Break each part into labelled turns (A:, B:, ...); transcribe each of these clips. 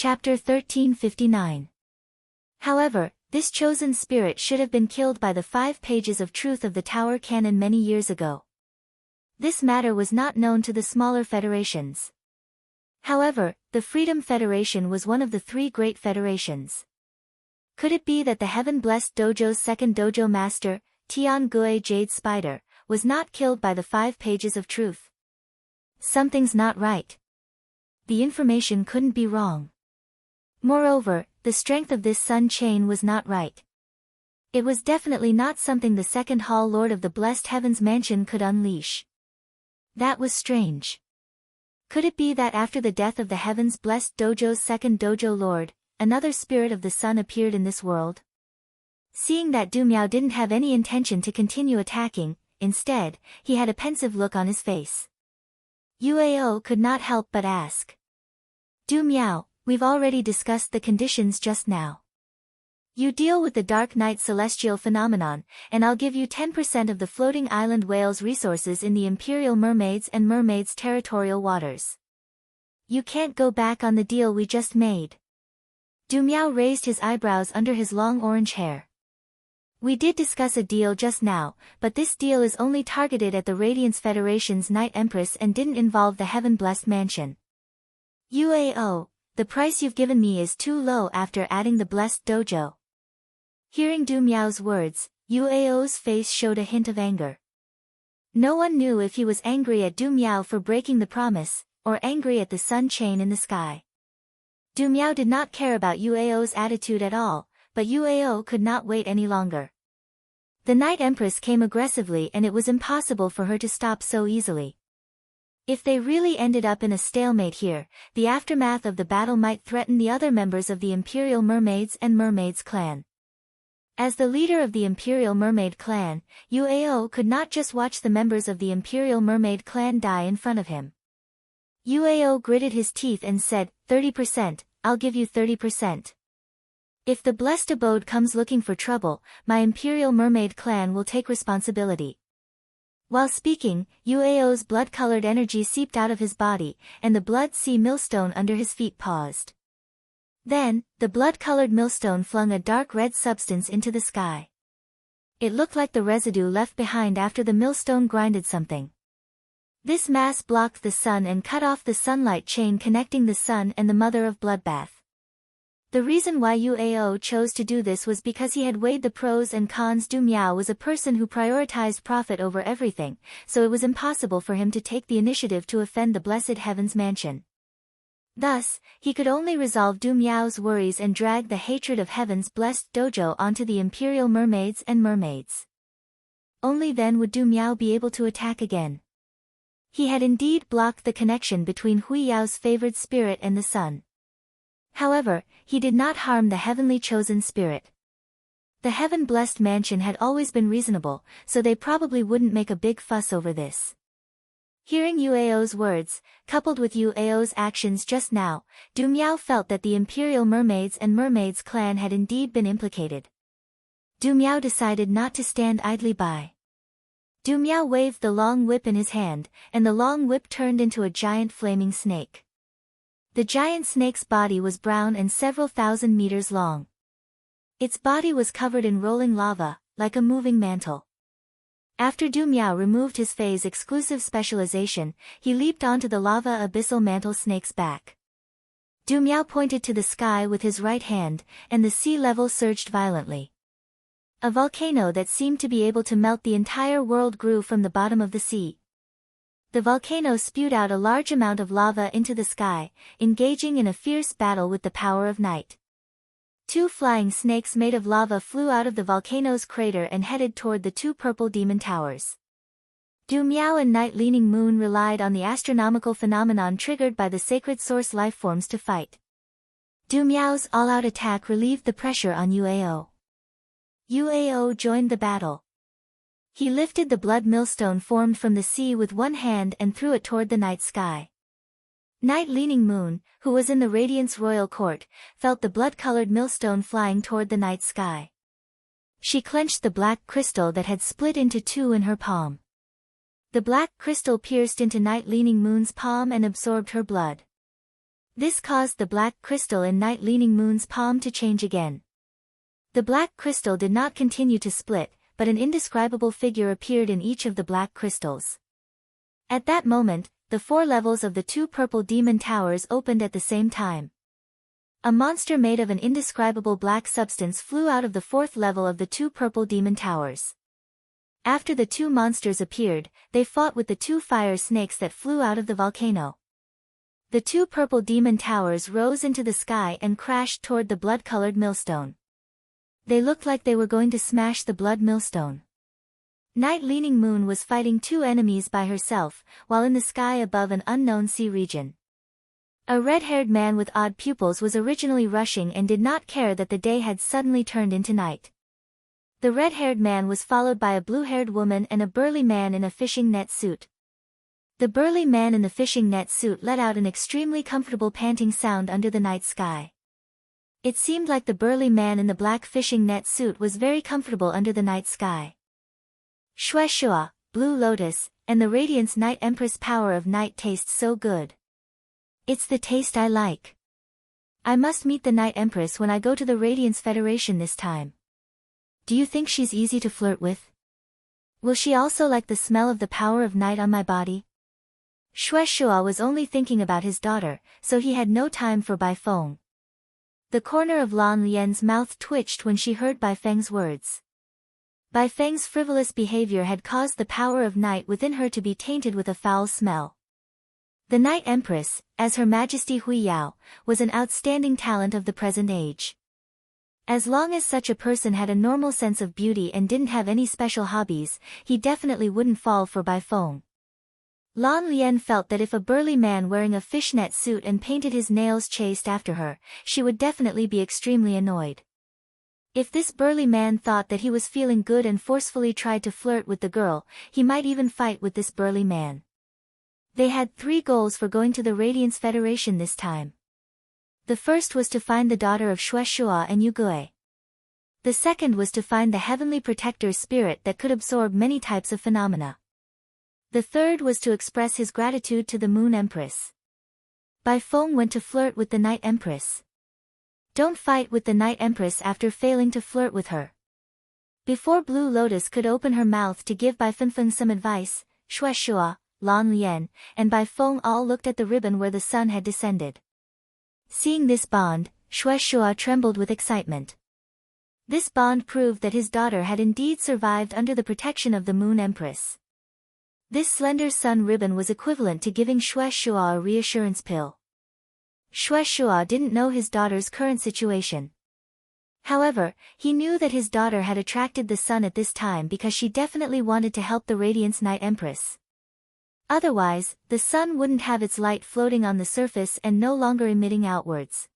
A: Chapter 1359. However, this chosen spirit should have been killed by the 5 pages of truth of the Tower Canon many years ago. This matter was not known to the smaller federations. However, the Freedom Federation was one of the 3 great federations. Could it be that the Heaven-Blessed Dojo's second dojo master, Tian Gui Jade Spider, was not killed by the 5 pages of truth? Something's not right. The information couldn't be wrong. Moreover, the strength of this sun chain was not right. It was definitely not something the second Hall Lord of the Blessed Heavens Mansion could unleash. That was strange. Could it be that after the death of the Heavens Blessed Dojo's second dojo lord, another spirit of the sun appeared in this world? Seeing that Du Miao didn't have any intention to continue attacking, instead, he had a pensive look on his face. Yuao could not help but ask. Du Miao, we've already discussed the conditions just now. You deal with the Dark Night celestial phenomenon, and I'll give you 10% of the floating island whales' resources in the Imperial Mermaids and Mermaids' territorial waters. You can't go back on the deal we just made. Du Miao raised his eyebrows under his long orange hair. We did discuss a deal just now, but this deal is only targeted at the Radiance Federation's Night Empress and didn't involve the Heaven-Blessed Mansion. Yuao, the price you've given me is too low after adding the Blessed Dojo. Hearing Du Miao's words, Yuao's face showed a hint of anger. No one knew if he was angry at Du Miao for breaking the promise, or angry at the sun chain in the sky. Du Miao did not care about Yuao's attitude at all, but Yuao could not wait any longer. The Night Empress came aggressively and it was impossible for her to stop so easily. If they really ended up in a stalemate here, the aftermath of the battle might threaten the other members of the Imperial Mermaids and Mermaids clan. As the leader of the Imperial Mermaid clan, Yuao could not just watch the members of the Imperial Mermaid clan die in front of him. Yuao gritted his teeth and said, 30%, I'll give you 30%. If the Blessed Abode comes looking for trouble, my Imperial Mermaid clan will take responsibility. While speaking, Yuao's blood-colored energy seeped out of his body, and the blood sea millstone under his feet paused. Then, the blood-colored millstone flung a dark red substance into the sky. It looked like the residue left behind after the millstone grinded something. This mass blocked the sun and cut off the sunlight chain connecting the sun and the Mother of Bloodbath. The reason why Yuao chose to do this was because he had weighed the pros and cons. Du Miao was a person who prioritized profit over everything, so it was impossible for him to take the initiative to offend the Blessed Heavens Mansion. Thus, he could only resolve Du Miao's worries and drag the hatred of Heaven's Blessed Dojo onto the Imperial Mermaids and Mermaids. Only then would Du Miao be able to attack again. He had indeed blocked the connection between Hui Yao's favored spirit and the sun. However, he did not harm the heavenly chosen spirit. The Heaven-Blessed Mansion had always been reasonable, so they probably wouldn't make a big fuss over this. Hearing Yuao's words, coupled with Yuao's actions just now, Du Miao felt that the Imperial Mermaids and Mermaids clan had indeed been implicated. Du Miao decided not to stand idly by. Du Miao waved the long whip in his hand, and the long whip turned into a giant flaming snake. The giant snake's body was brown and several thousand meters long. Its body was covered in rolling lava, like a moving mantle. After Du Miao removed his phase exclusive specialization, he leaped onto the lava abyssal mantle snake's back. Du Miao pointed to the sky with his right hand, and the sea level surged violently. A volcano that seemed to be able to melt the entire world grew from the bottom of the sea. The volcano spewed out a large amount of lava into the sky, engaging in a fierce battle with the power of night. 2 flying snakes made of lava flew out of the volcano's crater and headed toward the 2 purple demon towers. Du Miao and Night Leaning Moon relied on the astronomical phenomenon triggered by the sacred source lifeforms to fight. Du Miao's all-out attack relieved the pressure on Yuao. Yuao joined the battle. He lifted the blood millstone formed from the sea with one hand and threw it toward the night sky. Night Leaning Moon, who was in the Radiance Royal Court, felt the blood-colored millstone flying toward the night sky. She clenched the black crystal that had split into 2 in her palm. The black crystal pierced into Night Leaning Moon's palm and absorbed her blood. This caused the black crystal in Night Leaning Moon's palm to change again. The black crystal did not continue to split, but an indescribable figure appeared in each of the black crystals. At that moment, the 4 levels of the 2 purple demon towers opened at the same time. A monster made of an indescribable black substance flew out of the 4th level of the 2 purple demon towers. After the 2 monsters appeared, they fought with the 2 fire snakes that flew out of the volcano. The 2 purple demon towers rose into the sky and crashed toward the blood-colored millstone. They looked like they were going to smash the blood millstone. Night Leaning Moon was fighting 2 enemies by herself, while in the sky above an unknown sea region. A red-haired man with odd pupils was originally rushing and did not care that the day had suddenly turned into night. The red-haired man was followed by a blue-haired woman and a burly man in a fishing net suit. The burly man in the fishing net suit let out an extremely comfortable panting sound under the night sky. It seemed like the burly man in the black fishing net suit was very comfortable under the night sky. Shueshua, Blue Lotus, and the Radiance Night Empress power of night tastes so good. It's the taste I like. I must meet the Night Empress when I go to the Radiance Federation this time. Do you think she's easy to flirt with? Will she also like the smell of the power of night on my body? Shueshua was only thinking about his daughter, so he had no time for Bai Feng. The corner of Lan Lian's mouth twitched when she heard Bai Feng's words. Bai Feng's frivolous behavior had caused the power of night within her to be tainted with a foul smell. The Night Empress, as Her Majesty Hui Yao, was an outstanding talent of the present age. As long as such a person had a normal sense of beauty and didn't have any special hobbies, he definitely wouldn't fall for Bai Feng. Lan Lian felt that if a burly man wearing a fishnet suit and painted his nails chased after her, she would definitely be extremely annoyed. If this burly man thought that he was feeling good and forcefully tried to flirt with the girl, he might even fight with this burly man. They had 3 goals for going to the Radiance Federation this time. The first was to find the daughter of Shueshua and Yugue. The second was to find the heavenly protector spirit that could absorb many types of phenomena. The third was to express his gratitude to the Moon Empress. Bai Feng went to flirt with the Night Empress. Don't fight with the Night Empress after failing to flirt with her. Before Blue Lotus could open her mouth to give Bai Fengfeng some advice, Shueshua, Lan Lian, and Bai Feng all looked at the ribbon where the sun had descended. Seeing this bond, Shueshua trembled with excitement. This bond proved that his daughter had indeed survived under the protection of the Moon Empress. This slender sun ribbon was equivalent to giving Shueshua a reassurance pill. Shueshua didn't know his daughter's current situation. However, he knew that his daughter had attracted the sun at this time because she definitely wanted to help the Radiance Night Empress. Otherwise, the sun wouldn't have its light floating on the surface and no longer emitting outwards.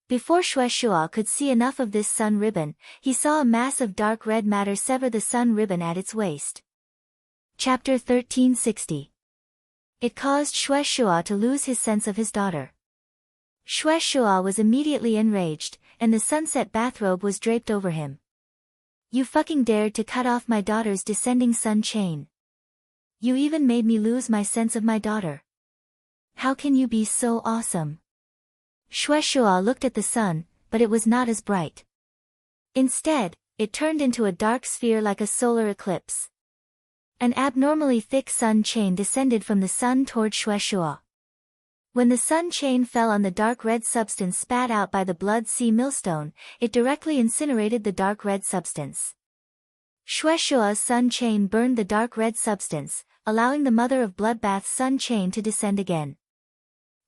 A: Before Shueshua could see enough of this sun ribbon, he saw a mass of dark red matter sever the sun ribbon at its waist. Chapter 1360. It caused Shueshua to lose his sense of his daughter. Shueshua was immediately enraged, and the sunset bathrobe was draped over him. You fucking dared to cut off my daughter's descending sun chain. You even made me lose my sense of my daughter. How can you be so awesome? Shueshua looked at the sun, but it was not as bright. Instead, it turned into a dark sphere like a solar eclipse. An abnormally thick sun chain descended from the sun toward Shueshua. When the sun chain fell on the dark red substance spat out by the blood sea millstone, it directly incinerated the dark red substance. Shueshua's sun chain burned the dark red substance, allowing the mother of bloodbath's sun chain to descend again.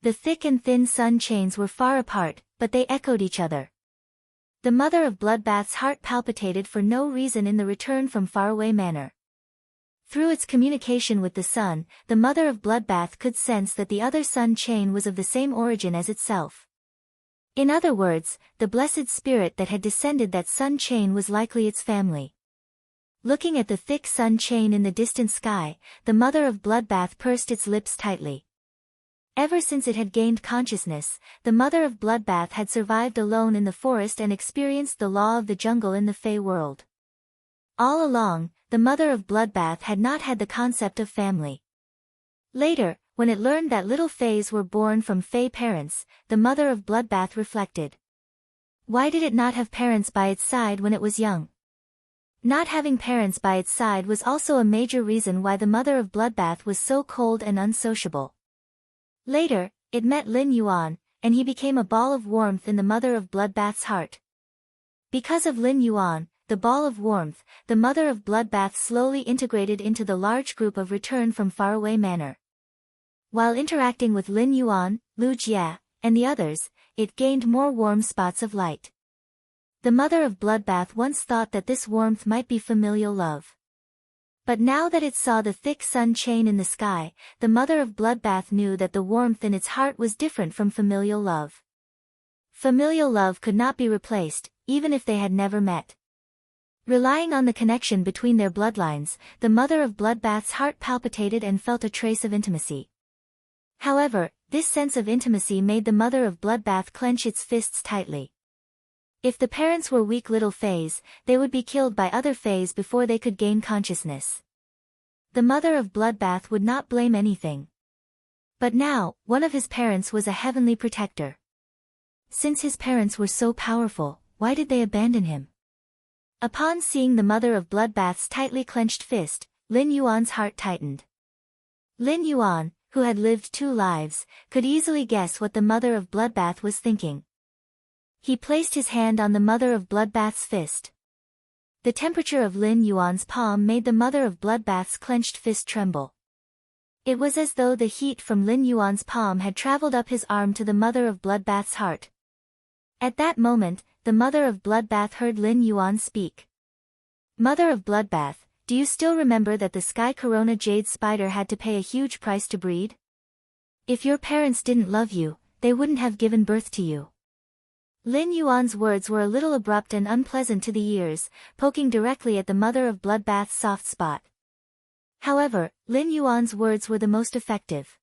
A: The thick and thin sun chains were far apart, but they echoed each other. The mother of bloodbath's heart palpitated for no reason in the return from faraway manor. Through its communication with the sun, the mother of bloodbath could sense that the other sun chain was of the same origin as itself. In other words, the blessed spirit that had descended that sun chain was likely its family. Looking at the thick sun chain in the distant sky, the mother of bloodbath pursed its lips tightly. Ever since it had gained consciousness, the mother of bloodbath had survived alone in the forest and experienced the law of the jungle in the Fey world. All along, the mother of bloodbath had not had the concept of family. Later, when it learned that little Fays were born from Fey parents, the mother of Bloodbath reflected. Why did it not have parents by its side when it was young? Not having parents by its side was also a major reason why the mother of Bloodbath was so cold and unsociable. Later, it met Lin Yuan, and he became a ball of warmth in the mother of Bloodbath's heart. Because of Lin Yuan, the ball of warmth, the mother of Bloodbath slowly integrated into the large group of Return from Faraway Manor. While interacting with Lin Yuan, Lu Jia, and the others, it gained more warm spots of light. The mother of Bloodbath once thought that this warmth might be familial love. But now that it saw the thick sun chain in the sky, the mother of Bloodbath knew that the warmth in its heart was different from familial love. Familial love could not be replaced, even if they had never met. Relying on the connection between their bloodlines, the mother of Bloodbath's heart palpitated and felt a trace of intimacy. However, this sense of intimacy made the mother of Bloodbath clench its fists tightly. If the parents were weak little Fays, they would be killed by other Fays before they could gain consciousness. The mother of Bloodbath would not blame anything. But now, one of his parents was a heavenly protector. Since his parents were so powerful, why did they abandon him? Upon seeing the mother of Bloodbath's tightly clenched fist, Lin Yuan's heart tightened. Lin Yuan, who had lived 2 lives, could easily guess what the mother of Bloodbath was thinking. He placed his hand on the mother of Bloodbath's fist. The temperature of Lin Yuan's palm made the mother of Bloodbath's clenched fist tremble. It was as though the heat from Lin Yuan's palm had traveled up his arm to the mother of Bloodbath's heart. At that moment, the mother of Bloodbath heard Lin Yuan speak. Mother of Bloodbath, do you still remember that the Sky Corona Jade Spider had to pay a huge price to breed? If your parents didn't love you, they wouldn't have given birth to you. Lin Yuan's words were a little abrupt and unpleasant to the ears, poking directly at the mother of Bloodbath's soft spot. However, Lin Yuan's words were the most effective.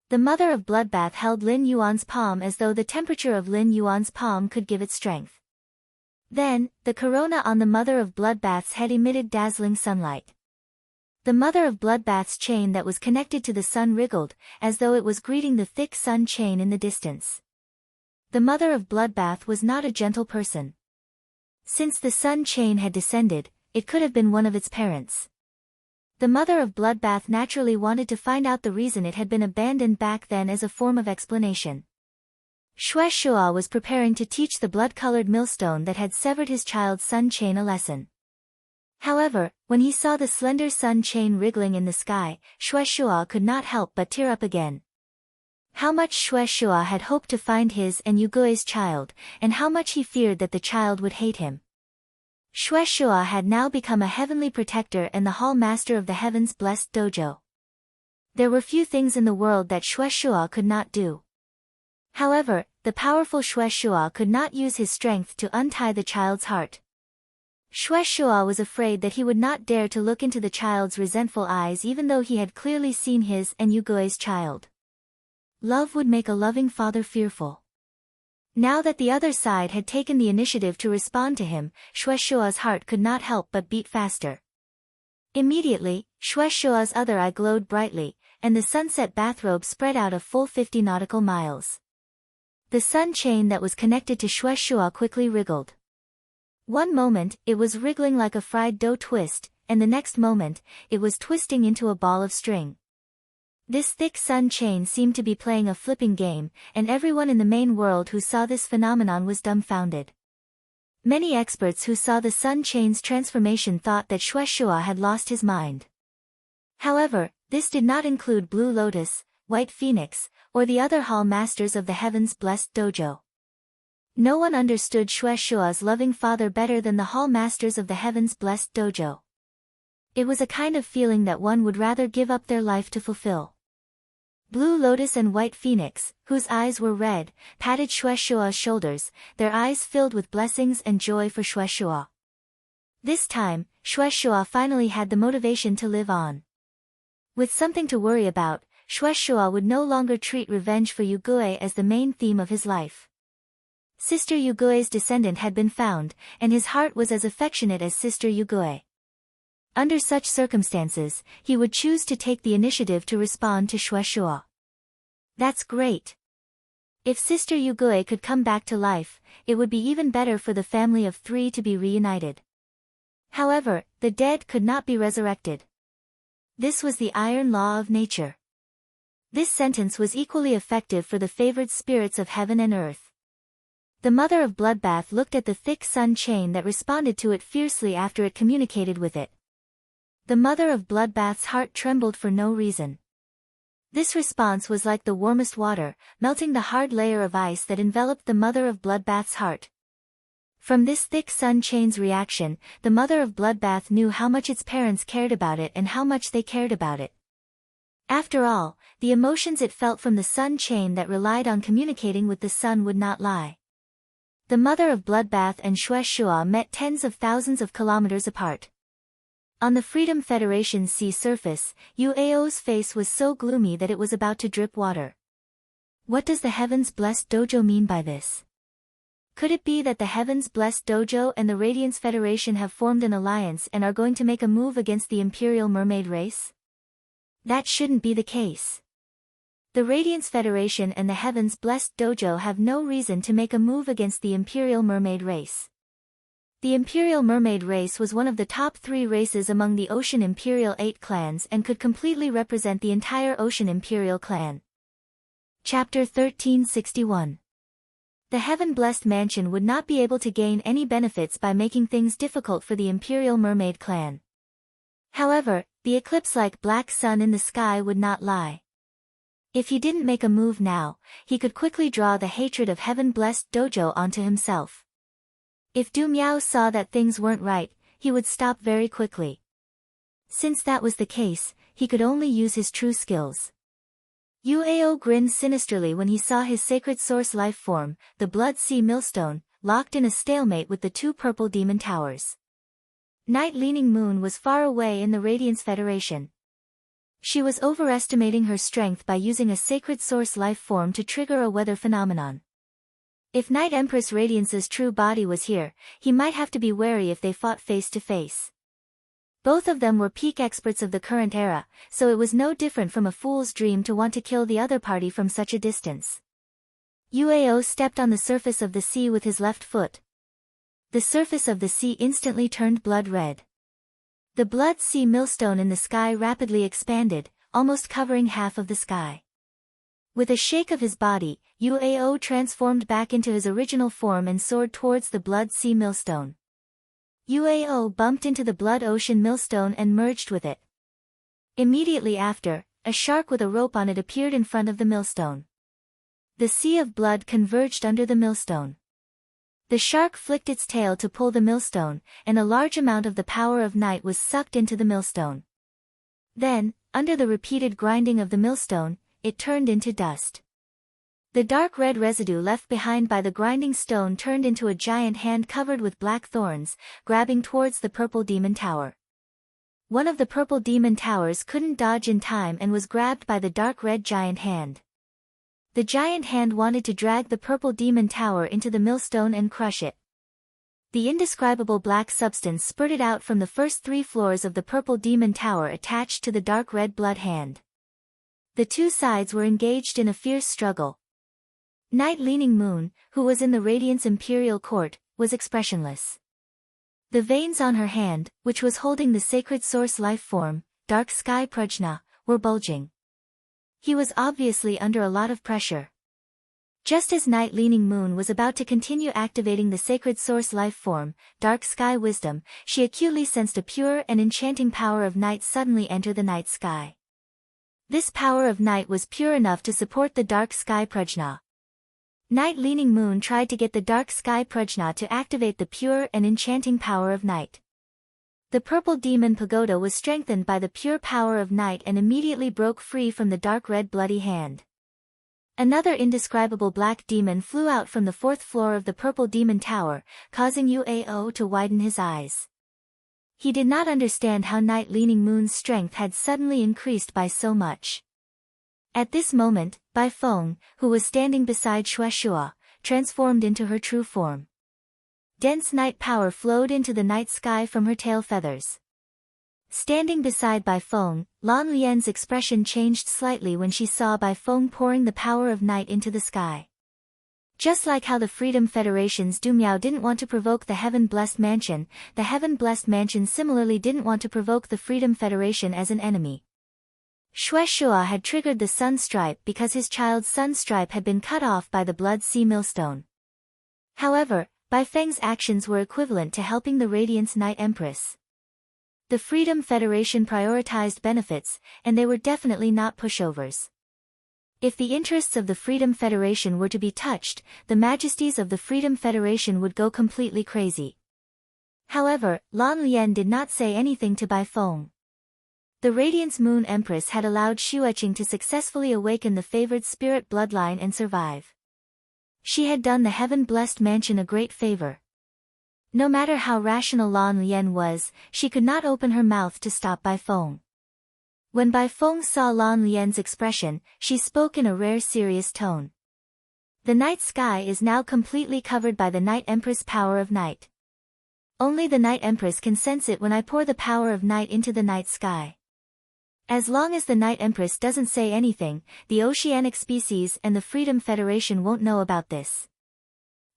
A: The mother of Bloodbath held Lin Yuan's palm as though the temperature of Lin Yuan's palm could give it strength. Then, the corona on the mother of Bloodbath's head emitted dazzling sunlight. The mother of Bloodbath's chain that was connected to the sun wriggled, as though it was greeting the thick sun chain in the distance. The mother of Bloodbath was not a gentle person. Since the sun chain had descended, it could have been one of its parents. The mother of Bloodbath naturally wanted to find out the reason it had been abandoned back then as a form of explanation. Xue Shua was preparing to teach the blood-colored millstone that had severed his child's sun chain a lesson. However, when he saw the slender sun chain wriggling in the sky, Xue Shua could not help but tear up again. How much Xue Shua had hoped to find his and Yugui's child, and how much he feared that the child would hate him. Xue Shua had now become a heavenly protector and the hall master of the heaven's blessed dojo. There were few things in the world that Xue Shua could not do. However, the powerful Xue Shua could not use his strength to untie the child's heart. Xue Shua was afraid that he would not dare to look into the child's resentful eyes even though he had clearly seen his and Yugui's child. Love would make a loving father fearful. Now that the other side had taken the initiative to respond to him, Xue Shua's heart could not help but beat faster. Immediately, Xue Shua's other eye glowed brightly, and the sunset bathrobe spread out a full 50 nautical miles. The sun chain that was connected to Xue Shua quickly wriggled. One moment, it was wriggling like a fried dough twist, and the next moment, it was twisting into a ball of string. This thick sun chain seemed to be playing a flipping game, and everyone in the main world who saw this phenomenon was dumbfounded. Many experts who saw the sun chain's transformation thought that Xue Shua had lost his mind. However, this did not include Blue Lotus, White Phoenix, or the other hall masters of the heaven's blessed dojo. No one understood Xue Shua's loving father better than the hall masters of the heaven's blessed dojo. It was a kind of feeling that one would rather give up their life to fulfill. Blue Lotus and White Phoenix, whose eyes were red, patted Xue Shua's shoulders, their eyes filled with blessings and joy for Xue Shua. This time, Xue Shua finally had the motivation to live on. With something to worry about, Xue Shua would no longer treat revenge for Yugui as the main theme of his life. Sister Yugui's descendant had been found, and his heart was as affectionate as Sister Yugui. Under such circumstances, he would choose to take the initiative to respond to Shueshua. That's great. If Sister Yugui could come back to life, it would be even better for the family of 3 to be reunited. However, the dead could not be resurrected. This was the iron law of nature. This sentence was equally effective for the favored spirits of heaven and earth. The mother of Bloodbath looked at the thick sun chain that responded to it fiercely after it communicated with it. The mother of Bloodbath's heart trembled for no reason. This response was like the warmest water, melting the hard layer of ice that enveloped the mother of Bloodbath's heart. From this thick sun chain's reaction, the mother of Bloodbath knew how much its parents cared about it and how much they cared about it. After all, the emotions it felt from the sun chain that relied on communicating with the sun would not lie. The mother of Bloodbath and Shueshua met tens of thousands of kilometers apart. On the Freedom Federation's sea surface, Uao's face was so gloomy that it was about to drip water. What does the Heavens Blessed Dojo mean by this? Could it be that the Heavens Blessed Dojo and the Radiance Federation have formed an alliance and are going to make a move against the Imperial Mermaid race? That shouldn't be the case. The Radiance Federation and the Heavens Blessed Dojo have no reason to make a move against the Imperial Mermaid race. The Imperial Mermaid race was one of the top 3 races among the Ocean Imperial 8 clans and could completely represent the entire Ocean Imperial clan. Chapter 1361. The Heaven-Blessed Mansion would not be able to gain any benefits by making things difficult for the Imperial Mermaid clan. However, the eclipse-like black sun in the sky would not lie. If he didn't make a move now, he could quickly draw the hatred of Heaven-Blessed Dojo onto himself. If Du Miao saw that things weren't right, he would stop very quickly. Since that was the case, he could only use his true skills. Uao grinned sinisterly when he saw his sacred source life form, the Blood Sea Millstone, locked in a stalemate with the 2 purple demon towers. Night Leaning Moon was far away in the Radiance Federation. She was overestimating her strength by using a sacred source life form to trigger a weather phenomenon. If Night Empress Radiance's true body was here, he might have to be wary if they fought face to face. Both of them were peak experts of the current era, so it was no different from a fool's dream to want to kill the other party from such a distance. Uao stepped on the surface of the sea with his left foot. The surface of the sea instantly turned blood red. The Blood Sea Millstone in the sky rapidly expanded, almost covering half of the sky. With a shake of his body, Uao transformed back into his original form and soared towards the Blood Sea Millstone. Uao bumped into the Blood Ocean Millstone and merged with it. Immediately after, a shark with a rope on it appeared in front of the millstone. The sea of blood converged under the millstone. The shark flicked its tail to pull the millstone, and a large amount of the power of night was sucked into the millstone. Then, under the repeated grinding of the millstone, it turned into dust. The dark red residue left behind by the grinding stone turned into a giant hand covered with black thorns, grabbing towards the purple demon tower. One of the purple demon towers couldn't dodge in time and was grabbed by the dark red giant hand. The giant hand wanted to drag the purple demon tower into the millstone and crush it. The indescribable black substance spurted out from the first 3 floors of the purple demon tower attached to the dark red blood hand. The 2 sides were engaged in a fierce struggle. Night Leaning Moon, who was in the Radiance Imperial Court, was expressionless. The veins on her hand, which was holding the sacred source life form, Dark Sky Prajna, were bulging. He was obviously under a lot of pressure. Just as Night Leaning Moon was about to continue activating the sacred source life form, Dark Sky Wisdom, she acutely sensed a pure and enchanting power of night suddenly enter the night sky. This power of night was pure enough to support the Dark Sky Prajna. Night Leaning Moon tried to get the Dark Sky Prajna to activate the pure and enchanting power of night. The purple demon pagoda was strengthened by the pure power of night and immediately broke free from the dark red bloody hand. Another indescribable black demon flew out from the 4th floor of the purple demon tower, causing Uao to widen his eyes. He did not understand how Night Leaning Moon's strength had suddenly increased by so much. At this moment, Bai Feng, who was standing beside Shueshua, transformed into her true form. Dense night power flowed into the night sky from her tail feathers. Standing beside Bai Feng, Lan Lian's expression changed slightly when she saw Bai Feng pouring the power of night into the sky. Just like how the Freedom Federation's Du Miao didn't want to provoke the Heaven-Blessed Mansion, the Heaven-Blessed Mansion similarly didn't want to provoke the Freedom Federation as an enemy. Xue Shua had triggered the Sun Stripe because his child's Sun Stripe had been cut off by the Blood Sea Millstone. However, Bai Feng's actions were equivalent to helping the Radiance Night Empress. The Freedom Federation prioritized benefits, and they were definitely not pushovers. If the interests of the Freedom Federation were to be touched, the majesties of the Freedom Federation would go completely crazy. However, Lan Lian did not say anything to Bai Feng. The Radiance Moon Empress had allowed Xueqing to successfully awaken the favored spirit bloodline and survive. She had done the Heaven-Blessed Mansion a great favor. No matter how rational Lan Lian was, she could not open her mouth to stop Bai Feng. When Bai Feng saw Lan Lian's expression, she spoke in a rare serious tone. The night sky is now completely covered by the Night Empress power of night. Only the Night Empress can sense it when I pour the power of night into the night sky. As long as the Night Empress doesn't say anything, the oceanic species and the Freedom Federation won't know about this.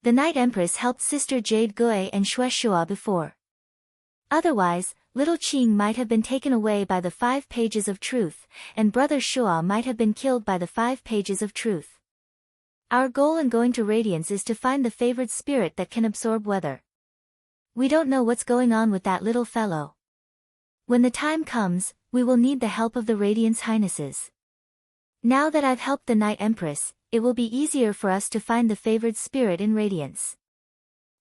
A: The Night Empress helped Sister Jade Gui and Xue Shua before. Otherwise, little Qing might have been taken away by the 5 pages of truth, and Brother Shua might have been killed by the 5 pages of truth. Our goal in going to Radiance is to find the favored spirit that can absorb weather. We don't know what's going on with that little fellow. When the time comes, we will need the help of the Radiance Highnesses. Now that I've helped the Night Empress, it will be easier for us to find the favored spirit in Radiance.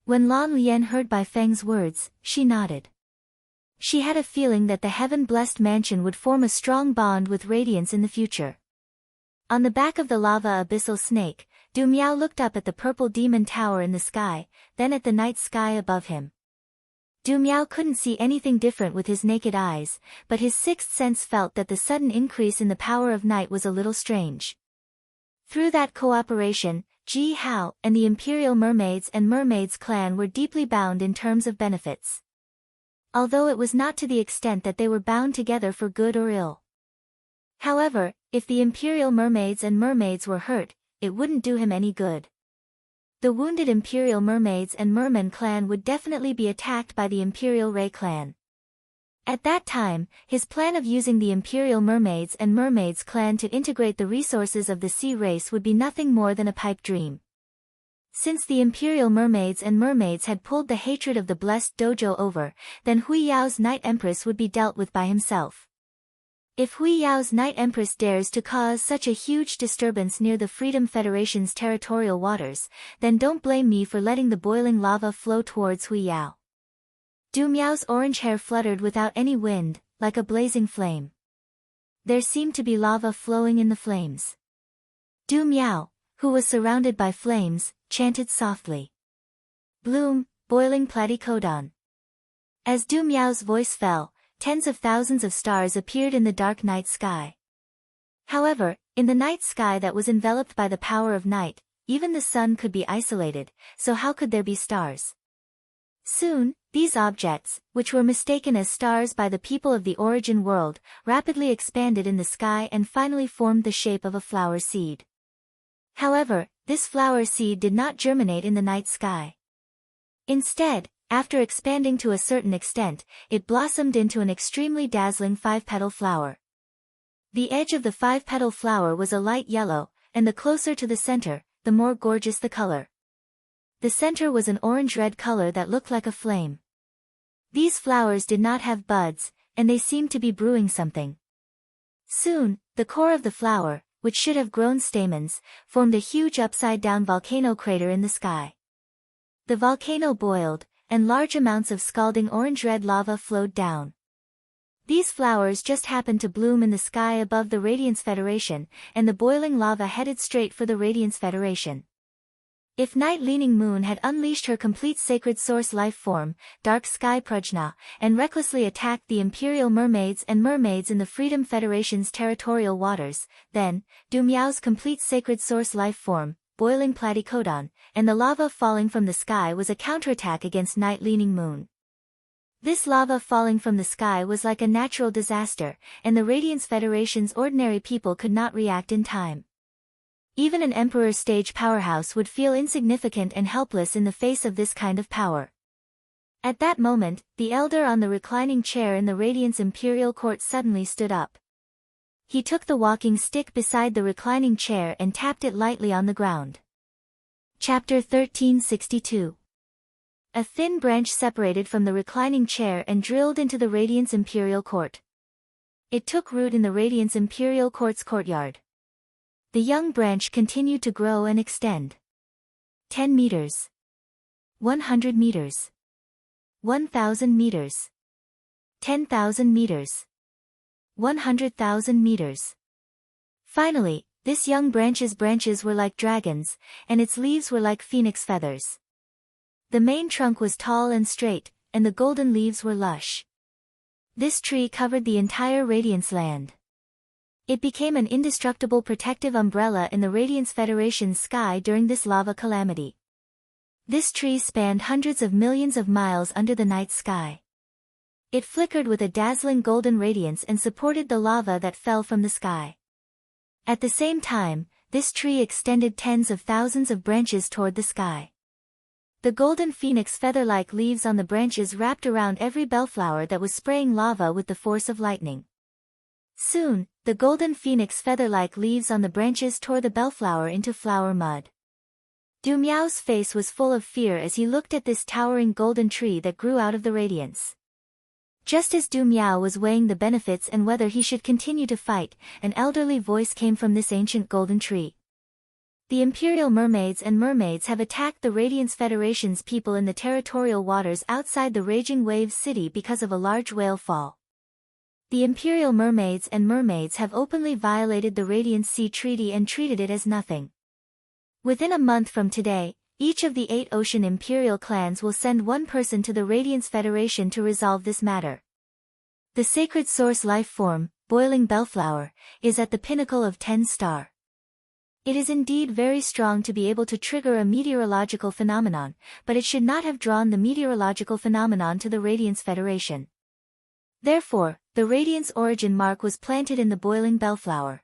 A: When Lan Lian heard Bai Feng's words, she nodded. She had a feeling that the Heaven-Blessed Mansion would form a strong bond with Radiance in the future. On the back of the lava abyssal snake, Du Miao looked up at the purple demon tower in the sky, then at the night sky above him. Du Miao couldn't see anything different with his naked eyes, but his sixth sense felt that the sudden increase in the power of night was a little strange. Through that cooperation, Ji Hao and the Imperial Mermaids and Mermaids clan were deeply bound in terms of benefits. Although it was not to the extent that they were bound together for good or ill. However, if the Imperial Mermaids and Mermaids were hurt, it wouldn't do him any good. The wounded Imperial Mermaids and Merman clan would definitely be attacked by the Imperial Ray clan. At that time, his plan of using the Imperial Mermaids and Mermaids clan to integrate the resources of the sea race would be nothing more than a pipe dream. Since the Imperial Mermaids and Mermaids had pulled the hatred of the Blessed Dojo over, then Hui Yao's Night Empress would be dealt with by himself. If Hui Yao's Night Empress dares to cause such a huge disturbance near the Freedom Federation's territorial waters, then don't blame me for letting the boiling lava flow towards Hui Yao. Du Miao's orange hair fluttered without any wind, like a blazing flame. There seemed to be lava flowing in the flames. Du Miao, who was surrounded by flames, chanted softly. Bloom, boiling platycodon. As Du Miao's voice fell, tens of thousands of stars appeared in the dark night sky. However, in the night sky that was enveloped by the power of night, even the sun could be isolated, so how could there be stars? Soon, these objects, which were mistaken as stars by the people of the origin world, rapidly expanded in the sky and finally formed the shape of a flower seed. However, this flower seed did not germinate in the night sky. Instead, after expanding to a certain extent, it blossomed into an extremely dazzling 5-petal flower. The edge of the 5-petal flower was a light yellow, and the closer to the center, the more gorgeous the color. The center was an orange-red color that looked like a flame. These flowers did not have buds, and they seemed to be brewing something. Soon, the core of the flower, which should have grown stamens, formed a huge upside-down volcano crater in the sky. The volcano boiled, and large amounts of scalding orange-red lava flowed down. These flowers just happened to bloom in the sky above the Radiance Federation, and the boiling lava headed straight for the Radiance Federation. If Night Leaning Moon had unleashed her complete sacred source life form, Dark Sky Prajna, and recklessly attacked the Imperial Mermaids and Mermaids in the Freedom Federation's territorial waters, then, Du Miao's complete sacred source life form, Boiling Platycodon, and the lava falling from the sky was a counterattack against Night Leaning Moon. This lava falling from the sky was like a natural disaster, and the Radiance Federation's ordinary people could not react in time. Even an Emperor's stage powerhouse would feel insignificant and helpless in the face of this kind of power. At that moment, the elder on the reclining chair in the Radiance Imperial Court suddenly stood up. He took the walking stick beside the reclining chair and tapped it lightly on the ground. Chapter 1362. A thin branch separated from the reclining chair and drilled into the Radiance Imperial Court. It took root in the Radiance Imperial Court's courtyard. The young branch continued to grow and extend. 10 meters. 100 meters. 1,000 meters. 10,000 meters. 100,000 meters. Finally, this young branch's branches were like dragons, and its leaves were like phoenix feathers. The main trunk was tall and straight, and the golden leaves were lush. This tree covered the entire Radiance land. It became an indestructible protective umbrella in the Radiance Federation's sky during this lava calamity. This tree spanned hundreds of millions of miles under the night sky. It flickered with a dazzling golden radiance and supported the lava that fell from the sky. At the same time, this tree extended tens of thousands of branches toward the sky. The golden phoenix feather-like leaves on the branches wrapped around every bellflower that was spraying lava with the force of lightning. Soon, the golden phoenix feather-like leaves on the branches tore the bellflower into flower mud. Du Miao's face was full of fear as he looked at this towering golden tree that grew out of the radiance. Just as Du Miao was weighing the benefits and whether he should continue to fight, an elderly voice came from this ancient golden tree. The Imperial Mermaids and Mermaids have attacked the Radiance Federation's people in the territorial waters outside the Raging Waves City because of a large whale fall. The Imperial Mermaids and Mermaids have openly violated the Radiance Sea Treaty and treated it as nothing. Within a month from today, each of the 8 Ocean Imperial clans will send one person to the Radiance Federation to resolve this matter. The sacred source life form, Boiling Bellflower, is at the pinnacle of 10 star. It is indeed very strong to be able to trigger a meteorological phenomenon, but it should not have drawn the meteorological phenomenon to the Radiance Federation. Therefore, the Radiance Origin mark was planted in the Boiling Bellflower.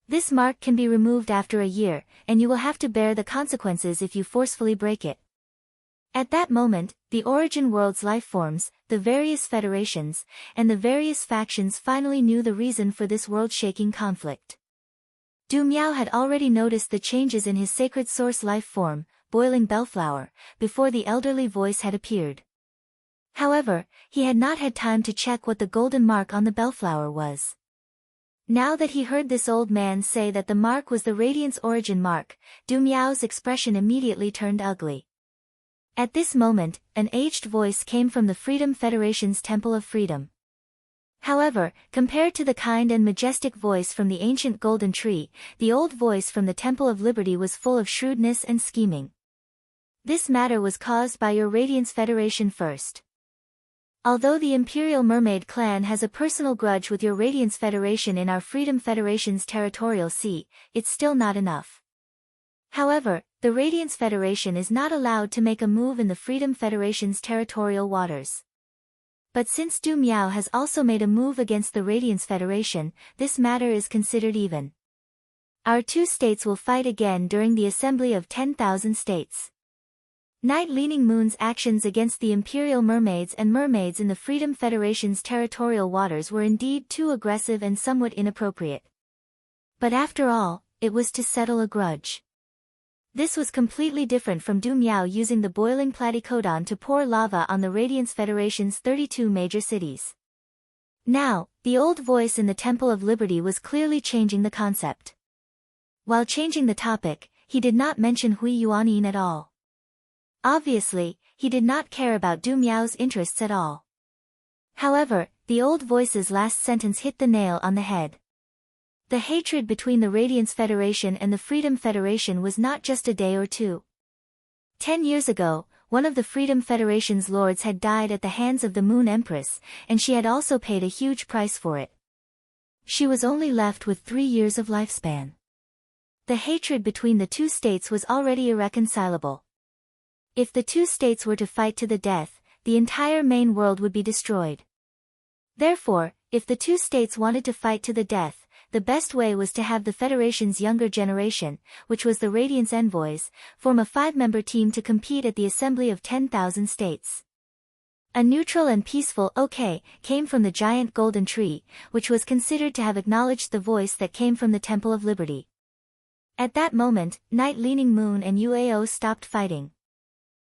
A: This mark can be removed after a year, and you will have to bear the consequences if you forcefully break it. At that moment, the Origin world's lifeforms, the various federations, and the various factions finally knew the reason for this world-shaking conflict. Du Miao had already noticed the changes in his sacred source life form, Boiling Bellflower, before the elderly voice had appeared. However, he had not had time to check what the golden mark on the bellflower was. Now that he heard this old man say that the mark was the Radiance Origin mark, Du Miao's expression immediately turned ugly. At this moment, an aged voice came from the Freedom Federation's Temple of Freedom. However, compared to the kind and majestic voice from the ancient golden tree, the old voice from the Temple of Liberty was full of shrewdness and scheming. This matter was caused by your Radiance Federation first. Although the Imperial Mermaid clan has a personal grudge with your Radiance Federation in our Freedom Federation's territorial sea, it's still not enough. However, the Radiance Federation is not allowed to make a move in the Freedom Federation's territorial waters. But since Du Miao has also made a move against the Radiance Federation, this matter is considered even. Our 2 states will fight again during the assembly of 10,000 states. Night-leaning Moon's actions against the Imperial Mermaids and Mermaids in the Freedom Federation's territorial waters were indeed too aggressive and somewhat inappropriate. But after all, it was to settle a grudge. This was completely different from Du Miao using the boiling platycodon to pour lava on the Radiance Federation's 32 major cities. Now, the old voice in the Temple of Liberty was clearly changing the concept. While changing the topic, he did not mention Hui Yuanyin at all. Obviously, he did not care about Du Miao's interests at all. However, the old voice's last sentence hit the nail on the head. The hatred between the Radiance Federation and the Freedom Federation was not just a day or two. 10 years ago, one of the Freedom Federation's lords had died at the hands of the Moon Empress, and she had also paid a huge price for it. She was only left with 3 years of lifespan. The hatred between the 2 states was already irreconcilable. If the 2 states were to fight to the death, the entire main world would be destroyed. Therefore, if the two states wanted to fight to the death, the best way was to have the Federation's younger generation, which was the Radiance Envoys, form a 5-member team to compete at the assembly of 10,000 states. A neutral and peaceful "okay" came from the giant golden tree, which was considered to have acknowledged the voice that came from the Temple of Liberty. At that moment, Night Leaning Moon and UAO stopped fighting.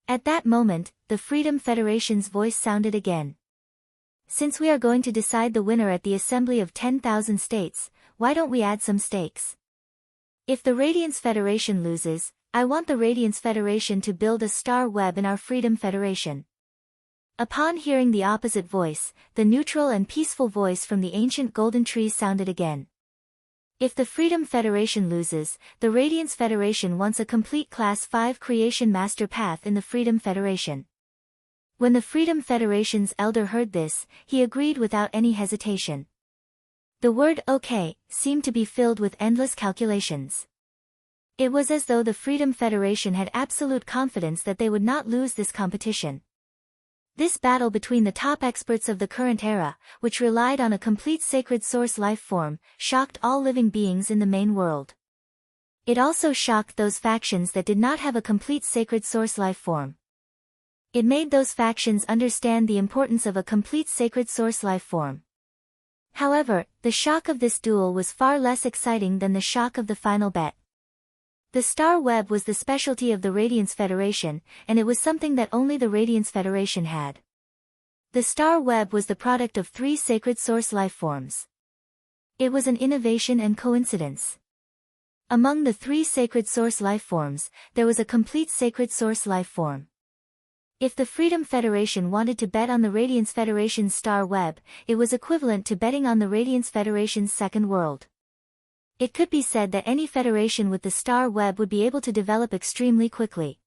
A: At that moment, the Freedom Federation's voice sounded again. Since we are going to decide the winner at the assembly of 10,000 states, why don't we add some stakes? If the Radiance Federation loses, I want the Radiance Federation to build a star web in our Freedom Federation. Upon hearing the opposite voice, the neutral and peaceful voice from the ancient golden tree sounded again. If the Freedom Federation loses, the Radiance Federation wants a complete Class 5 Creation Master Path in the Freedom Federation. When the Freedom Federation's elder heard this, he agreed without any hesitation. The word "okay" seemed to be filled with endless calculations. It was as though the Freedom Federation had absolute confidence that they would not lose this competition. This battle between the top experts of the current era, which relied on a complete sacred source life form, shocked all living beings in the main world. It also shocked those factions that did not have a complete sacred source life form. It made those factions understand the importance of a complete sacred source life form. However, the shock of this duel was far less exciting than the shock of the final bet. The Star Web was the specialty of the Radiance Federation, and it was something that only the Radiance Federation had. The Star Web was the product of 3 sacred source life forms. It was an innovation and coincidence. Among the 3 sacred source life forms, there was a complete sacred source life form. If the Freedom Federation wanted to bet on the Radiance Federation's Star Web, it was equivalent to betting on the Radiance Federation's second world. It could be said that any federation with the Star Web would be able to develop extremely quickly.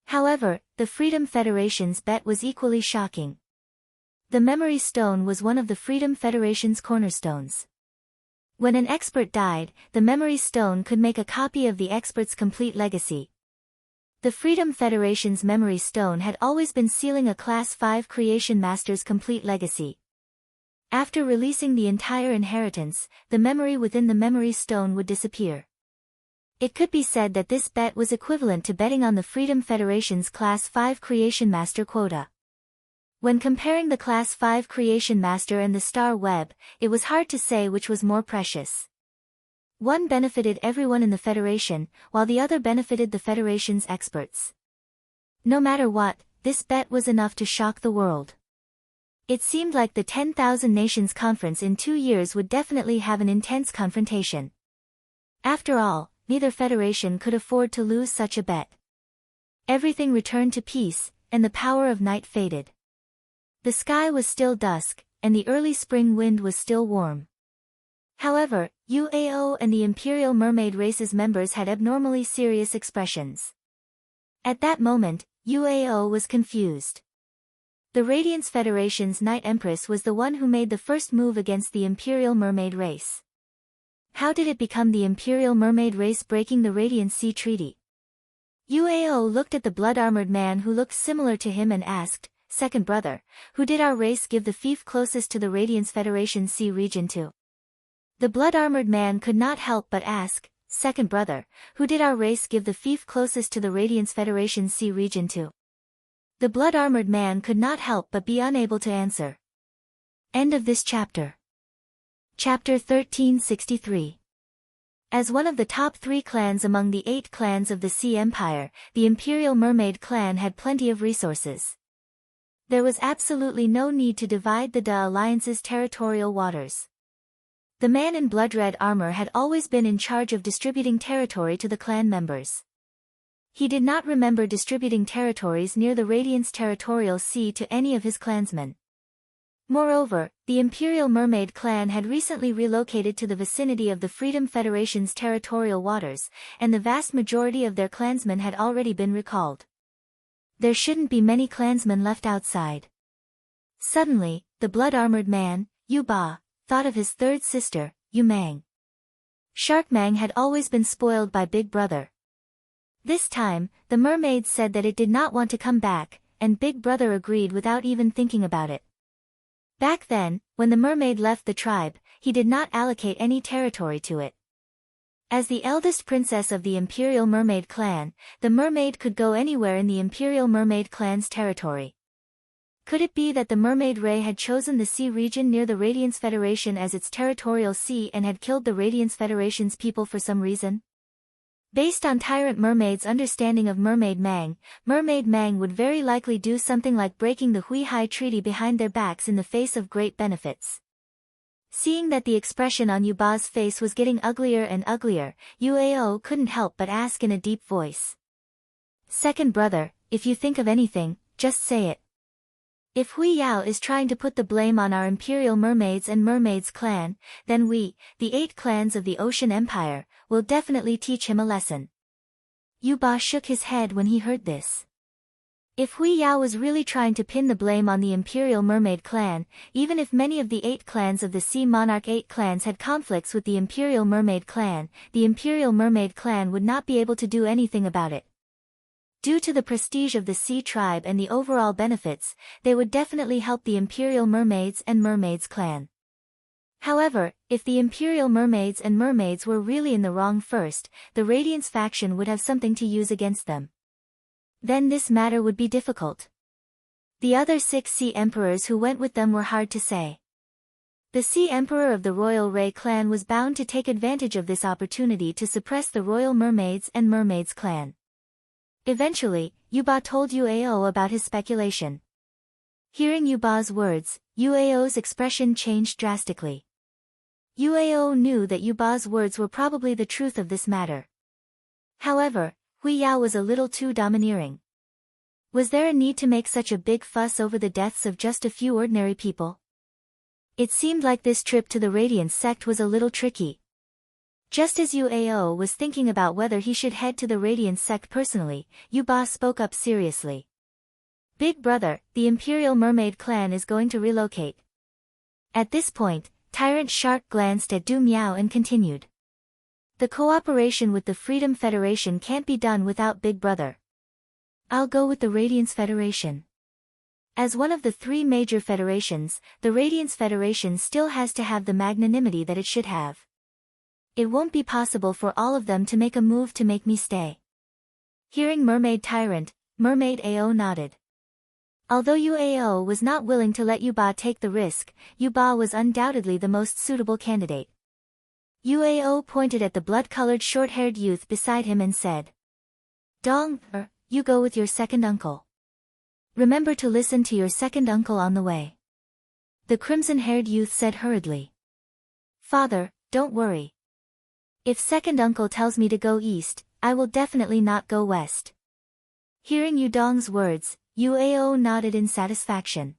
A: However, the Freedom Federation's bet was equally shocking. The Memory Stone was one of the Freedom Federation's cornerstones. When an expert died, the Memory Stone could make a copy of the expert's complete legacy. The Freedom Federation's Memory Stone had always been sealing a Class 5 Creation Master's complete legacy. After releasing the entire inheritance, the memory within the Memory Stone would disappear. It could be said that this bet was equivalent to betting on the Freedom Federation's Class 5 Creation Master quota. When comparing the Class 5 Creation Master and the Star Web, it was hard to say which was more precious. One benefited everyone in the Federation, while the other benefited the Federation's experts. No matter what, this bet was enough to shock the world. It seemed like the 10,000 Nations Conference in 2 years would definitely have an intense confrontation. After all, neither federation could afford to lose such a bet. Everything returned to peace, and the power of night faded. The sky was still dusk, and the early spring wind was still warm. However, UAO and the Imperial Mermaid race's members had abnormally serious expressions. At that moment, UAO was confused. The Radiance Federation's Night Empress was the one who made the first move against the Imperial Mermaid race. How did it become the Imperial Mermaid race breaking the Radiant Sea Treaty? UAO looked at the blood-armored man who looked similar to him and asked, "Second brother, who did our race give the fief closest to the Radiance Federation Sea region to?" The blood-armored man could not help but ask, "Second brother, who did our race give the fief closest to the Radiance Federation Sea region to?" The blood-armored man could not help but be unable to answer. End of this chapter. Chapter 1363. As one of the top 3 clans among the 8 clans of the Sea Empire, the Imperial Mermaid clan had plenty of resources. There was absolutely no need to divide the Alliance's territorial waters. The man in blood-red armor had always been in charge of distributing territory to the clan members. He did not remember distributing territories near the Radiance Territorial Sea to any of his clansmen. Moreover, the Imperial Mermaid clan had recently relocated to the vicinity of the Freedom Federation's territorial waters, and the vast majority of their clansmen had already been recalled. There shouldn't be many clansmen left outside. Suddenly, the blood-armored man, Yu Ba, thought of his third sister, Yu Mang. Sharkmang had always been spoiled by Big Brother. This time, the mermaid said that it did not want to come back, and Big Brother agreed without even thinking about it. Back then, when the mermaid left the tribe, he did not allocate any territory to it. As the eldest princess of the Imperial Mermaid clan, the mermaid could go anywhere in the Imperial Mermaid clan's territory. Could it be that the Mermaid Ray had chosen the sea region near the Radiance Federation as its territorial sea and had killed the Radiance Federation's people for some reason? Based on Tyrant Mermaid's understanding of Mermaid Mang would very likely do something like breaking the Hui Hai Treaty behind their backs in the face of great benefits. Seeing that the expression on Yuba's face was getting uglier and uglier, Yuao couldn't help but ask in a deep voice. "Second brother, if you think of anything, just say it. If Hui Yao is trying to put the blame on our Imperial Mermaids and Mermaids clan, then we, the 8 clans of the Ocean Empire, will definitely teach him a lesson." Yuba shook his head when he heard this. If Hui Yao was really trying to pin the blame on the Imperial Mermaid clan, even if many of the 8 clans of the Sea Monarch 8 clans had conflicts with the Imperial Mermaid clan, the Imperial Mermaid clan would not be able to do anything about it. Due to the prestige of the Sea tribe and the overall benefits, they would definitely help the Imperial Mermaids and Mermaids clan. However, if the Imperial Mermaids and Mermaids were really in the wrong first, the Radiance faction would have something to use against them. Then this matter would be difficult. The other 6 Sea Emperors who went with them were hard to say. The Sea Emperor of the Royal Ray clan was bound to take advantage of this opportunity to suppress the Royal Mermaids and Mermaids clan. Eventually, Yuba told Yuao about his speculation. Hearing Yuba's words, Yuao's expression changed drastically. Yuao knew that Yuba's words were probably the truth of this matter. However, Hui Yao was a little too domineering. Was there a need to make such a big fuss over the deaths of just a few ordinary people? It seemed like this trip to the Radiance sect was a little tricky. Just as Yuao was thinking about whether he should head to the Radiance sect personally, Yuba spoke up seriously. "Big brother, the Imperial Mermaid clan is going to relocate." At this point, Tyrant Shark glanced at Du Miao and continued. "The cooperation with the Freedom Federation can't be done without Big Brother. I'll go with the Radiance Federation." As one of the 3 major federations, the Radiance Federation still has to have the magnanimity that it should have. It won't be possible for all of them to make a move to make me stay. Hearing Mermaid Tyrant, Mermaid Ao nodded. Although Yuao was not willing to let Yuba take the risk, Yuba was undoubtedly the most suitable candidate. Yuao pointed at the blood-colored short-haired youth beside him and said, "Dong, you go with your second uncle. Remember to listen to your second uncle on the way." The crimson-haired youth said hurriedly, "Father, don't worry. If second uncle tells me to go east, I will definitely not go west." Hearing Yudong's words, Yuao nodded in satisfaction.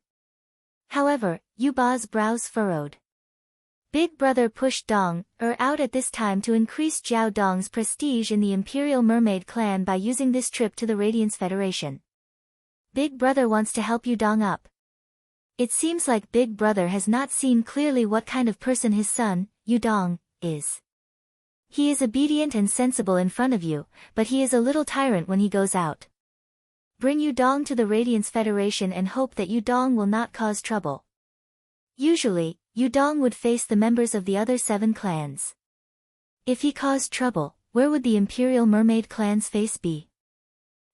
A: However, Yuba's brows furrowed. Big Brother pushed Dong out at this time to increase Jiao Dong's prestige in the Imperial Mermaid clan by using this trip to the Radiance Federation. Big Brother wants to help Yudong up. It seems like Big Brother has not seen clearly what kind of person his son, Yudong, is. He is obedient and sensible in front of you, but he is a little tyrant when he goes out. Bring Yudong to the Radiance Federation and hope that Yudong will not cause trouble. Usually, Yudong would face the members of the other 7 clans. If he caused trouble, where would the Imperial Mermaid clan's face be?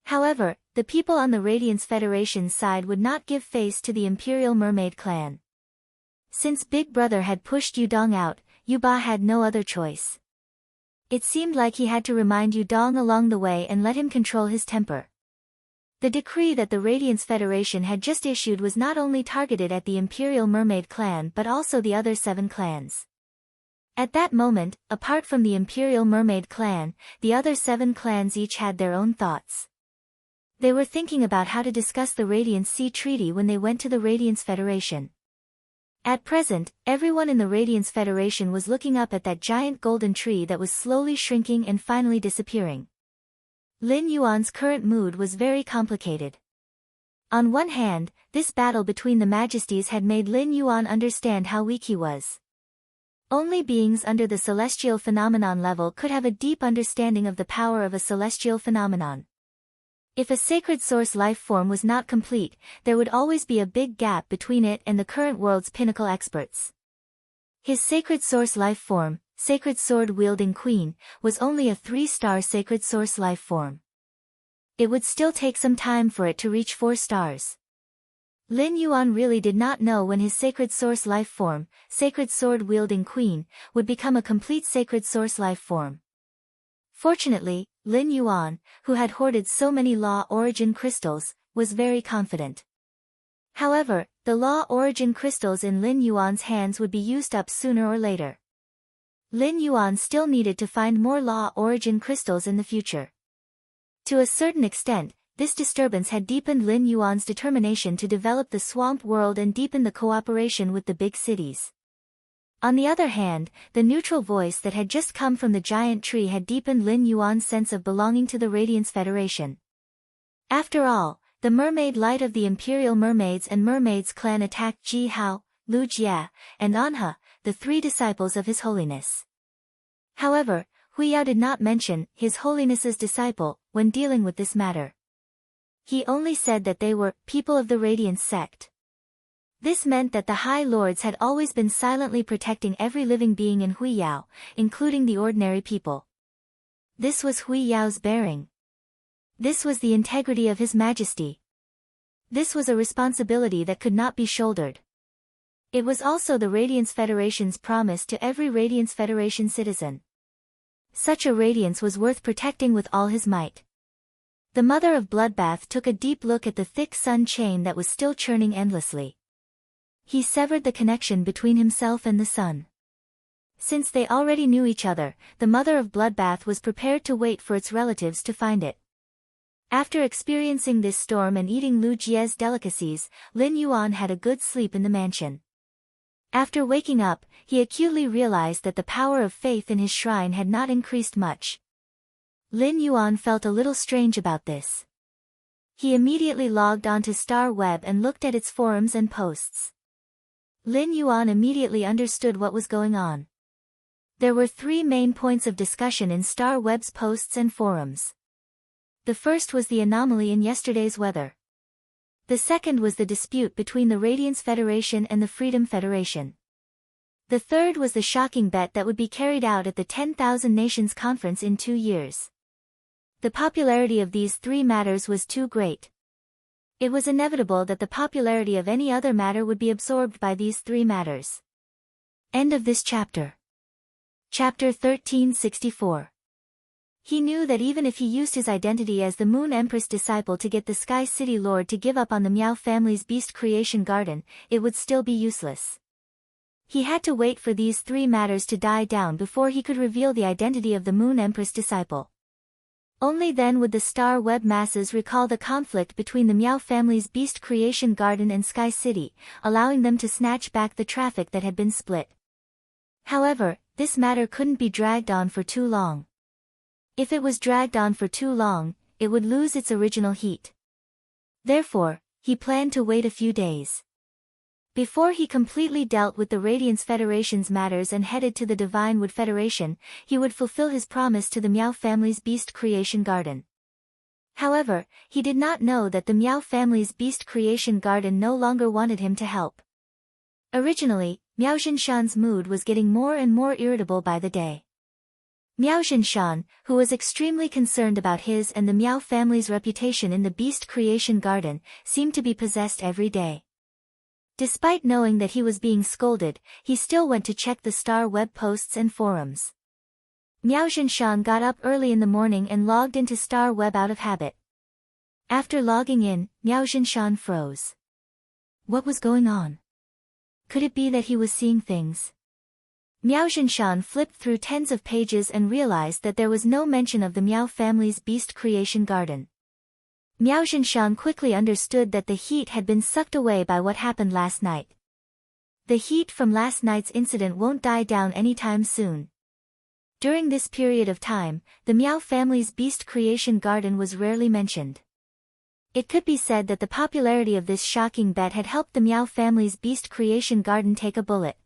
A: However, the people on the Radiance Federation's side would not give face to the Imperial Mermaid clan. Since Big Brother had pushed Yudong out, Yuba had no other choice. It seemed like he had to remind Yudong along the way and let him control his temper. The decree that the Radiance Federation had just issued was not only targeted at the Imperial Mermaid clan but also the other 7 clans. At that moment, apart from the Imperial Mermaid clan, the other 7 clans each had their own thoughts. They were thinking about how to discuss the Radiance Sea Treaty when they went to the Radiance Federation. At present, everyone in the Radiance Federation was looking up at that giant golden tree that was slowly shrinking and finally disappearing. Lin Yuan's current mood was very complicated. On one hand, this battle between the majesties had made Lin Yuan understand how weak he was. Only beings under the celestial phenomenon level could have a deep understanding of the power of a celestial phenomenon. If a sacred source life form was not complete, there would always be a big gap between it and the current world's pinnacle experts. His sacred source life form, Sacred Sword-wielding Queen, was only a 3-star sacred source life form. It would still take some time for it to reach 4 stars. Lin Yuan really did not know when his sacred source life form, Sacred Sword-wielding Queen, would become a complete sacred source life form. Fortunately, Lin Yuan, who had hoarded so many Law Origin crystals, was very confident. However, the Law Origin crystals in Lin Yuan's hands would be used up sooner or later. Lin Yuan still needed to find more Law Origin crystals in the future. To a certain extent, this disturbance had deepened Lin Yuan's determination to develop the swamp world and deepen the cooperation with the big cities. On the other hand, the neutral voice that had just come from the giant tree had deepened Lin Yuan's sense of belonging to the Radiance Federation. After all, the mermaid light of the Imperial Mermaids and Mermaids clan attacked Ji Hao, Lu Jia, and Anha, the 3 disciples of His Holiness. However, Hui Yao did not mention His Holiness's disciple when dealing with this matter. He only said that they were people of the Radiance sect. This meant that the High Lords had always been silently protecting every living being in Hui Yao, including the ordinary people. This was Hui Yao's bearing. This was the integrity of His Majesty. This was a responsibility that could not be shouldered. It was also the Radiance Federation's promise to every Radiance Federation citizen. Such a radiance was worth protecting with all his might. The Mother of Bloodbath took a deep look at the thick sun chain that was still churning endlessly. He severed the connection between himself and the sun. Since they already knew each other, the Mother of Bloodbath was prepared to wait for its relatives to find it. After experiencing this storm and eating Lu Jie's delicacies, Lin Yuan had a good sleep in the mansion. After waking up, he acutely realized that the power of faith in his shrine had not increased much. Lin Yuan felt a little strange about this. He immediately logged onto Star Web and looked at its forums and posts. Lin Yuan immediately understood what was going on. There were 3 main points of discussion in Star Web's posts and forums. The first was the anomaly in yesterday's weather. The second was the dispute between the Radiance Federation and the Freedom Federation. The third was the shocking bet that would be carried out at the 10,000 Nations Conference in 2 years. The popularity of these 3 matters was too great. It was inevitable that the popularity of any other matter would be absorbed by these 3 matters. End of this chapter. Chapter 1364. He knew that even if he used his identity as the Moon Empress disciple to get the Sky City Lord to give up on the Miao family's beast creation garden, it would still be useless. He had to wait for these 3 matters to die down before he could reveal the identity of the Moon Empress disciple. Only then would the Star Web masses recall the conflict between the Miao family's beast creation garden and Sky City, allowing them to snatch back the traffic that had been split. However, this matter couldn't be dragged on for too long. If it was dragged on for too long, it would lose its original heat. Therefore, he planned to wait a few days. Before he completely dealt with the Radiance Federation's matters and headed to the Divine Wood Federation, he would fulfill his promise to the Miao family's beast creation garden. However, he did not know that the Miao family's beast creation garden no longer wanted him to help. Originally, Miao Zhinshan's mood was getting more and more irritable by the day. Miao Zhinshan, who was extremely concerned about his and the Miao family's reputation in the beast creation garden, seemed to be possessed every day. Despite knowing that he was being scolded, he still went to check the Star Web posts and forums. Miao Zhinshan got up early in the morning and logged into Star Web out of habit. After logging in, Miao Zhinshan froze. What was going on? Could it be that he was seeing things? Miao Zhinshan flipped through tens of pages and realized that there was no mention of the Miao family's beast creation garden. Miao Zhinshan quickly understood that the heat had been sucked away by what happened last night. The heat from last night's incident won't die down anytime soon. During this period of time, the Miao family's beast creation garden was rarely mentioned. It could be said that the popularity of this shocking bet had helped the Miao family's beast creation garden take a bullet.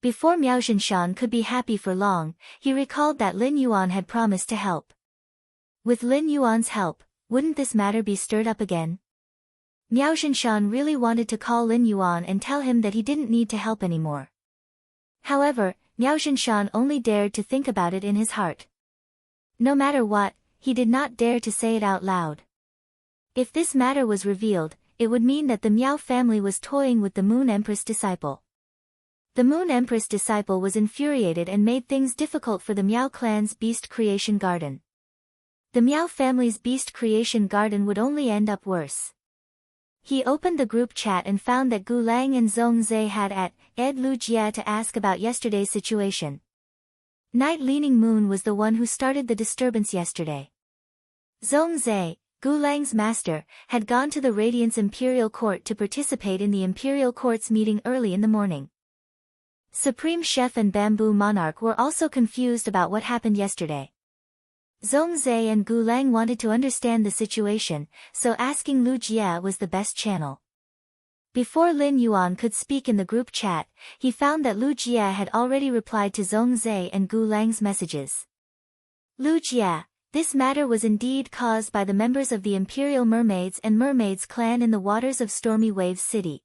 A: Before Miao Zhinshan could be happy for long, he recalled that Lin Yuan had promised to help. With Lin Yuan's help, wouldn't this matter be stirred up again? Miao Zhinshan really wanted to call Lin Yuan and tell him that he didn't need to help anymore. However, Miao Zhinshan only dared to think about it in his heart. No matter what, he did not dare to say it out loud. If this matter was revealed, it would mean that the Miao family was toying with the Moon Empress disciple. The Moon Empress disciple was infuriated and made things difficult for the Miao clan's beast creation garden. The Miao family's beast creation garden would only end up worse. He opened the group chat and found that Gu Lang and Zhong Zhe had Ed Lu Jia to ask about yesterday's situation. Night Leaning Moon was the one who started the disturbance yesterday. Zhong Zhe, Gu Lang's master, had gone to the Radiance Imperial Court to participate in the Imperial Court's meeting early in the morning. Supreme Chef and Bamboo Monarch were also confused about what happened yesterday. Zhong Zhe and Gu Lang wanted to understand the situation, so asking Lu Jia was the best channel. Before Lin Yuan could speak in the group chat, he found that Lu Jia had already replied to Zhong Zhe and Gu Lang's messages. Lu Jia, this matter was indeed caused by the members of the Imperial Mermaids and Mermaids clan in the waters of Stormy Wave City.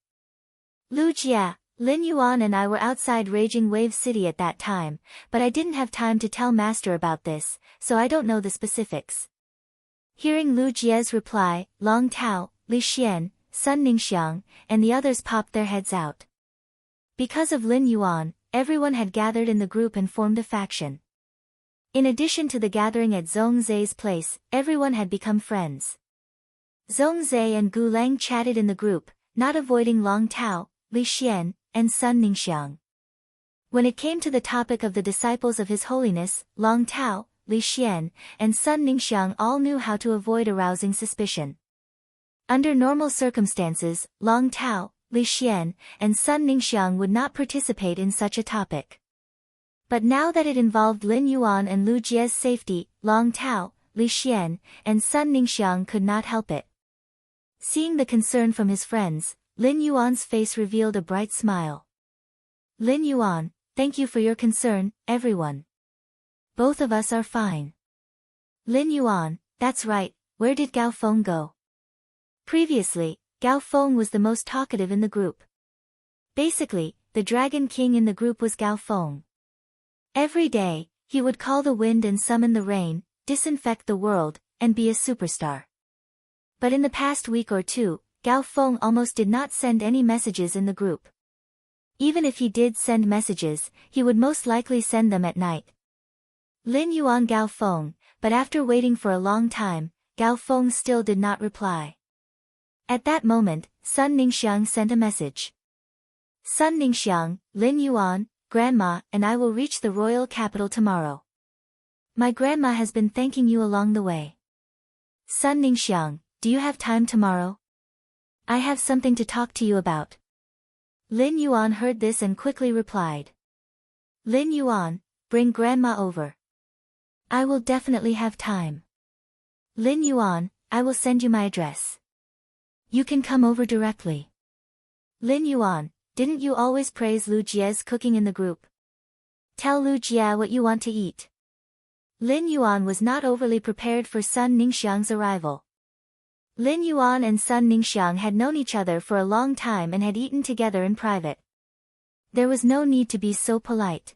A: Lu Jia, Lin Yuan and I were outside Raging Wave City at that time, but I didn't have time to tell Master about this, so I don't know the specifics. Hearing Lu Jia's reply, Long Tao, Li Xian, Sun Ningxiang, and the others popped their heads out. Because of Lin Yuan, everyone had gathered in the group and formed a faction. In addition to the gathering at Zhong Zhe's place, everyone had become friends. Zhong Zhe and Gu Lang chatted in the group, not avoiding Long Tao, Li Xian, and Sun Ningxiang. When it came to the topic of the disciples of His Holiness, Long Tao, Li Xian, and Sun Ningxiang all knew how to avoid arousing suspicion. Under normal circumstances, Long Tao, Li Xian, and Sun Ningxiang would not participate in such a topic. But now that it involved Lin Yuan and Lu Jia's safety, Long Tao, Li Xian, and Sun Ningxiang could not help it. Seeing the concern from his friends, Lin Yuan's face revealed a bright smile. Lin Yuan, thank you for your concern, everyone. Both of us are fine. Lin Yuan, that's right, where did Gao Feng go? Previously, Gao Feng was the most talkative in the group. Basically, the Dragon King in the group was Gao Feng. Every day, he would call the wind and summon the rain, disinfect the world, and be a superstar. But in the past week or two, Gao Feng almost did not send any messages in the group. Even if he did send messages, he would most likely send them at night. Lin Yuan Gao Feng, but after waiting for a long time, Gao Feng still did not reply. At that moment, Sun Ningxiang sent a message. Sun Ningxiang, Lin Yuan, Grandma and I will reach the royal capital tomorrow. My grandma has been thanking you along the way. Sun Ningxiang, do you have time tomorrow? I have something to talk to you about. Lin Yuan heard this and quickly replied. Lin Yuan, bring Grandma over. I will definitely have time. Lin Yuan, I will send you my address. You can come over directly. Lin Yuan, didn't you always praise Lu Jia's cooking in the group? Tell Lu Jia what you want to eat. Lin Yuan was not overly prepared for Sun Ningxiang's arrival. Lin Yuan and Sun Ningxiang had known each other for a long time and had eaten together in private. There was no need to be so polite.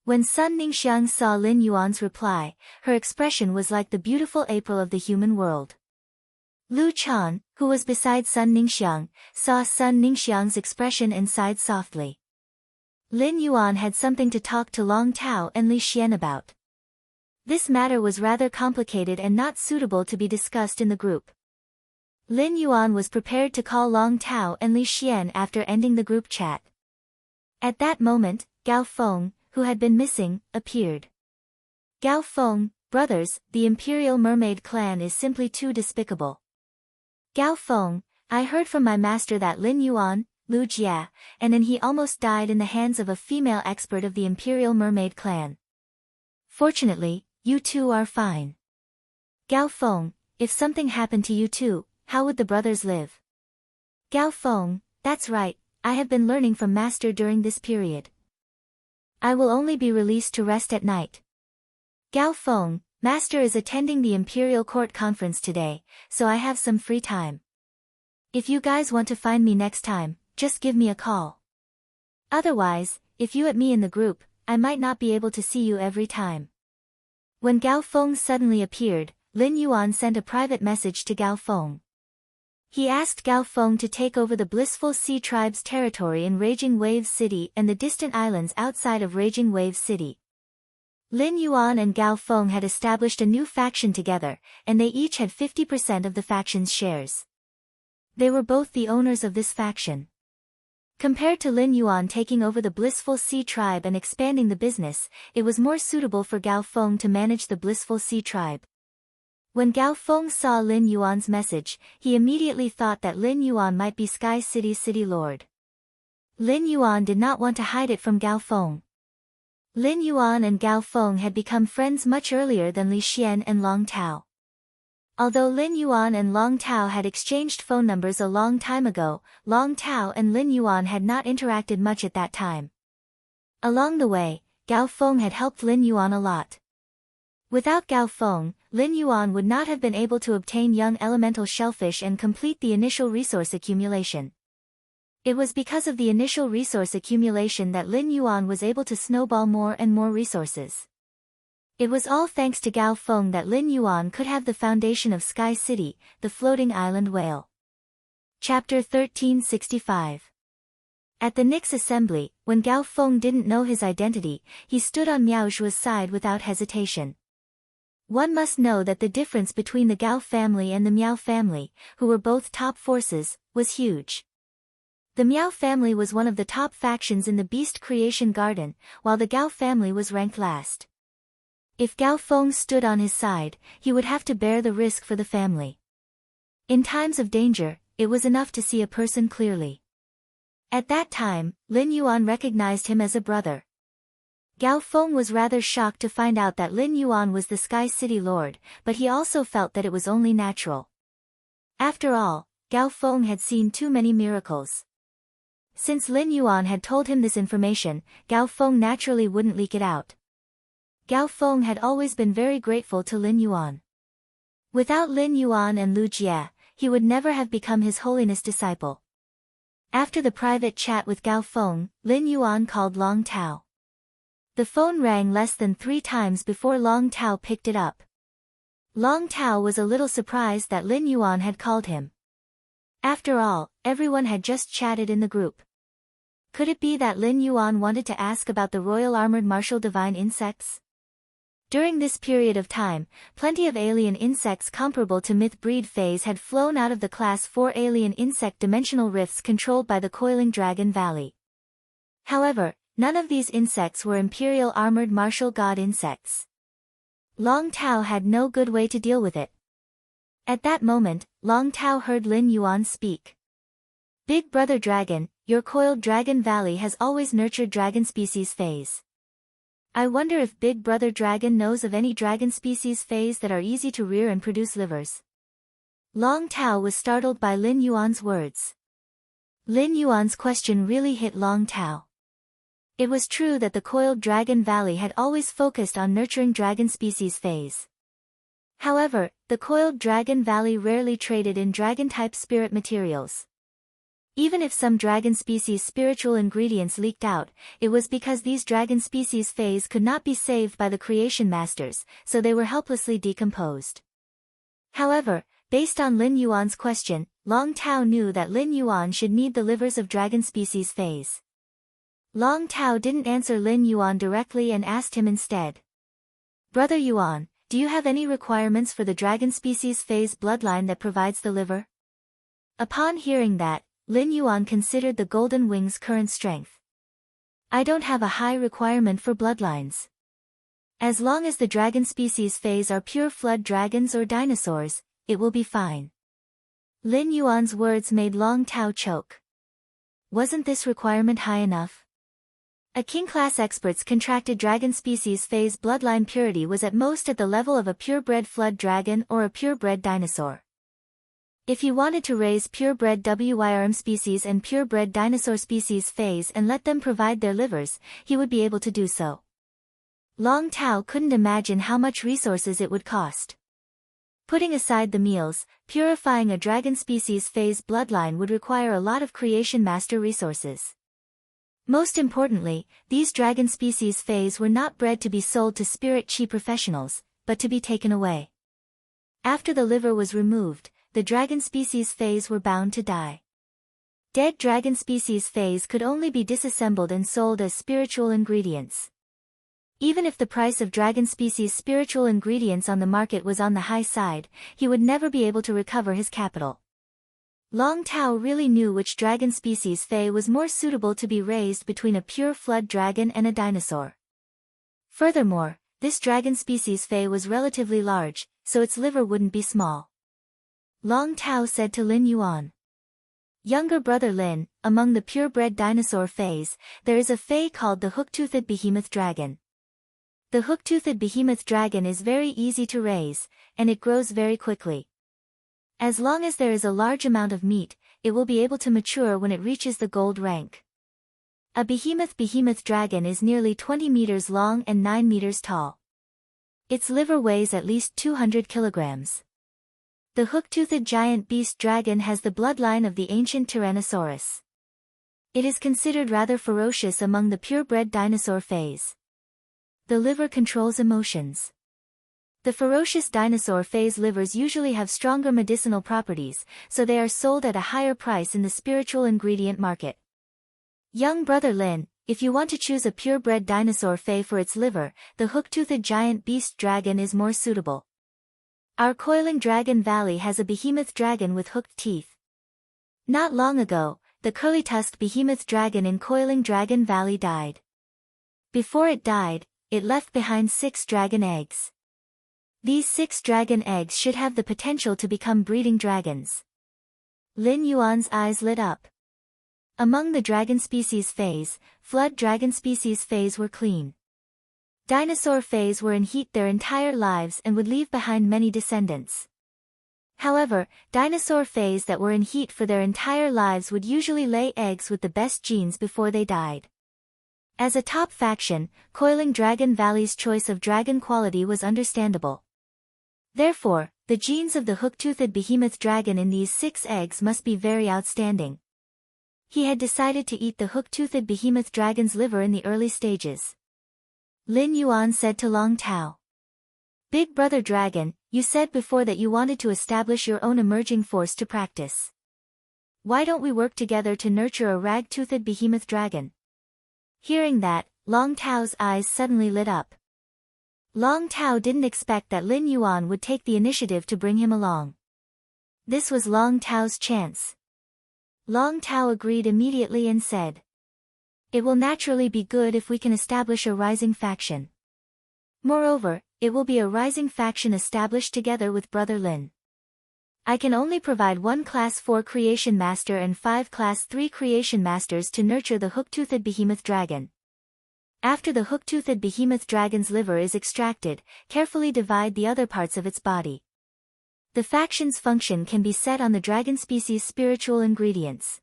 A: When Sun Ningxiang saw Lin Yuan's reply, her expression was like the beautiful April of the human world. Lu Chan, who was beside Sun Ningxiang, saw Sun Ningxiang's expression and sighed softly. Lin Yuan had something to talk to Long Tao and Li Xian about. This matter was rather complicated and not suitable to be discussed in the group. Lin Yuan was prepared to call Long Tao and Li Xian after ending the group chat. At that moment, Gao Feng, who had been missing, appeared. Gao Feng, brothers, the Imperial Mermaid clan is simply too despicable. Gao Feng, I heard from my master that Lin Yuan, Lu Jia, and then he almost died in the hands of a female expert of the Imperial Mermaid clan. Fortunately, you two are fine. Gao Feng, if something happened to you too, how would the brothers live? Gao Feng, that's right, I have been learning from Master during this period. I will only be released to rest at night. Gao Feng, Master is attending the Imperial Court Conference today, so I have some free time. If you guys want to find me next time, just give me a call. Otherwise, if you add me in the group, I might not be able to see you every time." When Gao Feng suddenly appeared, Lin Yuan sent a private message to Gao Feng. He asked Gao Feng to take over the Blissful Sea Tribe's territory in Raging Waves City and the distant islands outside of Raging Waves City. Lin Yuan and Gao Feng had established a new faction together, and they each had 50% of the faction's shares. They were both the owners of this faction. Compared to Lin Yuan taking over the Blissful Sea Tribe and expanding the business, it was more suitable for Gao Feng to manage the Blissful Sea Tribe. When Gao Feng saw Lin Yuan's message, he immediately thought that Lin Yuan might be Sky City's city lord. Lin Yuan did not want to hide it from Gao Feng. Lin Yuan and Gao Feng had become friends much earlier than Li Xian and Long Tao. Although Lin Yuan and Long Tao had exchanged phone numbers a long time ago, Long Tao and Lin Yuan had not interacted much at that time. Along the way, Gao Feng had helped Lin Yuan a lot. Without Gao Feng, Lin Yuan would not have been able to obtain young elemental shellfish and complete the initial resource accumulation. It was because of the initial resource accumulation that Lin Yuan was able to snowball more and more resources. It was all thanks to Gao Feng that Lin Yuan could have the foundation of Sky City, the floating island whale. Chapter 1365. At the Nix assembly, when Gao Feng didn't know his identity, he stood on Miao Zhuo's side without hesitation. One must know that the difference between the Gao family and the Miao family, who were both top forces, was huge. The Miao family was one of the top factions in the Beast Creation Garden, while the Gao family was ranked last. If Gao Feng stood on his side, he would have to bear the risk for the family. In times of danger, it was enough to see a person clearly. At that time, Lin Yuan recognized him as a brother. Gao Feng was rather shocked to find out that Lin Yuan was the Sky City Lord, but he also felt that it was only natural. After all, Gao Feng had seen too many miracles. Since Lin Yuan had told him this information, Gao Feng naturally wouldn't leak it out. Gao Feng had always been very grateful to Lin Yuan. Without Lin Yuan and Lu Jie, he would never have become His Holiness disciple. After the private chat with Gao Feng, Lin Yuan called Long Tao. The phone rang less than 3 times before Long Tao picked it up. Long Tao was a little surprised that Lin Yuan had called him. After all, everyone had just chatted in the group. Could it be that Lin Yuan wanted to ask about the Royal Armored Martial Divine Insects? During this period of time, plenty of alien insects comparable to Myth Breed phase had flown out of the Class 4 alien insect dimensional rifts controlled by the Coiling Dragon Valley. However, none of these insects were Imperial Armored Martial God insects. Long Tao had no good way to deal with it. At that moment, Long Tao heard Lin Yuan speak. "Big Brother Dragon, your Coiled Dragon Valley has always nurtured dragon species phase. I wonder if Big Brother Dragon knows of any dragon species phase that are easy to rear and produce livers." Long Tao was startled by Lin Yuan's words. Lin Yuan's question really hit Long Tao. It was true that the Coiled Dragon Valley had always focused on nurturing dragon species phase. However, the Coiled Dragon Valley rarely traded in dragon-type spirit materials. Even if some dragon species spiritual ingredients leaked out, it was because these dragon species phase could not be saved by the creation masters, so they were helplessly decomposed. However, based on Lin Yuan's question, Long Tao knew that Lin Yuan should need the livers of dragon species phase. Long Tao didn't answer Lin Yuan directly and asked him instead. "Brother Yuan, do you have any requirements for the dragon species phase bloodline that provides the liver?" Upon hearing that, Lin Yuan considered the Golden Wing's current strength. "I don't have a high requirement for bloodlines. As long as the dragon species phase are pure flood dragons or dinosaurs, it will be fine." Lin Yuan's words made Long Tao choke. Wasn't this requirement high enough? A king-class expert's contracted dragon species phase bloodline purity was at most at the level of a purebred flood dragon or a purebred dinosaur. If he wanted to raise purebred WYRM species and purebred dinosaur species phase and let them provide their livers, he would be able to do so. Long Tao couldn't imagine how much resources it would cost. Putting aside the meals, purifying a dragon species phase bloodline would require a lot of creation master resources. Most importantly, these dragon species phase were not bred to be sold to spirit chi professionals, but to be taken away. After the liver was removed, the dragon species phase were bound to die. Dead dragon species phase could only be disassembled and sold as spiritual ingredients. Even if the price of dragon species spiritual ingredients on the market was on the high side, he would never be able to recover his capital. Long Tao really knew which dragon species Fei was more suitable to be raised between a pure flood dragon and a dinosaur. Furthermore, this dragon species Fei was relatively large, so its liver wouldn't be small. Long Tao said to Lin Yuan. Younger brother Lin, among the purebred dinosaur Feis, there is a Fei called the hook-toothed behemoth dragon. The hook-toothed behemoth dragon is very easy to raise, and it grows very quickly. As long as there is a large amount of meat, it will be able to mature when it reaches the gold rank. A behemoth dragon is nearly 20 meters long and 9 meters tall. Its liver weighs at least 200 kilograms. The hook-toothed giant beast dragon has the bloodline of the ancient Tyrannosaurus. It is considered rather ferocious among the purebred dinosaur phase. The liver controls emotions. The ferocious dinosaur phase livers usually have stronger medicinal properties, so they are sold at a higher price in the spiritual ingredient market. Young brother Lin, if you want to choose a purebred dinosaur Fei for its liver, the hook-toothed giant beast dragon is more suitable. Our Coiling Dragon Valley has a behemoth dragon with hooked teeth. Not long ago, the curly-tusked behemoth dragon in Coiling Dragon Valley died. Before it died, it left behind 6 dragon eggs. These 6 dragon eggs should have the potential to become breeding dragons. Lin Yuan's eyes lit up. Among the dragon species phase, flood dragon species phase were clean. Dinosaur phase were in heat their entire lives and would leave behind many descendants. However, dinosaur phase that were in heat for their entire lives would usually lay eggs with the best genes before they died. As a top faction, Coiling Dragon Valley's choice of dragon quality was understandable. Therefore, the genes of the hook-toothed behemoth dragon in these 6 eggs must be very outstanding. He had decided to eat the hook-toothed behemoth dragon's liver in the early stages. Lin Yuan said to Long Tao. Big brother dragon, you said before that you wanted to establish your own emerging force to practice. Why don't we work together to nurture a rag-toothed behemoth dragon? Hearing that, Long Tao's eyes suddenly lit up. Long Tao didn't expect that Lin Yuan would take the initiative to bring him along. This was Long Tao's chance. Long Tao agreed immediately and said, "It will naturally be good if we can establish a rising faction. Moreover, it will be a rising faction established together with brother Lin. I can only provide 1 Class 4 Creation Master and 5 Class 3 Creation Masters to nurture the hook-toothed behemoth dragon. After the hook-toothed behemoth dragon's liver is extracted, carefully divide the other parts of its body. The faction's function can be set on the dragon species spiritual ingredients.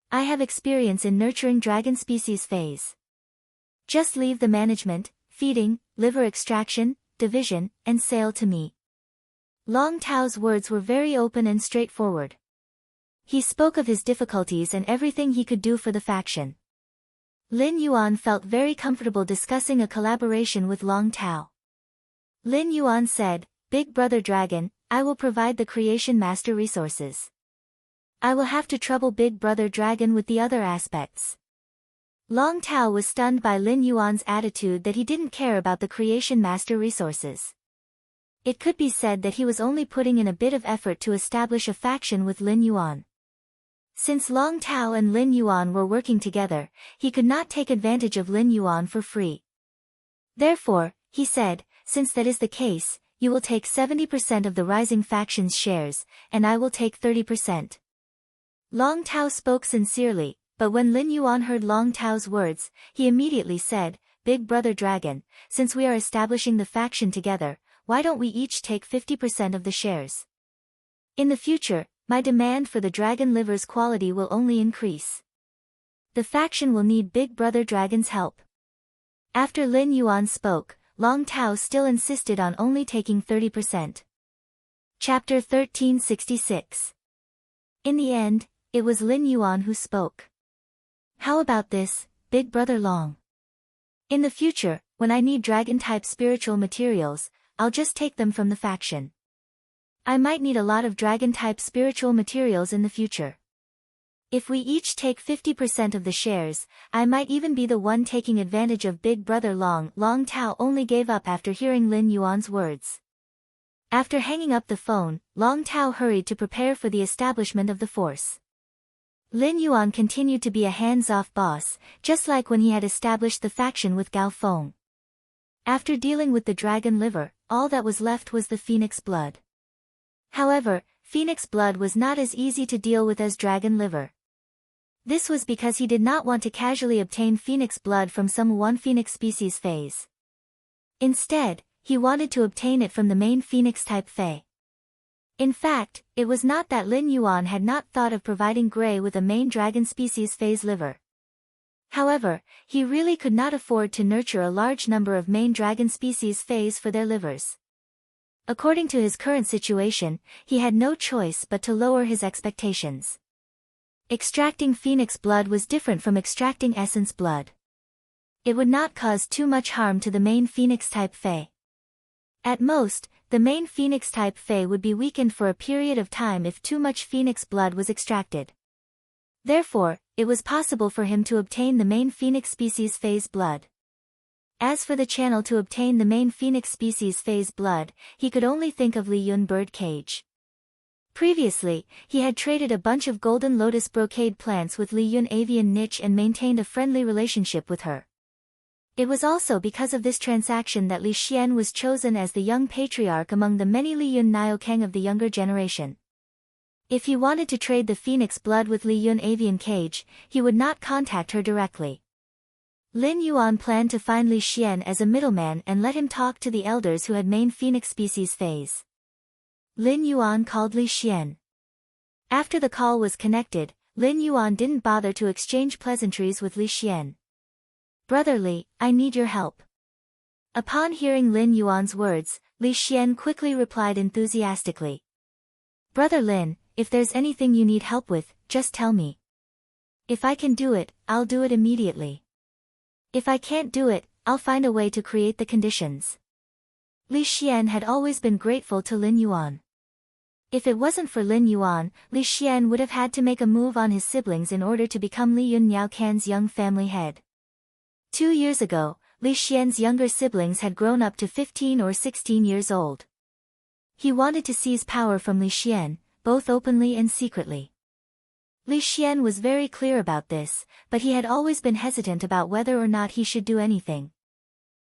A: I have experience in nurturing dragon species phase. Just leave the management, feeding, liver extraction, division, and sale to me." Long Tao's words were very open and straightforward. He spoke of his difficulties and everything he could do for the faction. Lin Yuan felt very comfortable discussing a collaboration with Long Tao. Lin Yuan said, "Big brother dragon, I will provide the creation master resources. I will have to trouble Big brother dragon with the other aspects." Long Tao was stunned by Lin Yuan's attitude that he didn't care about the creation master resources. It could be said that he was only putting in a bit of effort to establish a faction with Lin Yuan. Since Long Tao and Lin Yuan were working together, he could not take advantage of Lin Yuan for free. Therefore, he said, "Since that is the case, you will take 70% of the rising faction's shares, and I will take 30%. Long Tao spoke sincerely, but when Lin Yuan heard Long Tao's words, he immediately said, "Big brother dragon, since we are establishing the faction together, why don't we each take 50% of the shares? In the future, my demand for the dragon liver's quality will only increase. The faction will need Big brother dragon's help. After Lin Yuan spoke, Long Tao still insisted on only taking 30%. Chapter 1366. In the end, it was Lin Yuan who spoke. How about this, Big Brother Long? In the future, when I need dragon-type spiritual materials, I'll just take them from the faction. I might need a lot of dragon-type spiritual materials in the future. If we each take 50% of the shares, I might even be the one taking advantage of Big Brother Long. Long Tao only gave up after hearing Lin Yuan's words. After hanging up the phone, Long Tao hurried to prepare for the establishment of the force. Lin Yuan continued to be a hands-off boss, just like when he had established the faction with Gao Feng. After dealing with the dragon liver, all that was left was the phoenix blood. However, phoenix blood was not as easy to deal with as dragon liver. This was because he did not want to casually obtain phoenix blood from some one phoenix species phase. Instead, he wanted to obtain it from the main phoenix-type Fae. In fact, it was not that Lin Yuan had not thought of providing Gray with a main dragon species phase liver. However, he really could not afford to nurture a large number of main dragon species phase for their livers. According to his current situation, he had no choice but to lower his expectations. Extracting phoenix blood was different from extracting essence blood. It would not cause too much harm to the main phoenix-type Fae. At most, the main phoenix-type Fae would be weakened for a period of time if too much phoenix blood was extracted. Therefore, it was possible for him to obtain the main phoenix species phase blood. As for the channel to obtain the main phoenix species phase blood, he could only think of Li Yun bird cage. Previously, he had traded a bunch of golden lotus brocade plants with Li Yun avian niche and maintained a friendly relationship with her. It was also because of this transaction that Li Xian was chosen as the young patriarch among the many Li Yun Niokang of the younger generation. If he wanted to trade the phoenix blood with Li Yun avian cage, he would not contact her directly. Lin Yuan planned to find Li Xian as a middleman and let him talk to the elders who had main phoenix species phase. Lin Yuan called Li Xian. After the call was connected, Lin Yuan didn't bother to exchange pleasantries with Li Xian. Brother Li, I need your help. Upon hearing Lin Yuan's words, Li Xian quickly replied enthusiastically. Brother Lin, if there's anything you need help with, just tell me. If I can do it, I'll do it immediately. If I can't do it, I'll find a way to create the conditions. Li Xian had always been grateful to Lin Yuan. If it wasn't for Lin Yuan, Li Xian would have had to make a move on his siblings in order to become Li Yun Niaokan's young family head. 2 years ago, Li Xian's younger siblings had grown up to 15 or 16 years old. He wanted to seize power from Li Xian, both openly and secretly. Li Xian was very clear about this, but he had always been hesitant about whether or not he should do anything.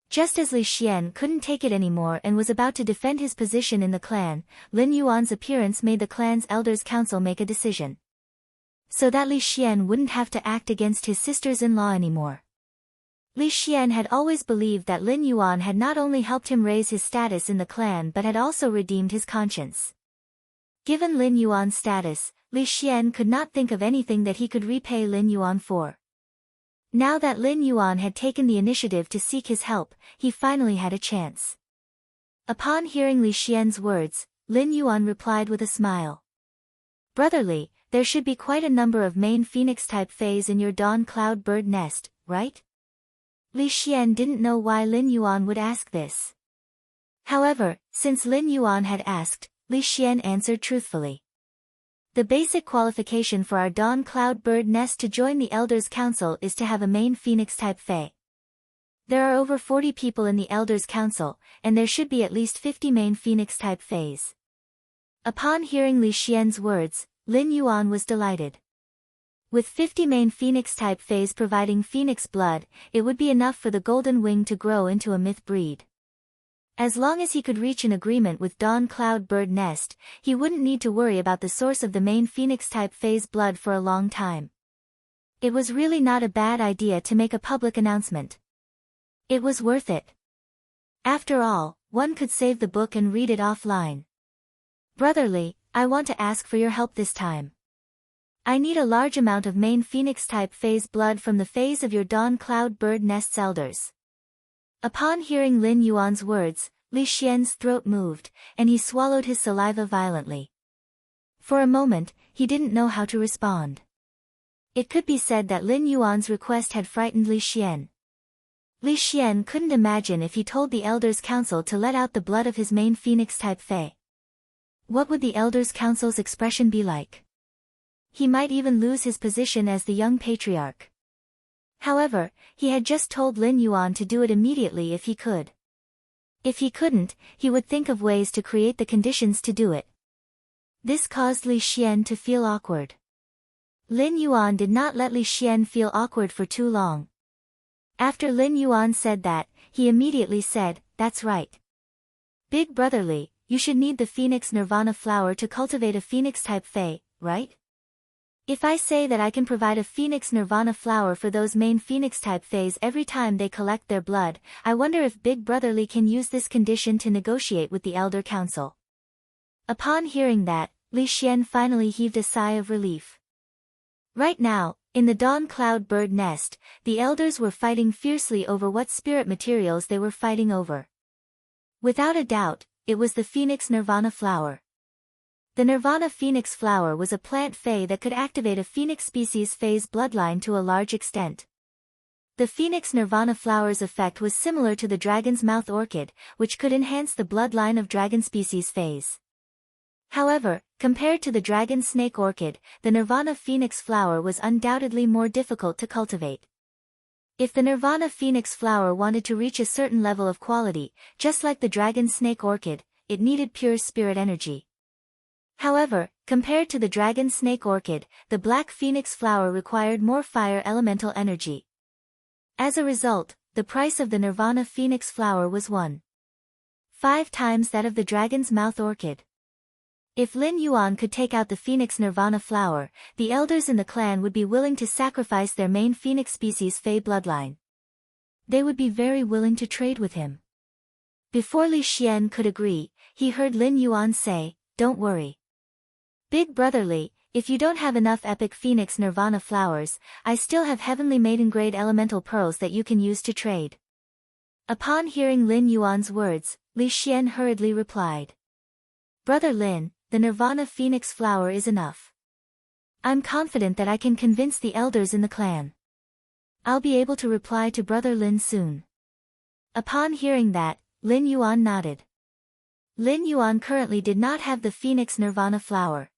A: Just as Li Xian couldn't take it anymore and was about to defend his position in the clan, Lin Yuan's appearance made the clan's elders' council make a decision. So that Li Xian wouldn't have to act against his sisters-in-law anymore. Li Xian had always believed that Lin Yuan had not only helped him raise his status in the clan but had also redeemed his conscience. Given Lin Yuan's status, Li Xian could not think of anything that he could repay Lin Yuan for. Now that Lin Yuan had taken the initiative to seek his help, he finally had a chance. Upon hearing Li Xian's words, Lin Yuan replied with a smile. Brother Li, there should be quite a number of main phoenix-type Fays in your dawn cloud bird nest, right? Li Xian didn't know why Lin Yuan would ask this. However, since Lin Yuan had asked, Li Xian answered truthfully. The basic qualification for our dawn cloud bird nest to join the Elders' Council is to have a main phoenix-type Fae. There are over 40 people in the Elders' Council, and there should be at least 50 main phoenix-type Fays. Upon hearing Li Xian's words, Lin Yuan was delighted. With 50 main phoenix-type Fays providing phoenix blood, it would be enough for the golden wing to grow into a myth breed. As long as he could reach an agreement with Dawn Cloud Bird Nest, he wouldn't need to worry about the source of the main phoenix-type Fae's blood for a long time. It was really not a bad idea to make a public announcement. It was worth it. After all, one could save the book and read it offline. Brother Li, I want to ask for your help this time. I need a large amount of main phoenix-type Fae's blood from the Faes of your Dawn Cloud Bird Nest's elders. Upon hearing Lin Yuan's words, Li Xian's throat moved, and he swallowed his saliva violently. For a moment, he didn't know how to respond. It could be said that Lin Yuan's request had frightened Li Xian. Li Xian couldn't imagine if he told the Elders' Council to let out the blood of his main phoenix-type fae. What would the Elders' Council's expression be like? He might even lose his position as the young patriarch. However, he had just told Lin Yuan to do it immediately if he could. If he couldn't, he would think of ways to create the conditions to do it. This caused Li Xian to feel awkward. Lin Yuan did not let Li Xian feel awkward for too long. After Lin Yuan said that, he immediately said, "That's right. Big Brother Li, you should need the Phoenix Nirvana flower to cultivate a Phoenix-type fae, right? If I say that I can provide a Phoenix Nirvana flower for those main Phoenix-type fays every time they collect their blood, I wonder if Big Brother Li can use this condition to negotiate with the Elder Council." Upon hearing that, Li Xian finally heaved a sigh of relief. Right now, in the Dawn Cloud Bird Nest, the elders were fighting fiercely over what spirit materials they were fighting over. Without a doubt, it was the Phoenix Nirvana flower. The Nirvana Phoenix flower was a plant fae that could activate a Phoenix species fae's bloodline to a large extent. The Phoenix Nirvana flower's effect was similar to the Dragon's Mouth Orchid, which could enhance the bloodline of dragon species faes. However, compared to the Dragon Snake Orchid, the Nirvana Phoenix flower was undoubtedly more difficult to cultivate. If the Nirvana Phoenix flower wanted to reach a certain level of quality, just like the Dragon Snake Orchid, it needed pure spirit energy. However, compared to the Dragon Snake Orchid, the Black Phoenix flower required more fire elemental energy. As a result, the price of the Nirvana Phoenix flower was 1.5 times that of the Dragon's Mouth Orchid. If Lin Yuan could take out the Phoenix Nirvana flower, the elders in the clan would be willing to sacrifice their main Phoenix species fae bloodline. They would be very willing to trade with him. Before Li Xian could agree, he heard Lin Yuan say, "Don't worry. Big Brother Li, if you don't have enough epic Phoenix Nirvana flowers, I still have heavenly maiden grade elemental pearls that you can use to trade." Upon hearing Lin Yuan's words, Li Xian hurriedly replied, "Brother Lin, the Nirvana Phoenix flower is enough. I'm confident that I can convince the elders in the clan. I'll be able to reply to Brother Lin soon." Upon hearing that, Lin Yuan nodded. Lin Yuan currently did not have the Phoenix Nirvana flower.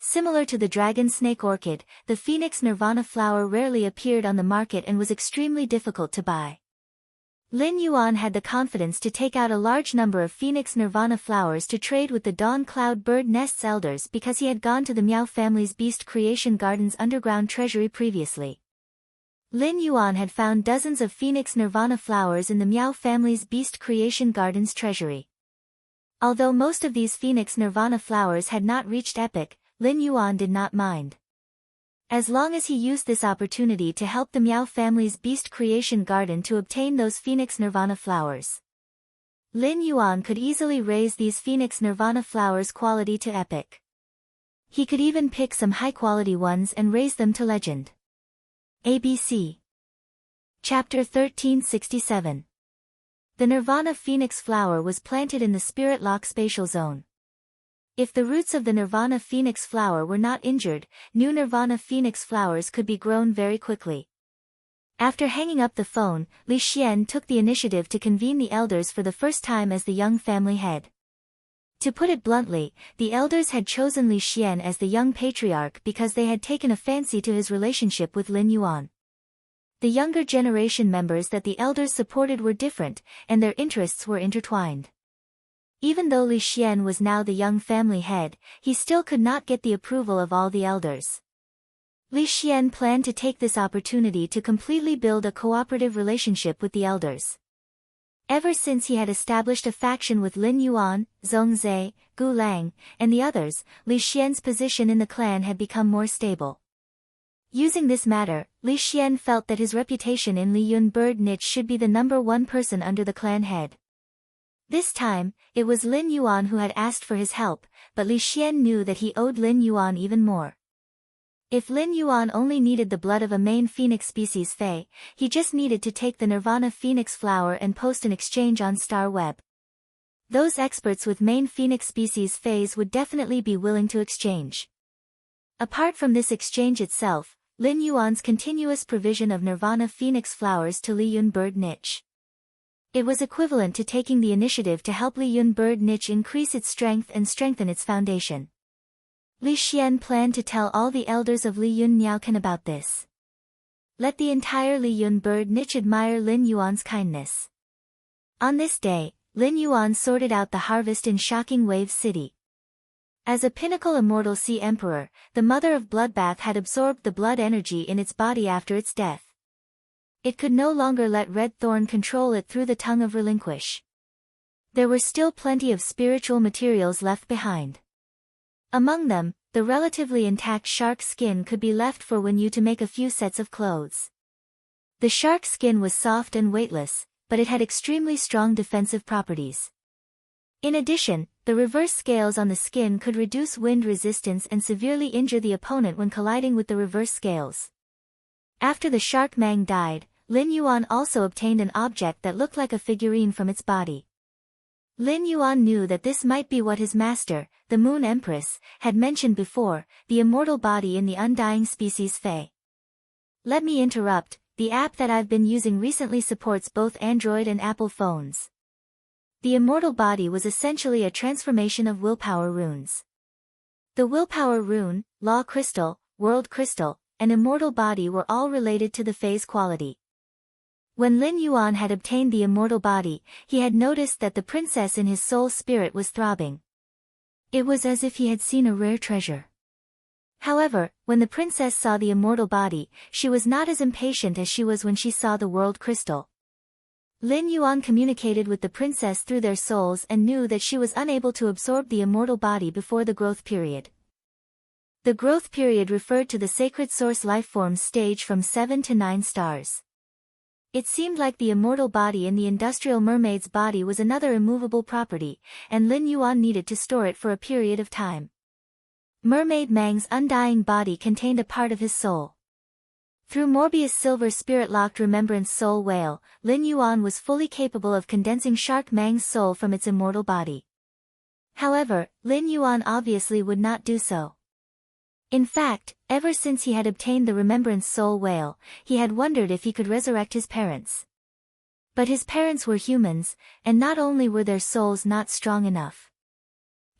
A: Similar to the Dragon Snake Orchid, the Phoenix Nirvana flower rarely appeared on the market and was extremely difficult to buy. Lin Yuan had the confidence to take out a large number of Phoenix Nirvana flowers to trade with the Dawn Cloud Bird Nest's elders because he had gone to the Miao family's Beast Creation Garden's underground treasury previously. Lin Yuan had found dozens of Phoenix Nirvana flowers in the Miao family's Beast Creation Garden's treasury. Although most of these Phoenix Nirvana flowers had not reached epic, Lin Yuan did not mind. As long as he used this opportunity to help the Miao family's Beast Creation Garden to obtain those Phoenix Nirvana flowers. Lin Yuan could easily raise these Phoenix Nirvana flowers' quality to epic. He could even pick some high-quality ones and raise them to legend. ABC Chapter 1367. The Nirvana Phoenix flower was planted in the Spirit Lock spatial zone. If the roots of the Nirvana Phoenix flower were not injured, new Nirvana Phoenix flowers could be grown very quickly. After hanging up the phone, Li Xian took the initiative to convene the elders for the first time as the young family head. To put it bluntly, the elders had chosen Li Xian as the young patriarch because they had taken a fancy to his relationship with Lin Yuan. The younger generation members that the elders supported were different, and their interests were intertwined. Even though Li Xian was now the young family head, he still could not get the approval of all the elders. Li Xian planned to take this opportunity to completely build a cooperative relationship with the elders. Ever since he had established a faction with Lin Yuan, Zhongzhe, Gu Lang, and the others, Li Xian's position in the clan had become more stable. Using this matter, Li Xian felt that his reputation in Li Yun bird niche should be the #1 person under the clan head. This time, it was Lin Yuan who had asked for his help, but Li Xian knew that he owed Lin Yuan even more. If Lin Yuan only needed the blood of a main phoenix species fae, he just needed to take the Nirvana phoenix flower and post an exchange on Star Web. Those experts with main phoenix species faes would definitely be willing to exchange. Apart from this exchange itself, Lin Yuan's continuous provision of Nirvana phoenix flowers to Li Yun bird niche. It was equivalent to taking the initiative to help Li Yun bird niche increase its strength and strengthen its foundation. Li Xian planned to tell all the elders of Li Yun Niaocan about this. Let the entire Li Yun bird niche admire Lin Yuan's kindness. On this day, Lin Yuan sorted out the harvest in Shocking Wave City. As a pinnacle immortal sea emperor, the mother of Bloodbath had absorbed the blood energy in its body after its death. It could no longer let Red Thorn control it through the tongue of Relinquish. There were still plenty of spiritual materials left behind. Among them, the relatively intact shark skin could be left for when you to make a few sets of clothes. The shark skin was soft and weightless, but it had extremely strong defensive properties. In addition, the reverse scales on the skin could reduce wind resistance and severely injure the opponent when colliding with the reverse scales. After the shark Mang died, Lin Yuan also obtained an object that looked like a figurine from its body. Lin Yuan knew that this might be what his master, the Moon Empress, had mentioned before, the immortal body in the undying species Fae. Let me interrupt, the app that I've been using recently supports both Android and Apple phones. The immortal body was essentially a transformation of willpower runes. The willpower rune, law crystal, world crystal, and immortal body were all related to the Fae's quality. When Lin Yuan had obtained the immortal body, he had noticed that the princess in his soul spirit was throbbing. It was as if he had seen a rare treasure. However, when the princess saw the immortal body, she was not as impatient as she was when she saw the world crystal. Lin Yuan communicated with the princess through their souls and knew that she was unable to absorb the immortal body before the growth period. The growth period referred to the sacred source lifeforms stage from 7 to 9 stars. It seemed like the immortal body in the industrial mermaid's body was another immovable property, and Lin Yuan needed to store it for a period of time. Mermaid Mang's undying body contained a part of his soul. Through Morbius' silver spirit-locked remembrance soul whale, Lin Yuan was fully capable of condensing Shark Mang's soul from its immortal body. However, Lin Yuan obviously would not do so. In fact, ever since he had obtained the remembrance soul whale, he had wondered if he could resurrect his parents. But his parents were humans, and not only were their souls not strong enough.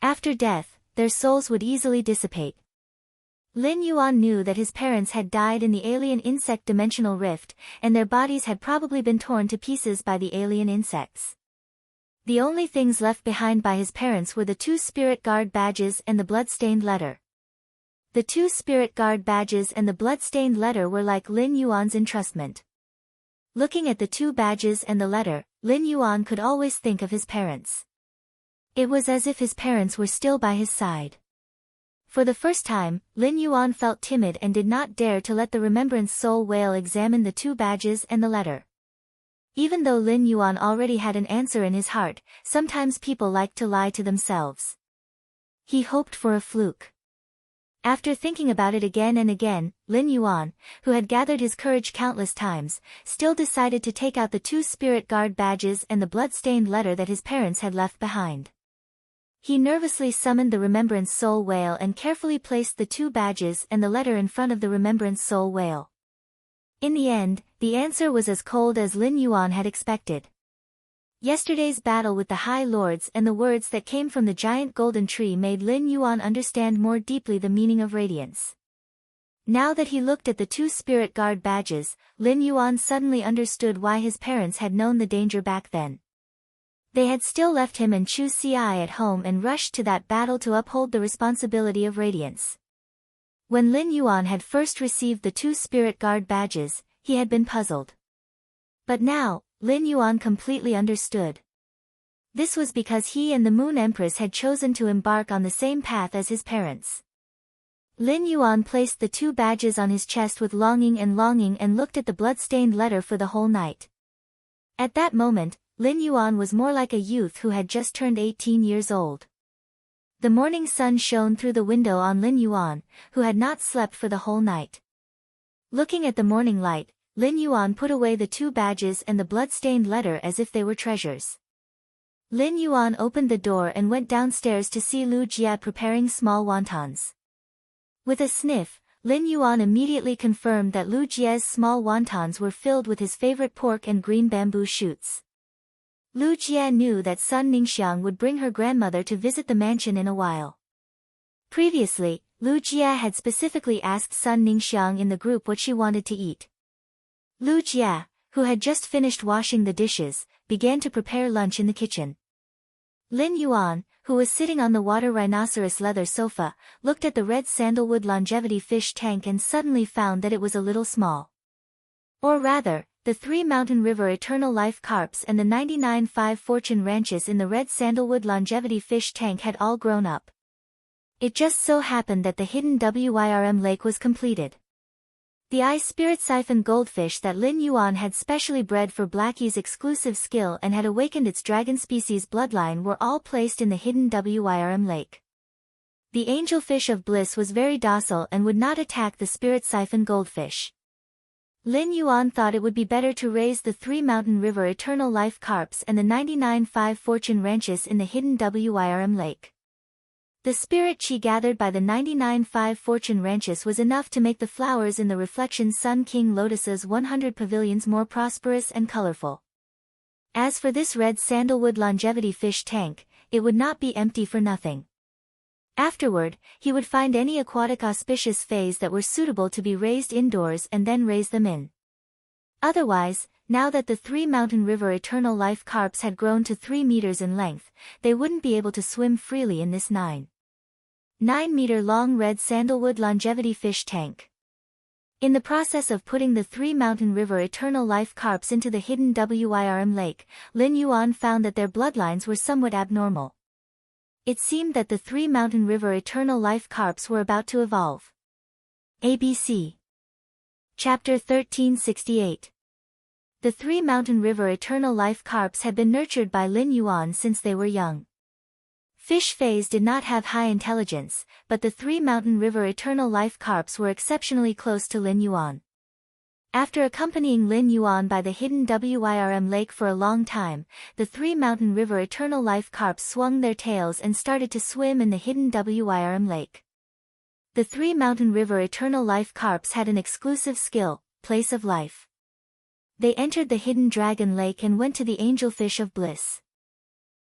A: After death, their souls would easily dissipate. Lin Yuan knew that his parents had died in the alien insect dimensional rift, and their bodies had probably been torn to pieces by the alien insects. The only things left behind by his parents were the 2 spirit guard badges and the blood-stained letter. The 2 spirit guard badges and the blood-stained letter were like Lin Yuan's entrustment. Looking at the 2 badges and the letter, Lin Yuan could always think of his parents. It was as if his parents were still by his side. For the first time, Lin Yuan felt timid and did not dare to let the remembrance soul whale examine the 2 badges and the letter. Even though Lin Yuan already had an answer in his heart, sometimes people like to lie to themselves. He hoped for a fluke. After thinking about it again and again, Lin Yuan, who had gathered his courage countless times, still decided to take out the 2 spirit guard badges and the blood-stained letter that his parents had left behind. He nervously summoned the remembrance soul whale and carefully placed the 2 badges and the letter in front of the remembrance soul whale. In the end, the answer was as cold as Lin Yuan had expected. Yesterday's battle with the High Lords and the words that came from the giant golden tree made Lin Yuan understand more deeply the meaning of radiance. Now that he looked at the 2 spirit guard badges, Lin Yuan suddenly understood why his parents had known the danger back then. They had still left him and Chu Ci at home and rushed to that battle to uphold the responsibility of radiance. When Lin Yuan had first received the 2 spirit guard badges, he had been puzzled. But now, Lin Yuan completely understood. This was because he and the Moon Empress had chosen to embark on the same path as his parents. Lin Yuan placed the 2 badges on his chest with longing and looked at the blood-stained letter for the whole night. At that moment, Lin Yuan was more like a youth who had just turned 18 years old. The morning sun shone through the window on Lin Yuan, who had not slept for the whole night. Looking at the morning light, Lin Yuan put away the 2 badges and the blood-stained letter as if they were treasures. Lin Yuan opened the door and went downstairs to see Lu Jia preparing small wontons. With a sniff, Lin Yuan immediately confirmed that Lu Jia's small wontons were filled with his favorite pork and green bamboo shoots. Lu Jia knew that Sun Ningxiang would bring her grandmother to visit the mansion in a while. Previously, Lu Jia had specifically asked Sun Ningxiang in the group what she wanted to eat. Lu Jia, who had just finished washing the dishes, began to prepare lunch in the kitchen. Lin Yuan, who was sitting on the water rhinoceros leather sofa, looked at the red sandalwood longevity fish tank and suddenly found that it was a little small. Or rather, the 3 Mountain River Eternal Life carps and the 99.5 Fortune ranches in the red sandalwood longevity fish tank had all grown up. It just so happened that the hidden Wyrm lake was completed. The ice spirit siphon goldfish that Lin Yuan had specially bred for Blackie's exclusive skill and had awakened its dragon species bloodline were all placed in the hidden Wyrm lake. The angelfish of bliss was very docile and would not attack the spirit siphon goldfish. Lin Yuan thought it would be better to raise the 3 Mountain River Eternal Life carps and the 99.5 Fortune ranches in the hidden Wyrm lake. The spirit chi gathered by the 99.5 Fortune ranches was enough to make the flowers in the Reflection Sun King Lotus's 100 pavilions more prosperous and colorful. As for this red sandalwood longevity fish tank, it would not be empty for nothing. Afterward, he would find any aquatic auspicious phase that were suitable to be raised indoors and then raise them in. Otherwise, now that the 3 Mountain River Eternal Life carps had grown to 3 meters in length, they wouldn't be able to swim freely in this 9-meter-long red sandalwood longevity fish tank. In the process of putting the 3 Mountain River Eternal Life carps into the hidden Wyrm lake, Lin Yuan found that their bloodlines were somewhat abnormal. It seemed that the 3 Mountain River Eternal Life carps were about to evolve. ABC. Chapter 1368. The 3 Mountain River Eternal Life carps had been nurtured by Lin Yuan since they were young. Fish phase did not have high intelligence, but the 3 Mountain River Eternal Life carps were exceptionally close to Lin Yuan. After accompanying Lin Yuan by the hidden Wyrm lake for a long time, the 3 Mountain River Eternal Life carps swung their tails and started to swim in the hidden Wyrm lake. The 3 Mountain River Eternal Life carps had an exclusive skill, Place of Life. They entered the hidden dragon lake and went to the angelfish of bliss.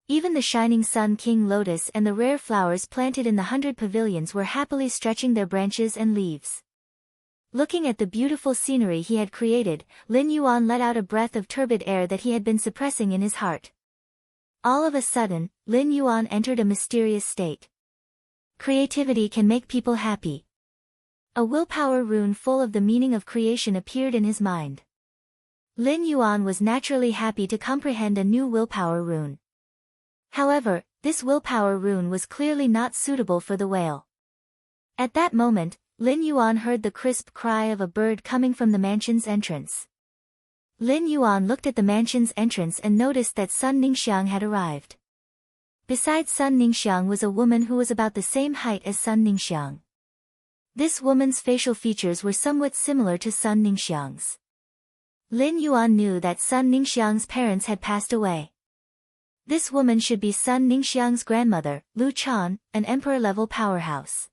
A: Even the shining Sun King Lotus and the rare flowers planted in the 100 pavilions were happily stretching their branches and leaves. Looking at the beautiful scenery he had created, Lin Yuan let out a breath of turbid air that he had been suppressing in his heart. All of a sudden, Lin Yuan entered a mysterious state. Creativity can make people happy. A willpower rune full of the meaning of creation appeared in his mind. Lin Yuan was naturally happy to comprehend a new willpower rune. However, this willpower rune was clearly not suitable for the whale. At that moment, Lin Yuan heard the crisp cry of a bird coming from the mansion's entrance. Lin Yuan looked at the mansion's entrance and noticed that Sun Ningxiang had arrived. Beside Sun Ningxiang was a woman who was about the same height as Sun Ningxiang. This woman's facial features were somewhat similar to Sun Ningxiang's. Lin Yuan knew that Sun Ningxiang's parents had passed away. This woman should be Sun Ningxiang's grandmother, Lu Chan, an emperor-level powerhouse.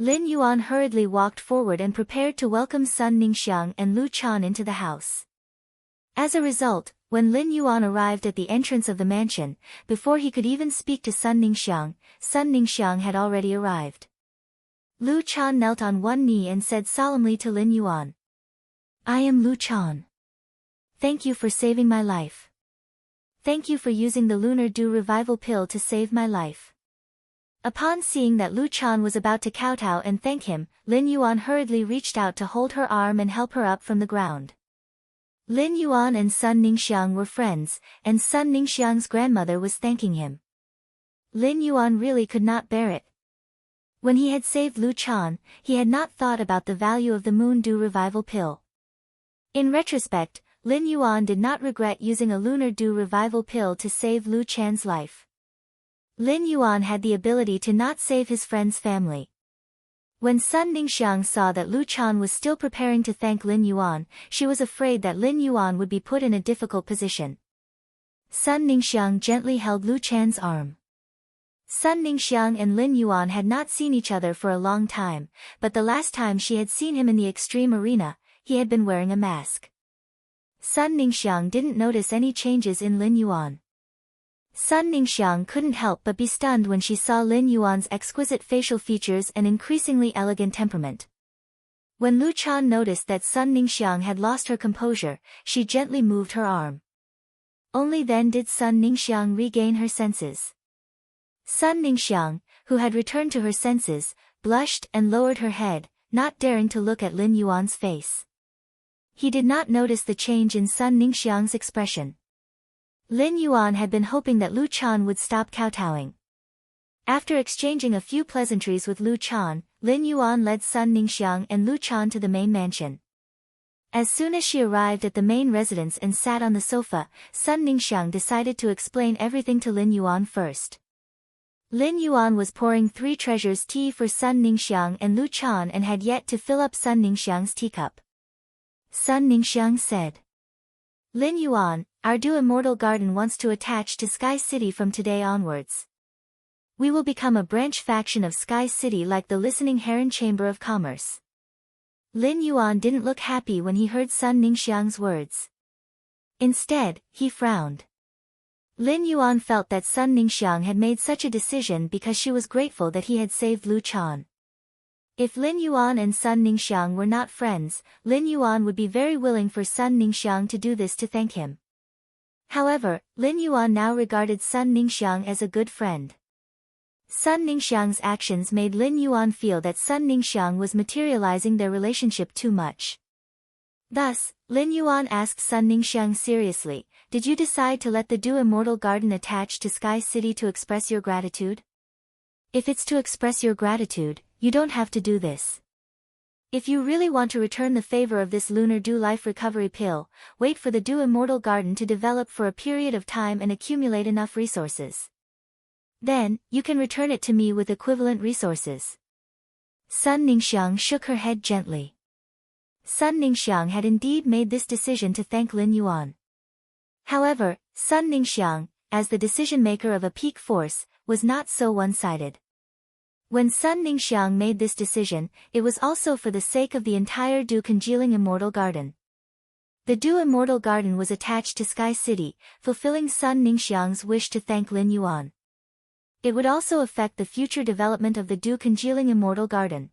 A: Lin Yuan hurriedly walked forward and prepared to welcome Sun Ningxiang and Lu Chan into the house. As a result, when Lin Yuan arrived at the entrance of the mansion, before he could even speak to Sun Ningxiang had already arrived. Lu Chan knelt on one knee and said solemnly to Lin Yuan, "I am Lu Chan. Thank you for saving my life. Thank you for using the Lunar Dew Revival Pill to save my life." Upon seeing that Lu Chan was about to kowtow and thank him, Lin Yuan hurriedly reached out to hold her arm and help her up from the ground. Lin Yuan and Sun Ningxiang were friends, and Sun Ningxiang's grandmother was thanking him. Lin Yuan really could not bear it. When he had saved Lu Chan, he had not thought about the value of the Moon Dew Revival Pill. In retrospect, Lin Yuan did not regret using a Lunar Dew Revival Pill to save Lu Chan's life. Lin Yuan had the ability to not save his friend's family. When Sun Ningxiang saw that Lu Chan was still preparing to thank Lin Yuan, she was afraid that Lin Yuan would be put in a difficult position. Sun Ningxiang gently held Lu Chan's arm. Sun Ningxiang and Lin Yuan had not seen each other for a long time, but the last time she had seen him in the extreme arena, he had been wearing a mask. Sun Ningxiang didn't notice any changes in Lin Yuan. Sun Ningxiang couldn't help but be stunned when she saw Lin Yuan's exquisite facial features and increasingly elegant temperament. When Lu Chan noticed that Sun Ningxiang had lost her composure, she gently moved her arm. Only then did Sun Ningxiang regain her senses. Sun Ningxiang, who had returned to her senses, blushed and lowered her head, not daring to look at Lin Yuan's face. He did not notice the change in Sun Ningxiang's expression. Lin Yuan had been hoping that Lu Chan would stop kowtowing. After exchanging a few pleasantries with Lu Chan, Lin Yuan led Sun Ningxiang and Lu Chan to the main mansion. As soon as she arrived at the main residence and sat on the sofa, Sun Ningxiang decided to explain everything to Lin Yuan first. Lin Yuan was pouring 3 treasures tea for Sun Ningxiang and Lu Chan and had yet to fill up Sun Ningxiang's teacup. Sun Ningxiang said, "Lin Yuan, our Du Immortal Garden wants to attach to Sky City from today onwards. We will become a branch faction of Sky City like the Listening Heron Chamber of Commerce." Lin Yuan didn't look happy when he heard Sun Ningxiang's words. Instead, he frowned. Lin Yuan felt that Sun Ningxiang had made such a decision because she was grateful that he had saved Lu Chan. If Lin Yuan and Sun Ningxiang were not friends, Lin Yuan would be very willing for Sun Ningxiang to do this to thank him. However, Lin Yuan now regarded Sun Ningxiang as a good friend. Sun Ningxiang's actions made Lin Yuan feel that Sun Ningxiang was materializing their relationship too much. Thus, Lin Yuan asked Sun Ningxiang seriously, "Did you decide to let the Du Immortal Garden attach to Sky City to express your gratitude? If it's to express your gratitude, you don't have to do this. If you really want to return the favor of this Lunar Dew Life Recovery Pill, wait for the Du Immortal Garden to develop for a period of time and accumulate enough resources. Then, you can return it to me with equivalent resources." Sun Ningxiang shook her head gently. Sun Ningxiang had indeed made this decision to thank Lin Yuan. However, Sun Ningxiang, as the decision-maker of a peak force, was not so one-sided. When Sun Ningxiang made this decision, it was also for the sake of the entire Du Congealing Immortal Garden. The Du Immortal Garden was attached to Sky City, fulfilling Sun Ningxiang's wish to thank Lin Yuan. It would also affect the future development of the Du Congealing Immortal Garden.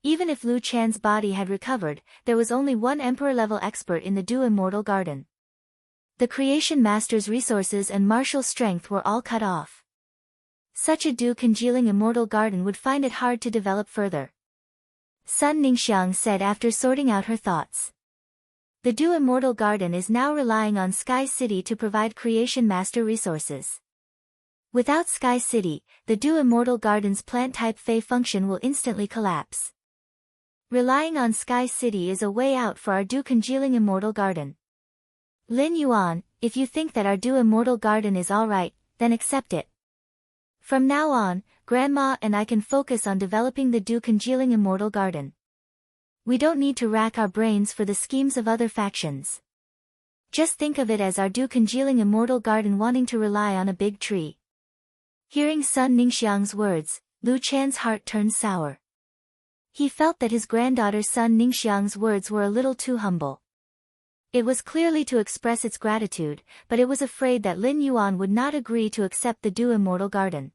A: Even if Lu Chan's body had recovered, there was only one Emperor-level expert in the Du Immortal Garden. The Creation Master's resources and martial strength were all cut off. Such a Du Congealing Immortal Garden would find it hard to develop further. Sun Ningxiang said after sorting out her thoughts. The Du Immortal Garden is now relying on Sky City to provide Creation Master resources. Without Sky City, the Du Immortal Garden's plant-type Fey function will instantly collapse. Relying on Sky City is a way out for our Du Congealing Immortal Garden. Lin Yuan, if you think that our Du Immortal Garden is alright, then accept it. From now on, Grandma and I can focus on developing the Du Congealing Immortal Garden. We don't need to rack our brains for the schemes of other factions. Just think of it as our Du Congealing Immortal Garden wanting to rely on a big tree. Hearing Sun Ningxiang's words, Lu Chan's heart turned sour. He felt that his granddaughter Sun Ningxiang's words were a little too humble. It was clearly to express its gratitude, but it was afraid that Lin Yuan would not agree to accept the Du Immortal Garden.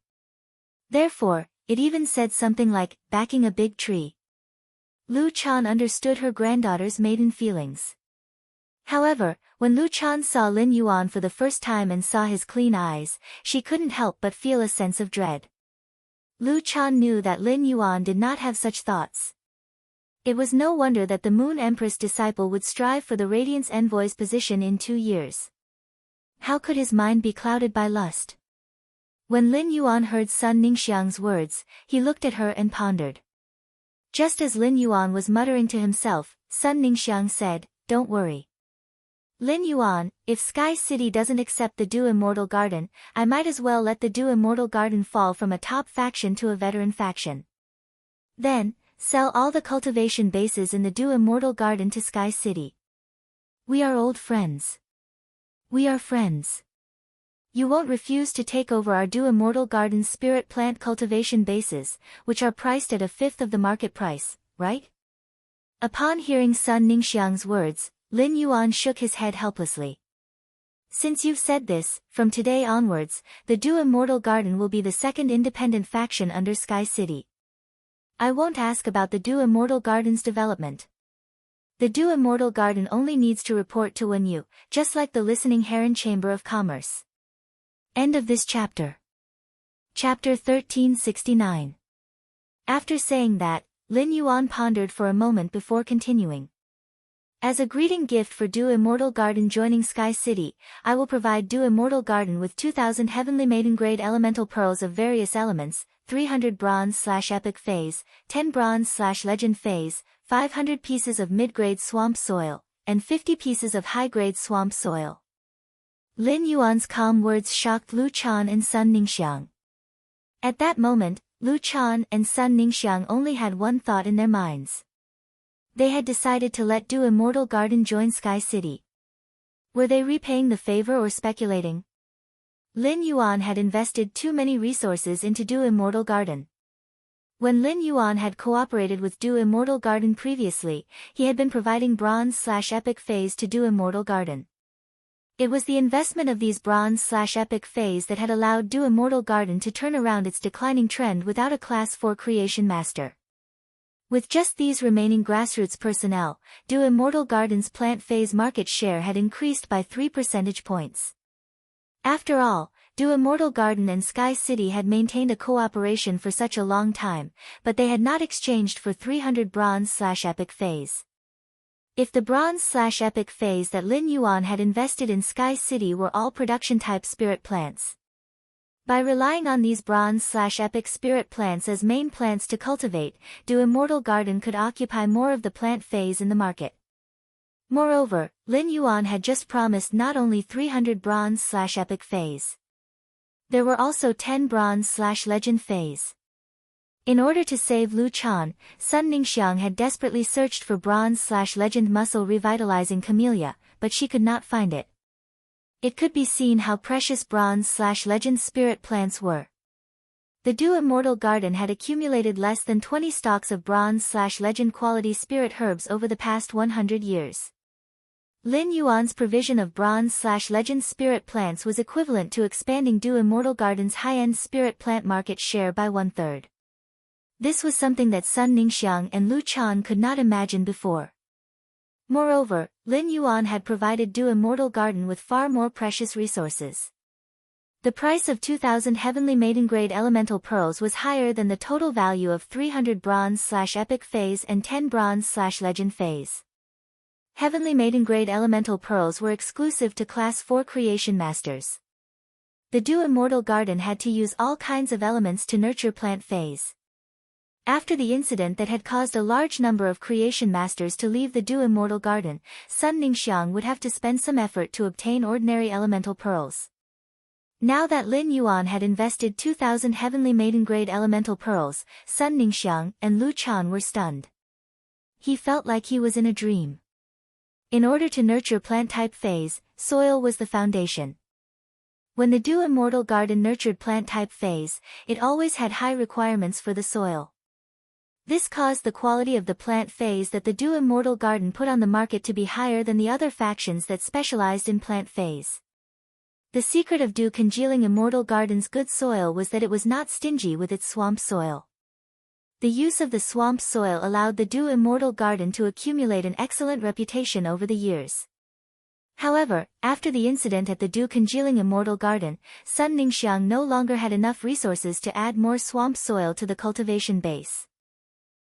A: Therefore, it even said something like, backing a big tree. Lu Chan understood her granddaughter's maiden feelings. However, when Lu Chan saw Lin Yuan for the first time and saw his clean eyes, she couldn't help but feel a sense of dread. Lu Chan knew that Lin Yuan did not have such thoughts. It was no wonder that the Moon Empress disciple would strive for the Radiance Envoy's position in 2 years. How could his mind be clouded by lust? When Lin Yuan heard Sun Ningxiang's words, he looked at her and pondered. Just as Lin Yuan was muttering to himself, Sun Ningxiang said, "Don't worry. Lin Yuan, if Sky City doesn't accept the Do Immortal Garden, I might as well let the Do Immortal Garden fall from a top faction to a veteran faction. Then, sell all the cultivation bases in the Do Immortal Garden to Sky City. We are old friends. We are friends. You won't refuse to take over our Do Immortal Garden's spirit plant cultivation bases, which are priced at a fifth of the market price, right? Upon hearing Sun Ningxiang's words, Lin Yuan shook his head helplessly. Since you've said this, from today onwards, the Do Immortal Garden will be the second independent faction under Sky City. I won't ask about the Do Immortal Garden's development. The Do Immortal Garden only needs to report to Wen Yu, just like the Listening Heron Chamber of Commerce. End of this chapter. Chapter 1369. After saying that, Lin Yuan pondered for a moment before continuing. As a greeting gift for Do Immortal Garden joining Sky City, I will provide Do Immortal Garden with 2,000 Heavenly Maiden Grade Elemental Pearls of various elements, 300 Bronze/Epic Phase, 10 Bronze/Legend Phase, 500 pieces of mid-grade swamp soil, and 50 pieces of high-grade swamp soil. Lin Yuan's calm words shocked Lu Chan and Sun Ningxiang. At that moment, Lu Chan and Sun Ningxiang only had one thought in their minds. They had decided to let Do Immortal Garden join Sky City. Were they repaying the favor or speculating? Lin Yuan had invested too many resources into Do Immortal Garden. When Lin Yuan had cooperated with Do Immortal Garden previously, he had been providing Bronze/Epic Phase to Do Immortal Garden. It was the investment of these Bronze/Epic Phase that had allowed Do Immortal Garden to turn around its declining trend without a Class 4 Creation Master. With just these remaining grassroots personnel, Do Immortal Garden's plant phase market share had increased by 3 percentage points. After all, Do Immortal Garden and Sky City had maintained a cooperation for such a long time, but they had not exchanged for 300 Bronze/Epic Phase. If the Bronze/Epic Phase that Lin Yuan had invested in Sky City were all production-type spirit plants. By relying on these Bronze/Epic spirit plants as main plants to cultivate, Do Immortal Garden could occupy more of the plant phase in the market. Moreover, Lin Yuan had just promised not only 300 Bronze/Epic Phase. There were also 10 Bronze/Legend Phase. In order to save Lu Chan, Sun Ningxiang had desperately searched for Bronze/Legend Muscle Revitalizing Camellia, but she could not find it. It could be seen how precious Bronze/Legend spirit plants were. The Do Immortal Garden had accumulated less than 20 stalks of Bronze/Legend quality spirit herbs over the past 100 years. Lin Yuan's provision of Bronze/Legend spirit plants was equivalent to expanding Do Immortal Garden's high-end spirit plant market share by 1/3. This was something that Sun Ningxiang and Lu Chan could not imagine before. Moreover, Lin Yuan had provided Do Immortal Garden with far more precious resources. The price of 2,000 Heavenly Maiden Grade Elemental Pearls was higher than the total value of 300 Bronze/Epic Phase and 10 Bronze/Legend Phase. Heavenly Maiden Grade Elemental Pearls were exclusive to Class 4 Creation Masters. The Do Immortal Garden had to use all kinds of elements to nurture plant phase. After the incident that had caused a large number of Creation Masters to leave the Do Immortal Garden, Sun Ningxiang would have to spend some effort to obtain ordinary elemental pearls. Now that Lin Yuan had invested 2,000 Heavenly Maiden Grade Elemental Pearls, Sun Ningxiang and Lu Chan were stunned. He felt like he was in a dream. In order to nurture plant-type phase, soil was the foundation. When the Do Immortal Garden nurtured plant-type phase, it always had high requirements for the soil. This caused the quality of the plant phase that the Do Immortal Garden put on the market to be higher than the other factions that specialized in plant phase. The secret of Do Congealing Immortal Garden's good soil was that it was not stingy with its swamp soil. The use of the swamp soil allowed the Do Immortal Garden to accumulate an excellent reputation over the years. However, after the incident at the Do Congealing Immortal Garden, Sun Ningxiang no longer had enough resources to add more swamp soil to the cultivation base.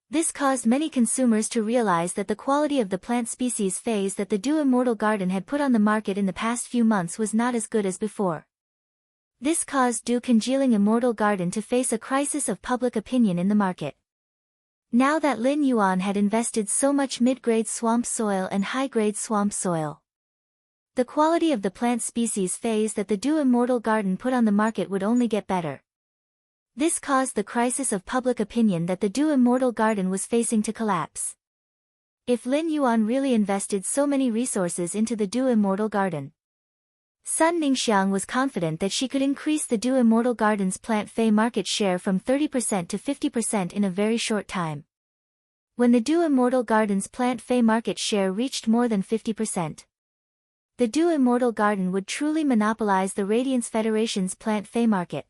A: This caused many consumers to realize that the quality of the plant species phase that the Do Immortal Garden had put on the market in the past few months was not as good as before. This caused Do Congealing Immortal Garden to face a crisis of public opinion in the market. Now that Lin Yuan had invested so much mid-grade swamp soil and high-grade swamp soil, The quality of the plant species phase that the Do Immortal Garden put on the market would only get better. This caused the crisis of public opinion that the Do Immortal Garden was facing to collapse. If Lin Yuan really invested so many resources into the Do Immortal Garden, Sun Ningxiang was confident that she could increase the Do Immortal Garden's plant fei market share from 30% to 50% in a very short time. When the Do Immortal Garden's plant fei market share reached more than 50%, the Do Immortal Garden would truly monopolize the Radiance Federation's plant fei market.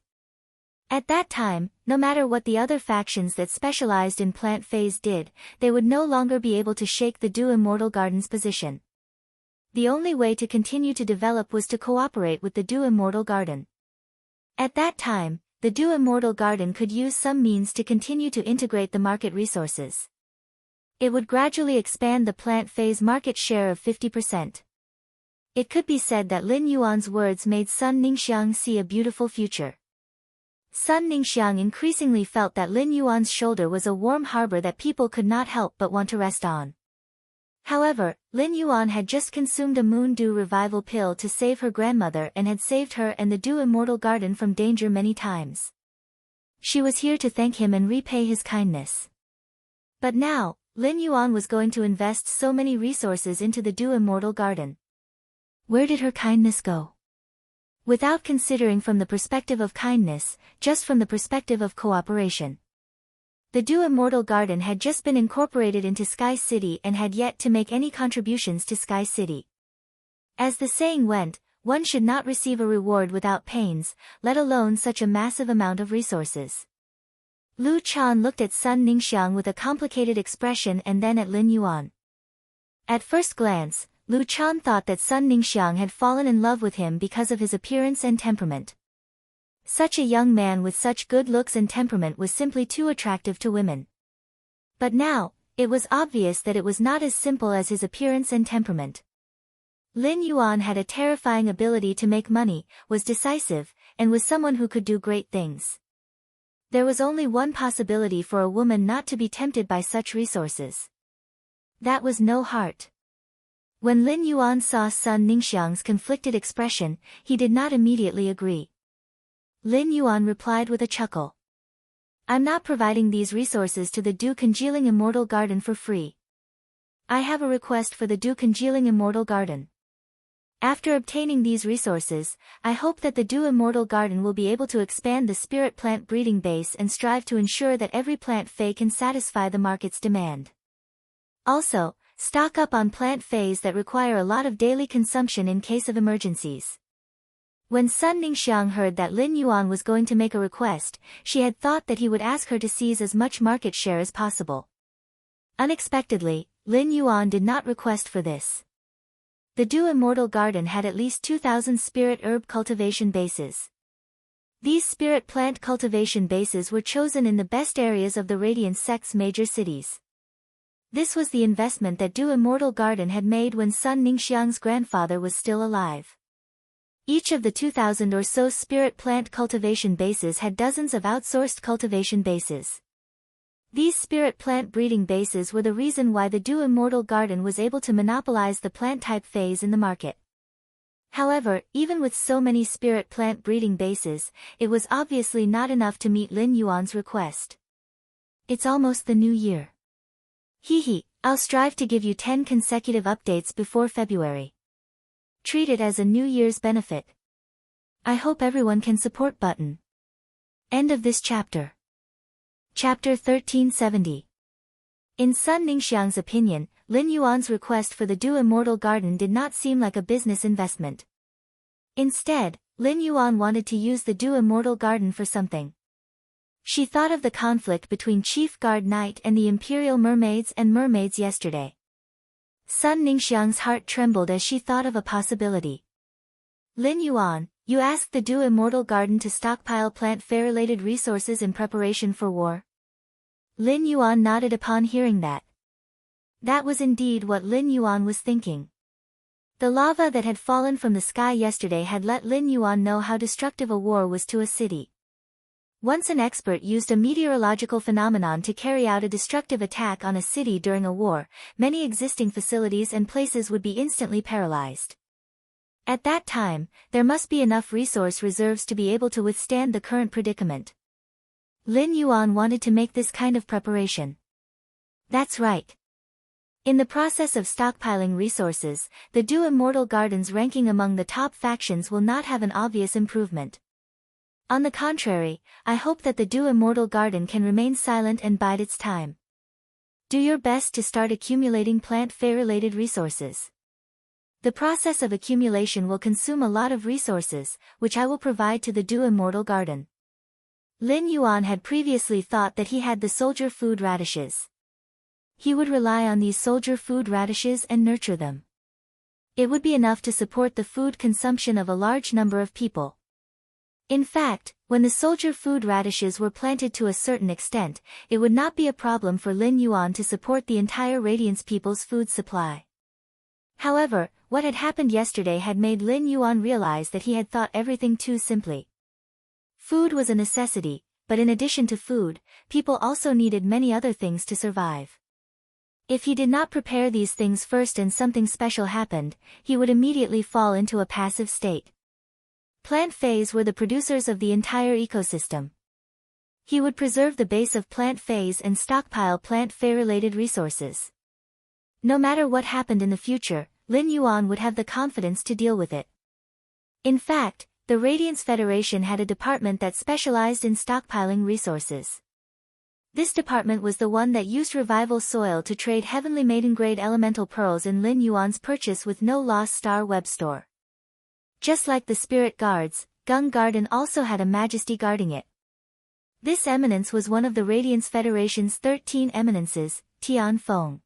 A: At that time, no matter what the other factions that specialized in plant feis did, they would no longer be able to shake the Do Immortal Garden's position. The only way to continue to develop was to cooperate with the Do Immortal Garden. At that time, the Do Immortal Garden could use some means to continue to integrate the market resources. It would gradually expand the plant feis market share of 50%. It could be said that Lin Yuan's words made Sun Ningxiang see a beautiful future. Sun Ningxiang increasingly felt that Lin Yuan's shoulder was a warm harbor that people could not help but want to rest on. However, Lin Yuan had just consumed a Moon Dew revival pill to save her grandmother and had saved her and the Do Immortal Garden from danger many times. She was here to thank him and repay his kindness. But now, Lin Yuan was going to invest so many resources into the Do Immortal Garden. Where did her kindness go? Without considering from the perspective of kindness, just from the perspective of cooperation. The Do Immortal Garden had just been incorporated into Sky City and had yet to make any contributions to Sky City. As the saying went, one should not receive a reward without pains, let alone such a massive amount of resources. Lu Chan looked at Sun Ningxiang with a complicated expression and then at Lin Yuan. At first glance, Lu Chan thought that Sun Ningxiang had fallen in love with him because of his appearance and temperament. Such a young man with such good looks and temperament was simply too attractive to women. But now, it was obvious that it was not as simple as his appearance and temperament. Lin Yuan had a terrifying ability to make money, was decisive, and was someone who could do great things. There was only one possibility for a woman not to be tempted by such resources. That was no heart. When Lin Yuan saw Sun Ningxiang's conflicted expression, he did not immediately agree. Lin Yuan replied with a chuckle. I'm not providing these resources to the Do Congealing Immortal Garden for free. I have a request for the Do Congealing Immortal Garden. After obtaining these resources, I hope that the Do Immortal Garden will be able to expand the spirit plant breeding base and strive to ensure that every plant fei can satisfy the market's demand. Also, stock up on plant feis that require a lot of daily consumption in case of emergencies. When Sun Ningxiang heard that Lin Yuan was going to make a request, she had thought that he would ask her to seize as much market share as possible. Unexpectedly, Lin Yuan did not request for this. The Do Immortal Garden had at least 2,000 spirit herb cultivation bases. These spirit plant cultivation bases were chosen in the best areas of the Radiance sect's major cities. This was the investment that Do Immortal Garden had made when Sun Ningxiang's grandfather was still alive. Each of the 2,000 or so spirit plant cultivation bases had dozens of outsourced cultivation bases. These spirit plant breeding bases were the reason why the Do Immortal Garden was able to monopolize the plant-type phase in the market. However, even with so many spirit plant breeding bases, it was obviously not enough to meet Lin Yuan's request. It's almost the new year. I'll strive to give you 10 consecutive updates before February. Treat it as a New Year's benefit. I hope everyone can support button. End of this chapter. Chapter 1370. In Sun Ningxiang's opinion, Lin Yuan's request for the Do Immortal Garden did not seem like a business investment. Instead, Lin Yuan wanted to use the Do Immortal Garden for something. She thought of the conflict between Chief Guard Knight and the Imperial Mermaids and Mermaids yesterday. Sun Ningxiang's heart trembled as she thought of a possibility. Lin Yuan, you asked the Do Immortal Garden to stockpile plant fei-related resources in preparation for war? Lin Yuan nodded upon hearing that. That was indeed what Lin Yuan was thinking. The lava that had fallen from the sky yesterday had let Lin Yuan know how destructive a war was to a city. Once an expert used a meteorological phenomenon to carry out a destructive attack on a city during a war, many existing facilities and places would be instantly paralyzed. At that time, there must be enough resource reserves to be able to withstand the current predicament. Lin Yuan wanted to make this kind of preparation. That's right. In the process of stockpiling resources, the Du Immortal Garden's ranking among the top factions will not have an obvious improvement. On the contrary, I hope that the Du Immortal Garden can remain silent and bide its time. Do your best to start accumulating plant-related resources. The process of accumulation will consume a lot of resources, which I will provide to the Du Immortal Garden. Lin Yuan had previously thought that he had the soldier food radishes. He would rely on these soldier food radishes and nurture them. It would be enough to support the food consumption of a large number of people. In fact, when the soldier food radishes were planted to a certain extent, it would not be a problem for Lin Yuan to support the entire Radiance people's food supply. However, what had happened yesterday had made Lin Yuan realize that he had thought everything too simply. Food was a necessity, but in addition to food, people also needed many other things to survive. If he did not prepare these things first and something special happened, he would immediately fall into a passive state. Plant phase were the producers of the entire ecosystem. He would preserve the base of plant phase and stockpile plant-related resources. No matter what happened in the future, Lin Yuan would have the confidence to deal with it. In fact, the Radiance Federation had a department that specialized in stockpiling resources. This department was the one that used revival soil to trade heavenly maiden-grade elemental pearls in Lin Yuan's purchase with no loss star web store. Just like the spirit guards, Gung Garden also had a majesty guarding it. This eminence was one of the Radiance Federation's 13 eminences, Tian Feng.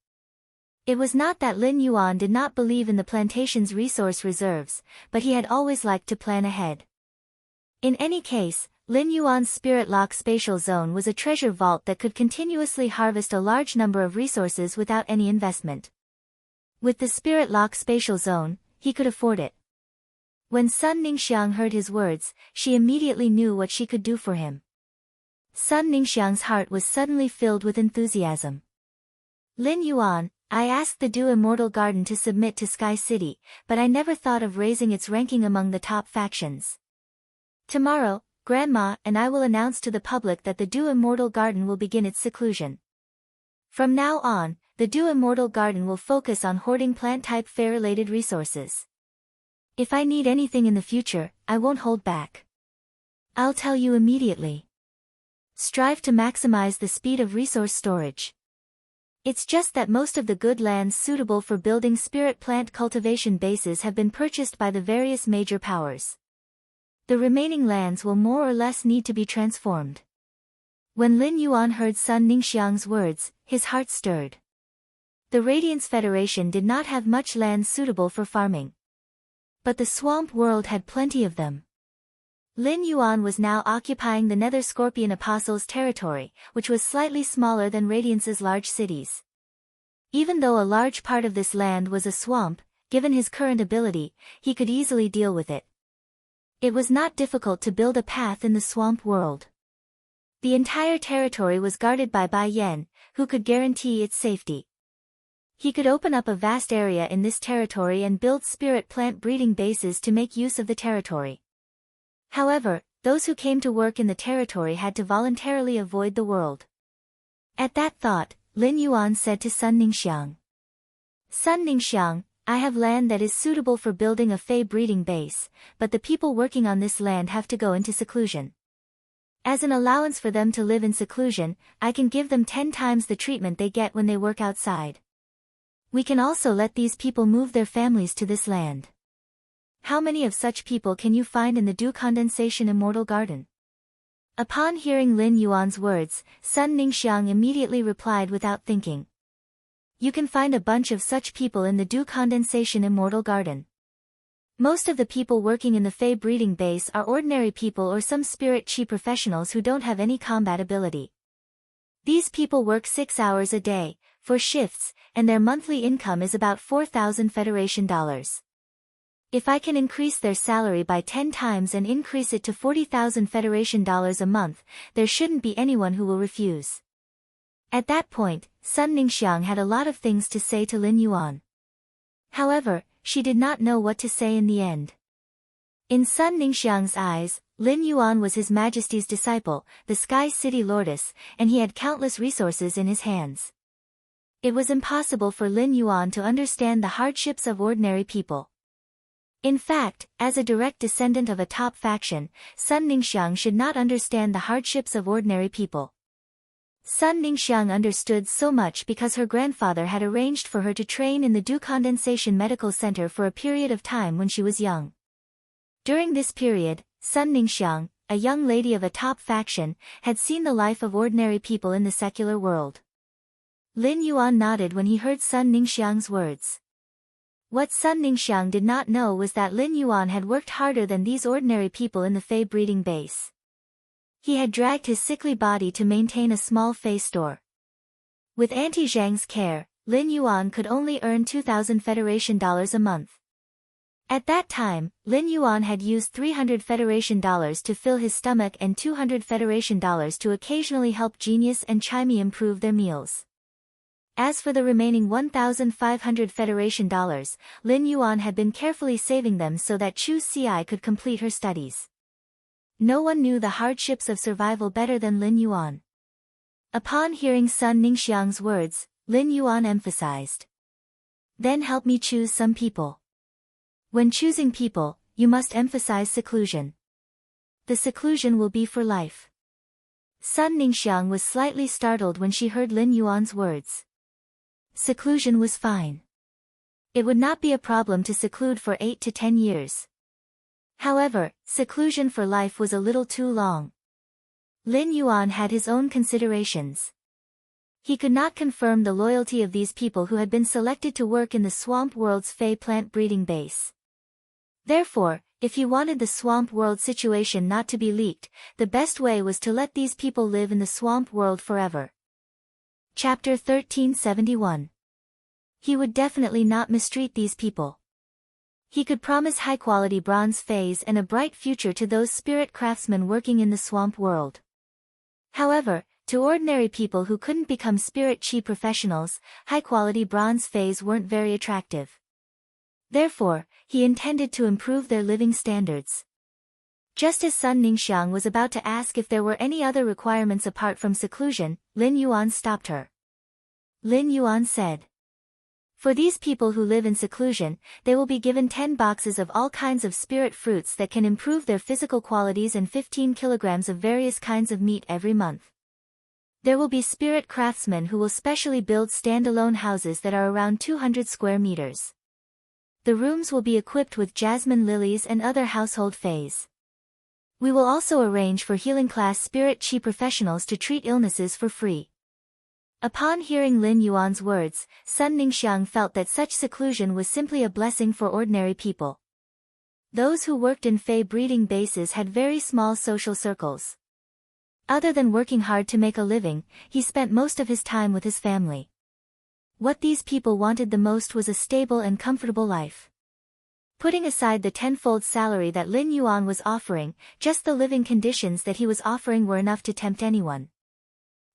A: It was not that Lin Yuan did not believe in the plantation's resource reserves, but he had always liked to plan ahead. In any case, Lin Yuan's Spirit Lock Spatial Zone was a treasure vault that could continuously harvest a large number of resources without any investment. With the Spirit Lock Spatial Zone, he could afford it. When Sun Ningxiang heard his words, she immediately knew what she could do for him. Sun Ningxiang's heart was suddenly filled with enthusiasm. Lin Yuan, I asked the Du Immortal Garden to submit to Sky City, but I never thought of raising its ranking among the top factions. Tomorrow, Grandma and I will announce to the public that the Du Immortal Garden will begin its seclusion. From now on, the Du Immortal Garden will focus on hoarding plant-type related resources. If I need anything in the future, I won't hold back. I'll tell you immediately. Strive to maximize the speed of resource storage. It's just that most of the good lands suitable for building spirit plant cultivation bases have been purchased by the various major powers. The remaining lands will more or less need to be transformed. When Lin Yuan heard Sun Ningxiang's words, his heart stirred. The Radiance Federation did not have much land suitable for farming. But the swamp world had plenty of them. Lin Yuan was now occupying the Nether Scorpion Apostle's territory, which was slightly smaller than Radiance's large cities. Even though a large part of this land was a swamp, given his current ability, he could easily deal with it. It was not difficult to build a path in the swamp world. The entire territory was guarded by Bai Yan, who could guarantee its safety. He could open up a vast area in this territory and build spirit plant breeding bases to make use of the territory. However, those who came to work in the territory had to voluntarily avoid the world. At that thought, Lin Yuan said to Sun Ningxiang. Sun Ningxiang, I have land that is suitable for building a Fey breeding base, but the people working on this land have to go into seclusion. As an allowance for them to live in seclusion, I can give them 10 times the treatment they get when they work outside. We can also let these people move their families to this land. How many of such people can you find in the Dew Condensation Immortal Garden? Upon hearing Lin Yuan's words, Sun Ningxiang immediately replied without thinking. You can find a bunch of such people in the Dew Condensation Immortal Garden. Most of the people working in the Fey breeding base are ordinary people or some spirit chi professionals who don't have any combat ability. These people work 6 hours a day, 4 shifts, and their monthly income is about 4,000 Federation dollars. If I can increase their salary by 10 times and increase it to 40,000 Federation dollars a month, there shouldn't be anyone who will refuse. At that point, Sun Ningxiang had a lot of things to say to Lin Yuan. However, she did not know what to say in the end. In Sun Ningxiang's eyes, Lin Yuan was His Majesty's disciple, the Sky City Lordess, and he had countless resources in his hands. It was impossible for Lin Yuan to understand the hardships of ordinary people. In fact, as a direct descendant of a top faction, Sun Ningxiang should not understand the hardships of ordinary people. Sun Ningxiang understood so much because her grandfather had arranged for her to train in the dew condensation medical center for a period of time when she was young. During this period, Sun Ningxiang, a young lady of a top faction, had seen the life of ordinary people in the secular world. Lin Yuan nodded when he heard Sun Ningxiang's words. What Sun Ningxiang did not know was that Lin Yuan had worked harder than these ordinary people in the Fey breeding base. He had dragged his sickly body to maintain a small Fey store. With Auntie Zhang's care, Lin Yuan could only earn 2,000 Federation dollars a month. At that time, Lin Yuan had used 300 Federation dollars to fill his stomach and 200 Federation dollars to occasionally help Genius and Chimey improve their meals. As for the remaining 1,500 Federation dollars, Lin Yuan had been carefully saving them so that Chu Ci could complete her studies. No one knew the hardships of survival better than Lin Yuan. Upon hearing Sun Ningxiang's words, Lin Yuan emphasized. Then help me choose some people. When choosing people, you must emphasize seclusion. The seclusion will be for life. Sun Ningxiang was slightly startled when she heard Lin Yuan's words. Seclusion was fine. It would not be a problem to seclude for 8 to 10 years. However, seclusion for life was a little too long. Lin Yuan had his own considerations. He could not confirm the loyalty of these people who had been selected to work in the Swamp World's Fey plant breeding base. Therefore, if he wanted the Swamp World situation not to be leaked, the best way was to let these people live in the Swamp World forever. Chapter 1371. He would definitely not mistreat these people. He could promise high-quality bronze Fays and a bright future to those spirit craftsmen working in the Swamp World. However, to ordinary people who couldn't become spirit chi professionals, high-quality bronze Fays weren't very attractive. Therefore, he intended to improve their living standards. Just as Sun Ningxiang was about to ask if there were any other requirements apart from seclusion, Lin Yuan stopped her. Lin Yuan said. For these people who live in seclusion, they will be given 10 boxes of all kinds of spirit fruits that can improve their physical qualities and 15 kilograms of various kinds of meat every month. There will be spirit craftsmen who will specially build standalone houses that are around 200 square meters. The rooms will be equipped with jasmine lilies and other household fays. We will also arrange for healing class spirit chi professionals to treat illnesses for free. Upon hearing Lin Yuan's words, Sun Ningxiang felt that such seclusion was simply a blessing for ordinary people. Those who worked in Fey breeding bases had very small social circles. Other than working hard to make a living, he spent most of his time with his family. What these people wanted the most was a stable and comfortable life. Putting aside the tenfold salary that Lin Yuan was offering, just the living conditions that he was offering were enough to tempt anyone.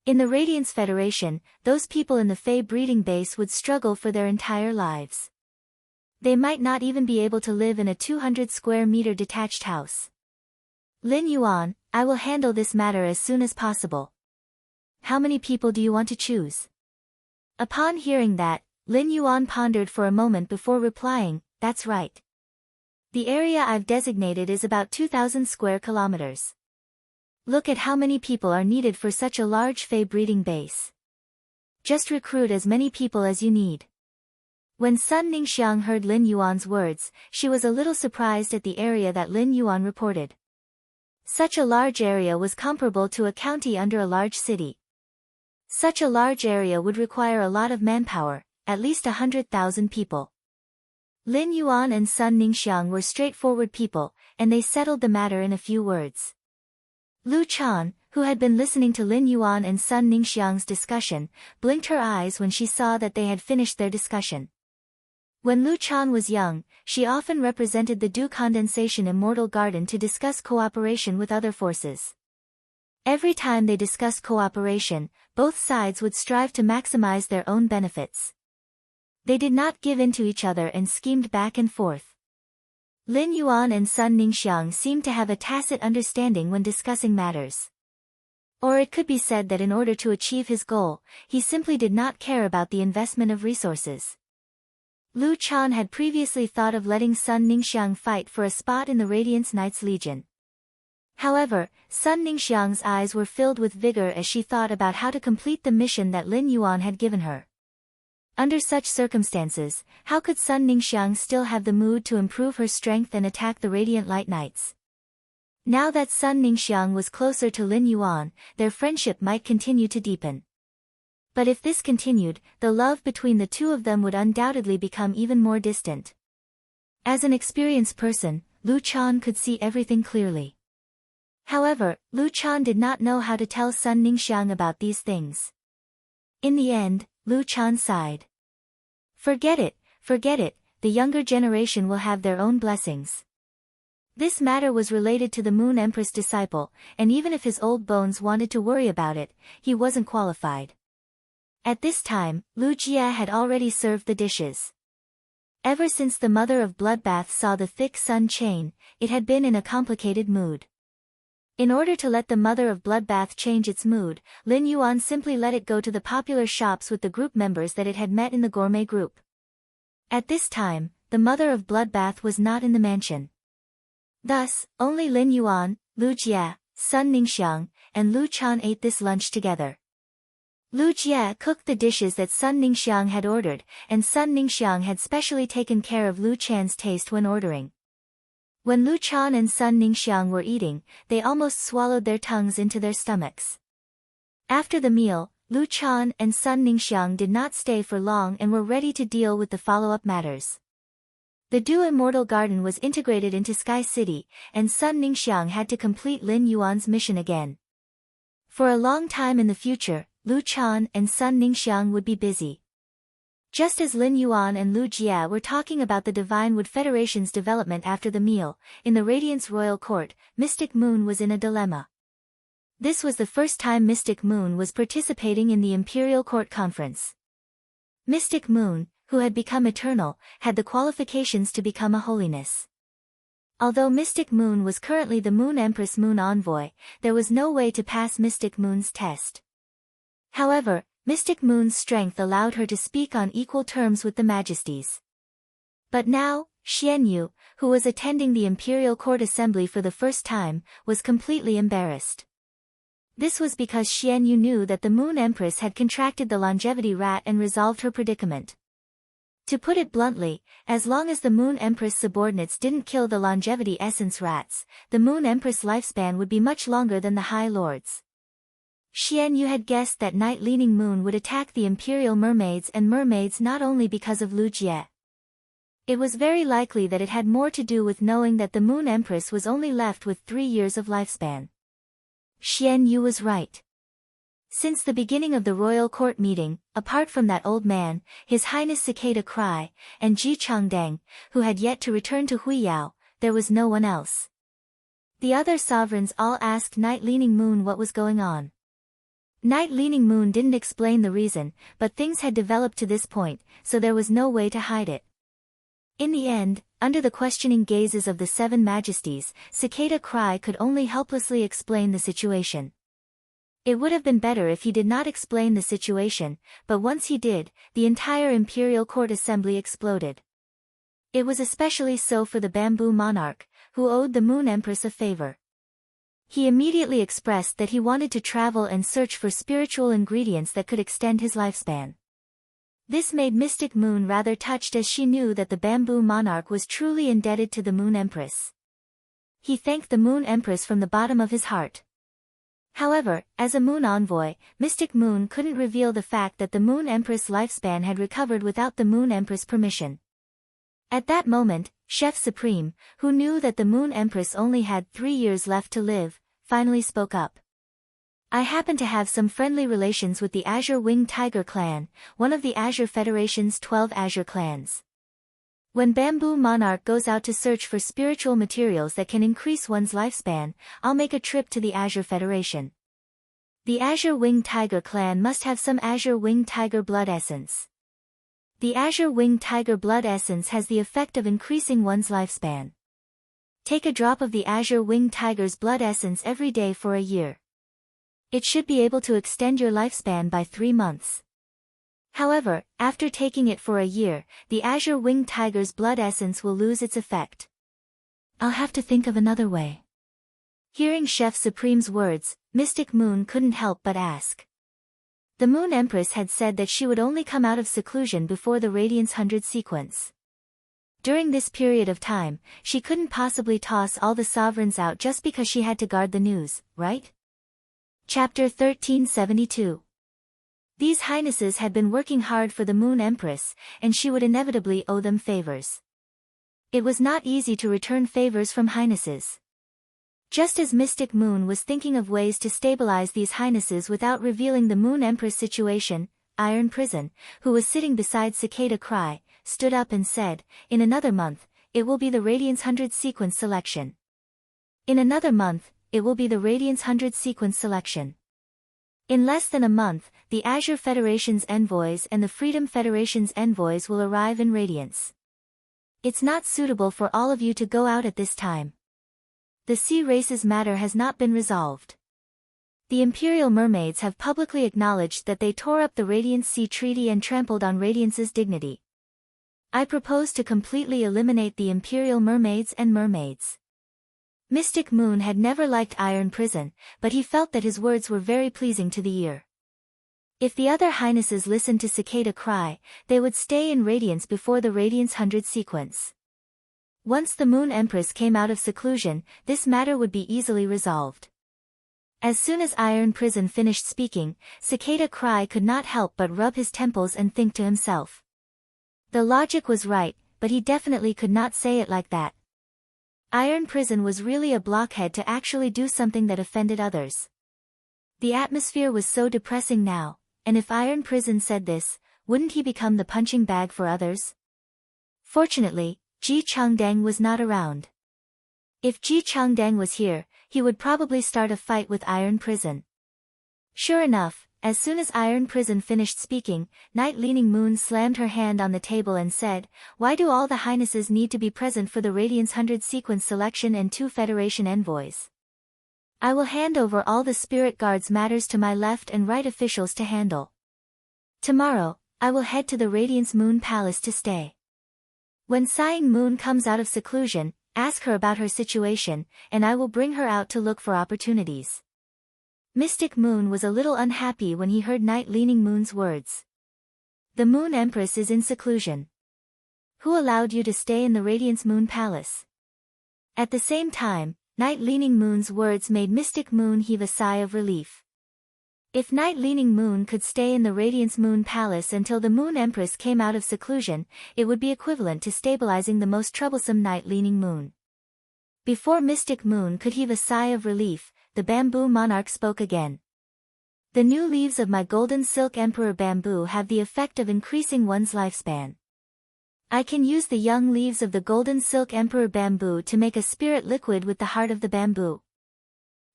A: In the Radiance Federation, those people in the Fey breeding base would struggle for their entire lives. They might not even be able to live in a 200 square meter detached house. Lin Yuan, I will handle this matter as soon as possible. How many people do you want to choose? Upon hearing that, Lin Yuan pondered for a moment before replying, that's right. The area I've designated is about 2,000 square kilometers. Look at how many people are needed for such a large Fey breeding base. Just recruit as many people as you need. When Sun Ningxiang heard Lin Yuan's words, she was a little surprised at the area that Lin Yuan reported. Such a large area was comparable to a county under a large city. Such a large area would require a lot of manpower, at least 100,000 people. Lin Yuan and Sun Ningxiang were straightforward people, and they settled the matter in a few words. Lu Chan, who had been listening to Lin Yuan and Sun Ningxiang's discussion, blinked her eyes when she saw that they had finished their discussion. When Lu Chan was young, she often represented the Dew Condensation Immortal Garden to discuss cooperation with other forces. Every time they discussed cooperation, both sides would strive to maximize their own benefits. They did not give in to each other and schemed back and forth. Lin Yuan and Sun Ningxiang seemed to have a tacit understanding when discussing matters. Or it could be said that in order to achieve his goal, he simply did not care about the investment of resources. Lu Chan had previously thought of letting Sun Ningxiang fight for a spot in the Radiance Knights Legion. However, Sun Ningxiang's eyes were filled with vigor as she thought about how to complete the mission that Lin Yuan had given her. Under such circumstances, how could Sun Ningxiang still have the mood to improve her strength and attack the Radiant Light Knights? Now that Sun Ningxiang was closer to Lin Yuan, their friendship might continue to deepen. But if this continued, the love between the two of them would undoubtedly become even more distant. As an experienced person, Lu Chan could see everything clearly. However, Lu Chan did not know how to tell Sun Ningxiang about these things. In the end, Lu Chan sighed. Forget it, the younger generation will have their own blessings. This matter was related to the Moon Empress disciple, and even if his old bones wanted to worry about it, he wasn't qualified. At this time, Lu Jia had already served the dishes. Ever since the mother of Bloodbath saw the thick sun chain, it had been in a complicated mood. In order to let the mother of Bloodbath change its mood, Lin Yuan simply let it go to the popular shops with the group members that it had met in the gourmet group. At this time, the mother of Bloodbath was not in the mansion. Thus, only Lin Yuan, Lu Jia, Sun Ningxiang, and Lu Chan ate this lunch together. Lu Jia cooked the dishes that Sun Ningxiang had ordered, and Sun Ningxiang had specially taken care of Lu Chan's taste when ordering. When Lu Chan and Sun Ningxiang were eating, they almost swallowed their tongues into their stomachs. After the meal, Lu Chan and Sun Ningxiang did not stay for long and were ready to deal with the follow-up matters. The Du Immortal Garden was integrated into Sky City, and Sun Ningxiang had to complete Lin Yuan's mission again. For a long time in the future, Lu Chan and Sun Ningxiang would be busy. Just as Lin Yuan and Lu Jia were talking about the Divine Wood Federation's development after the meal, in the Radiance Royal Court, Mystic Moon was in a dilemma. This was the first time Mystic Moon was participating in the Imperial Court Conference. Mystic Moon, who had become eternal, had the qualifications to become a holiness. Although Mystic Moon was currently the Moon Empress Moon Envoy, there was no way to pass Mystic Moon's test. However, Mystic Moon's strength allowed her to speak on equal terms with the Majesties. But now, Xian Yu, who was attending the Imperial Court Assembly for the first time, was completely embarrassed. This was because Xian Yu knew that the Moon Empress had contracted the longevity rat and resolved her predicament. To put it bluntly, as long as the Moon Empress subordinates didn't kill the longevity essence rats, the Moon Empress lifespan would be much longer than the High Lords. Xian Yu had guessed that Night Leaning Moon would attack the Imperial Mermaids and Mermaids not only because of Lu Jie. It was very likely that it had more to do with knowing that the Moon Empress was only left with 3 years of lifespan. Xian Yu was right. Since the beginning of the royal court meeting, apart from that old man, His Highness Cicada Cry, and Ji Changdang, who had yet to return to Huiyao, there was no one else. The other sovereigns all asked Night Leaning Moon what was going on. Night Leaning Moon didn't explain the reason, but things had developed to this point, so there was no way to hide it. In the end, under the questioning gazes of the 7 Majesties, Cicada Cry could only helplessly explain the situation. It would have been better if he did not explain the situation, but once he did, the entire Imperial Court Assembly exploded. It was especially so for the Bamboo Monarch, who owed the Moon Empress a favor. He immediately expressed that he wanted to travel and search for spiritual ingredients that could extend his lifespan. This made Mystic Moon rather touched as she knew that the Bamboo Monarch was truly indebted to the Moon Empress. He thanked the Moon Empress from the bottom of his heart. However, as a Moon Envoy, Mystic Moon couldn't reveal the fact that the Moon Empress' lifespan had recovered without the Moon Empress' permission. At that moment, Chef Supreme, who knew that the Moon Empress only had 3 years left to live, finally spoke up. I happen to have some friendly relations with the Azure Winged Tiger clan, one of the Azure Federation's 12 Azure clans. When Bamboo Monarch goes out to search for spiritual materials that can increase one's lifespan, I'll make a trip to the Azure Federation. The Azure Winged Tiger clan must have some Azure Winged Tiger blood essence. The azure winged tiger blood essence has the effect of increasing one's lifespan. Take a drop of the azure winged tiger's blood essence every day for a year. It should be able to extend your lifespan by 3 months. However, after taking it for a year, the azure winged tiger's blood essence will lose its effect. I'll have to think of another way. Hearing Chef Supreme's words, Mystic Moon couldn't help but ask. The Moon Empress had said that she would only come out of seclusion before the Radiance 100 sequence. During this period of time, she couldn't possibly toss all the sovereigns out just because she had to guard the news, right? Chapter 1372. These highnesses had been working hard for the Moon Empress, and she would inevitably owe them favors. It was not easy to return favors from highnesses. Just as Mystic Moon was thinking of ways to stabilize these highnesses without revealing the Moon Empress situation, Iron Prison, who was sitting beside Cicada Cry, stood up and said, "In another month, it will be the Radiance 100 sequence selection. In another month, it will be the Radiance 100 sequence selection. In less than a month, the Azure Federation's envoys and the Freedom Federation's envoys will arrive in Radiance. It's not suitable for all of you to go out at this time. The sea race's matter has not been resolved. The Imperial Mermaids have publicly acknowledged that they tore up the Radiant Sea Treaty and trampled on Radiance's dignity. I propose to completely eliminate the Imperial Mermaids and Mermaids." Mystic Moon had never liked Iron Prison, but he felt that his words were very pleasing to the ear. If the other highnesses listened to Cicada Cry, they would stay in Radiance before the Radiance 100 sequence. Once the Moon Empress came out of seclusion, this matter would be easily resolved. As soon as Iron Prison finished speaking, Cicada Cry could not help but rub his temples and think to himself. The logic was right, but he definitely could not say it like that. Iron Prison was really a blockhead to actually do something that offended others. The atmosphere was so depressing now, and if Iron Prison said this, wouldn't he become the punching bag for others? Fortunately, Ji Changdang was not around. If Ji Changdang was here, he would probably start a fight with Iron Prison. Sure enough, as soon as Iron Prison finished speaking, Night Leaning Moon slammed her hand on the table and said, "Why do all the highnesses need to be present for the Radiance 100 sequence selection and 2 Federation envoys? I will hand over all the Spirit Guards matters to my left and right officials to handle. Tomorrow, I will head to the Radiance Moon Palace to stay. When Sighing Moon comes out of seclusion, ask her about her situation, and I will bring her out to look for opportunities." Mystic Moon was a little unhappy when he heard Night Leaning Moon's words. The Moon Empress is in seclusion. Who allowed you to stay in the Radiance Moon Palace? At the same time, Night Leaning Moon's words made Mystic Moon heave a sigh of relief. If Night Leaning Moon could stay in the Radiance Moon Palace until the Moon Empress came out of seclusion, it would be equivalent to stabilizing the most troublesome Night Leaning Moon. Before Mystic Moon could heave a sigh of relief, the Bamboo Monarch spoke again. "The new leaves of my Golden Silk Emperor Bamboo have the effect of increasing one's lifespan. I can use the young leaves of the Golden Silk Emperor Bamboo to make a spirit liquid with the heart of the bamboo.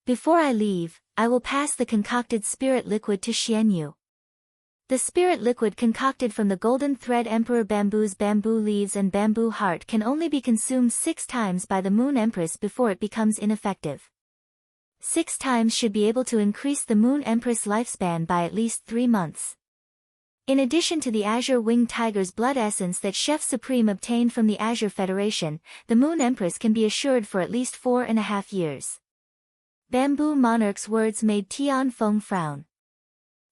A: Before I leave, I will pass the concocted spirit liquid to Xianyu. The spirit liquid concocted from the Golden Thread Emperor Bamboo's bamboo leaves and bamboo heart can only be consumed 6 times by the Moon Empress before it becomes ineffective. 6 times should be able to increase the Moon Empress lifespan by at least 3 months. In addition to the Azure Winged Tiger's blood essence that Chef Supreme obtained from the Azure Federation, the Moon Empress can be assured for at least 4.5 years. Bamboo Monarch's words made Tian Feng frown.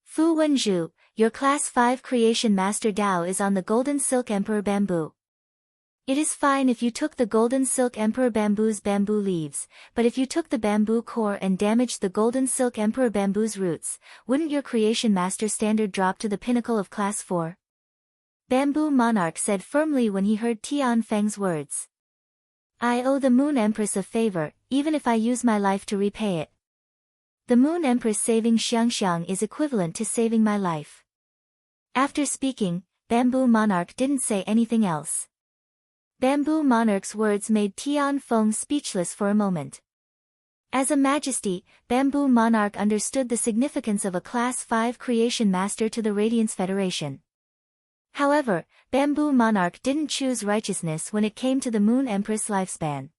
A: "Fu Wenju, your Class 5 Creation Master Dao is on the Golden Silk Emperor Bamboo. It is fine if you took the Golden Silk Emperor Bamboo's bamboo leaves, but if you took the bamboo core and damaged the Golden Silk Emperor Bamboo's roots, wouldn't your Creation Master standard drop to the pinnacle of Class 4? Bamboo Monarch said firmly when he heard Tian Feng's words. "I owe the Moon Empress a favor, even if I use my life to repay it. The Moon Empress saving Xiangxiang is equivalent to saving my life." After speaking, Bamboo Monarch didn't say anything else. Bamboo Monarch's words made Tian Feng speechless for a moment. As a majesty, Bamboo Monarch understood the significance of a Class 5 Creation Master to the Radiance Federation. However, Bamboo Monarch didn't choose righteousness when it came to the Moon Empress lifespan.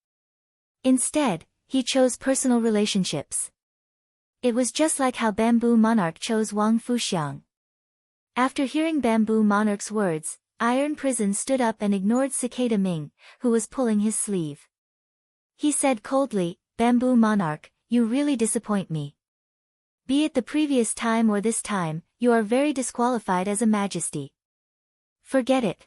A: Instead, he chose personal relationships. It was just like how Bamboo Monarch chose Wang Fuxiang. After hearing Bamboo Monarch's words, Iron Prison stood up and ignored Cicada Ming, who was pulling his sleeve. He said coldly, "Bamboo Monarch, you really disappoint me. Be it the previous time or this time, you are very disqualified as a majesty. Forget it.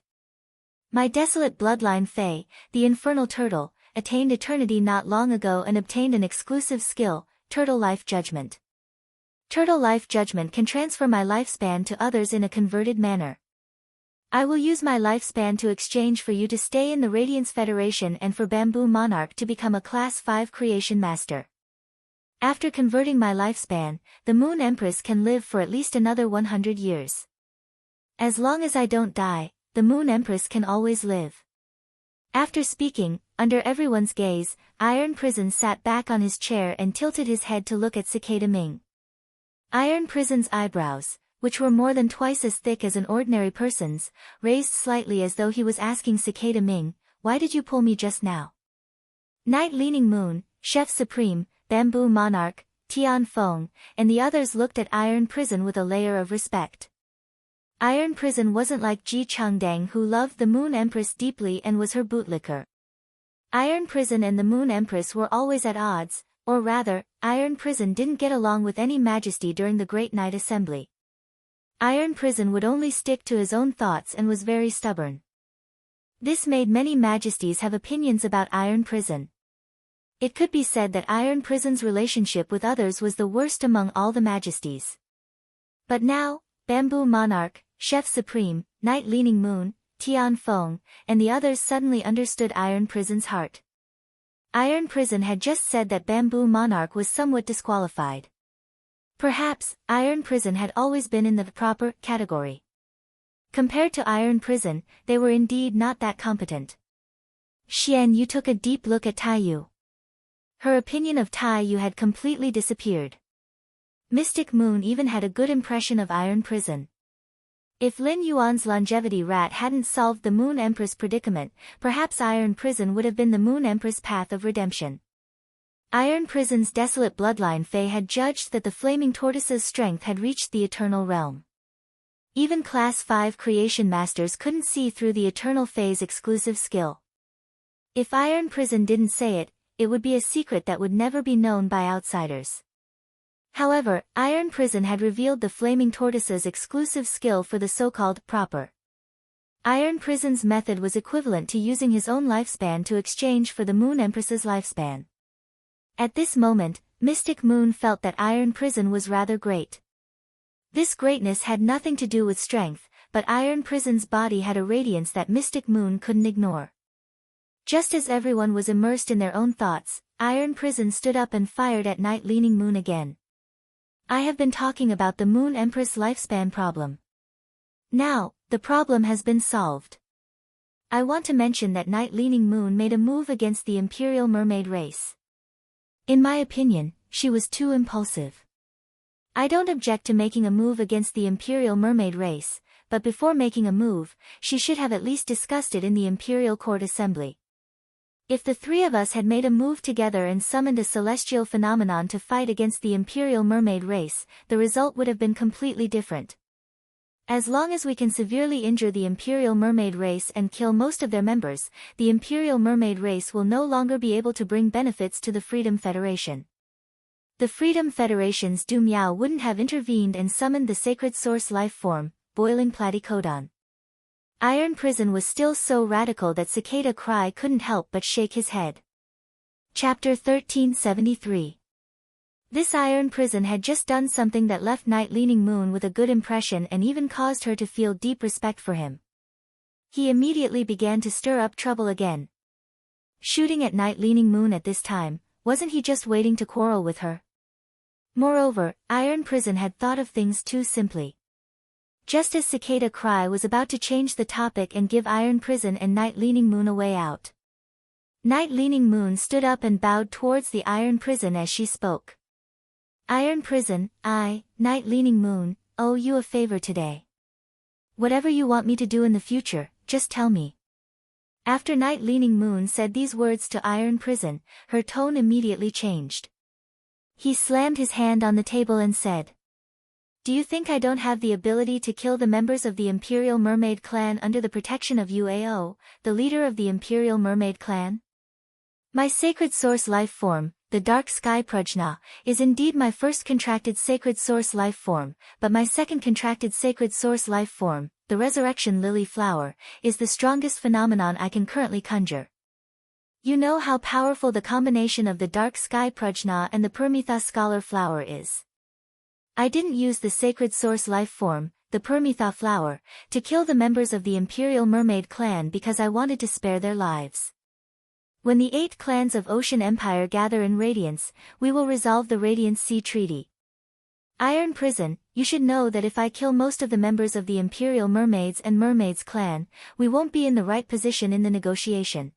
A: My desolate bloodline Fae, the infernal turtle, attained eternity not long ago and obtained an exclusive skill, Turtle Life Judgment. Turtle Life Judgment can transfer my lifespan to others in a converted manner. I will use my lifespan to exchange for you to stay in the Radiance Federation and for Bamboo Monarch to become a Class 5 Creation Master. After converting my lifespan, the Moon Empress can live for at least another 100 years. As long as I don't die, the Moon Empress can always live." After speaking, under everyone's gaze, Iron Prison sat back on his chair and tilted his head to look at Cicada Ming. Iron Prison's eyebrows, which were more than twice as thick as an ordinary person's, raised slightly as though he was asking Cicada Ming, "Why did you pull me just now?" Night Leaning Moon, Chef Supreme, Bamboo Monarch, Tian Feng, and the others looked at Iron Prison with a layer of respect. Iron Prison wasn't like Ji Changdang, who loved the Moon Empress deeply and was her bootlicker. Iron Prison and the Moon Empress were always at odds, or rather, Iron Prison didn't get along with any majesty during the Great Night Assembly. Iron Prison would only stick to his own thoughts and was very stubborn. This made many majesties have opinions about Iron Prison. It could be said that Iron Prison's relationship with others was the worst among all the majesties. But now, Bamboo Monarch, Chef Supreme, Night Leaning Moon, Tian Feng, and the others suddenly understood Iron Prison's heart. Iron Prison had just said that Bamboo Monarch was somewhat disqualified. Perhaps, Iron Prison had always been in the proper category. Compared to Iron Prison, they were indeed not that competent. Xian Yu took a deep look at Tai Yu. Her opinion of Tai Yu had completely disappeared. Mystic Moon even had a good impression of Iron Prison. If Lin Yuan's longevity rat hadn't solved the Moon Empress predicament, perhaps Iron Prison would have been the Moon Empress' path of redemption. Iron Prison's desolate bloodline Fae had judged that the Flaming Tortoise's strength had reached the Eternal Realm. Even Class 5 Creation Masters couldn't see through the Eternal Fae's exclusive skill. If Iron Prison didn't say it, it would be a secret that would never be known by outsiders. However, Iron Prison had revealed the Flaming Tortoise's exclusive skill for the so-called proper. Iron Prison's method was equivalent to using his own lifespan to exchange for the Moon Empress's lifespan. At this moment, Mystic Moon felt that Iron Prison was rather great. This greatness had nothing to do with strength, but Iron Prison's body had a radiance that Mystic Moon couldn't ignore. Just as everyone was immersed in their own thoughts, Iron Prison stood up and fired at Night Leaning Moon again. "I have been talking about the Moon Empress lifespan problem. Now, the problem has been solved. I want to mention that Night Leaning Moon made a move against the Imperial Mermaid race. In my opinion, she was too impulsive. I don't object to making a move against the Imperial Mermaid race, but before making a move, she should have at least discussed it in the Imperial Court Assembly. If the three of us had made a move together and summoned a celestial phenomenon to fight against the Imperial Mermaid race, the result would have been completely different. As long as we can severely injure the Imperial Mermaid race and kill most of their members, the Imperial Mermaid race will no longer be able to bring benefits to the Freedom Federation. The Freedom Federation's Du Miao wouldn't have intervened and summoned the sacred source life form, Boiling Platycodon. Iron Prison was still so radical that Cicada Cry couldn't help but shake his head. Chapter 1373. This Iron Prison had just done something that left Night Leaning Moon with a good impression and even caused her to feel deep respect for him. He immediately began to stir up trouble again. Shooting at Night Leaning Moon at this time, wasn't he just waiting to quarrel with her? Moreover, Iron Prison had thought of things too simply. Just as Cicada Cry was about to change the topic and give Iron Prison and Night Leaning Moon a way out, Night Leaning Moon stood up and bowed towards the Iron Prison as she spoke. "Iron Prison, I, Night Leaning Moon, owe you a favor today. Whatever you want me to do in the future, just tell me. After Night Leaning Moon said these words to Iron Prison, her tone immediately changed. He slammed his hand on the table and said, "Do you think I don't have the ability to kill the members of the Imperial Mermaid Clan under the protection of UAO, the leader of the Imperial Mermaid Clan? My sacred source life form, the Dark Sky Prajna, is indeed my first contracted sacred source life form, but my second contracted sacred source life form, the Resurrection Lily Flower, is the strongest phenomenon I can currently conjure. You know how powerful the combination of the Dark Sky Prajna and the Permitha Scholar Flower is. I didn't use the sacred source life form, the Permitha Flower, to kill the members of the Imperial Mermaid Clan because I wanted to spare their lives. When the 8 clans of Ocean Empire gather in Radiance, we will resolve the Radiant Sea Treaty. Iron Prison, you should know that if I kill most of the members of the Imperial Mermaids and Mermaids Clan, we won't be in the right position in the negotiation.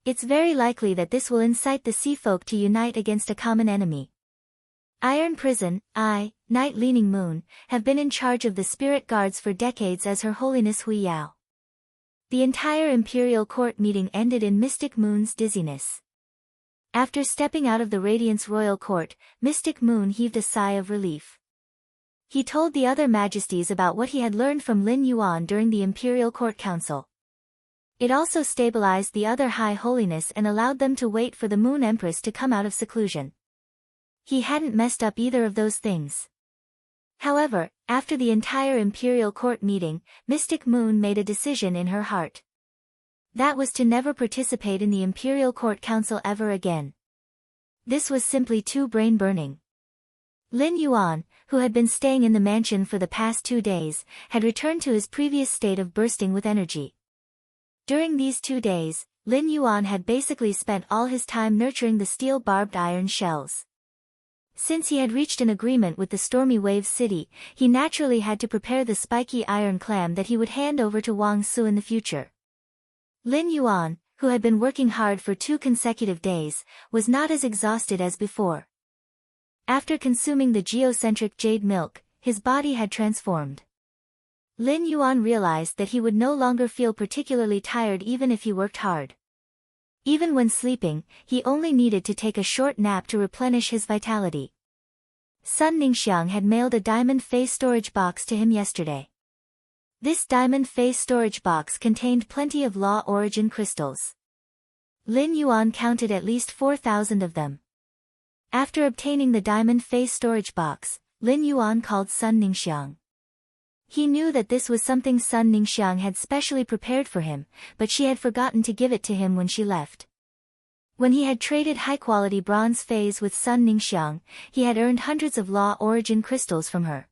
A: It's very likely that this will incite the Sea Folk to unite against a common enemy. Iron Prison, I, Night Leaning Moon, have been in charge of the spirit guards for decades as Her Holiness Hui Yao." The entire Imperial Court meeting ended in Mystic Moon's dizziness. After stepping out of the Radiance Royal Court, Mystic Moon heaved a sigh of relief. He told the other majesties about what he had learned from Lin Yuan during the Imperial Court Council. It also stabilized the other High Holiness and allowed them to wait for the Moon Empress to come out of seclusion. He hadn't messed up either of those things. However, after the entire Imperial Court meeting, Mystic Moon made a decision in her heart. That was to never participate in the Imperial Court Council ever again. This was simply too brain-burning. Lin Yuan, who had been staying in the mansion for the past 2 days, had returned to his previous state of bursting with energy. During these 2 days, Lin Yuan had basically spent all his time nurturing the steel barbed iron shells. Since he had reached an agreement with the Stormy Wave City, he naturally had to prepare the spiky iron clam that he would hand over to Wang Su in the future. Lin Yuan, who had been working hard for 2 consecutive days, was not as exhausted as before. After consuming the geocentric jade milk, his body had transformed. Lin Yuan realized that he would no longer feel particularly tired even if he worked hard. Even when sleeping, he only needed to take a short nap to replenish his vitality. Sun Ningxiang had mailed a diamond face storage box to him yesterday. This diamond face storage box contained plenty of law origin crystals. Lin Yuan counted at least 4,000 of them. After obtaining the diamond face storage box, Lin Yuan called Sun Ningxiang. He knew that this was something Sun Ningxiang had specially prepared for him, but she had forgotten to give it to him when she left. When he had traded high-quality bronze phase with Sun Ningxiang, he had earned hundreds of law origin crystals from her.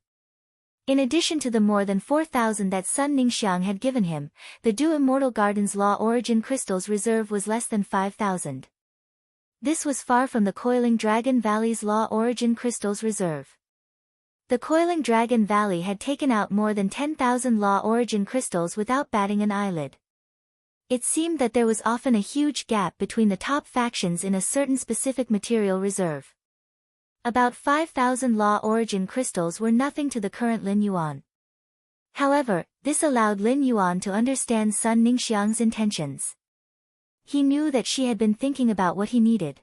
A: In addition to the more than 4,000 that Sun Ningxiang had given him, the Du Immortal Garden's law origin crystals reserve was less than 5,000. This was far from the Coiling Dragon Valley's law origin crystals reserve. The Coiling Dragon Valley had taken out more than 10,000 law origin crystals without batting an eyelid. It seemed that there was often a huge gap between the top factions in a certain specific material reserve. About 5,000 law origin crystals were nothing to the current Lin Yuan. However, this allowed Lin Yuan to understand Sun Ningxiang's intentions. He knew that she had been thinking about what he needed.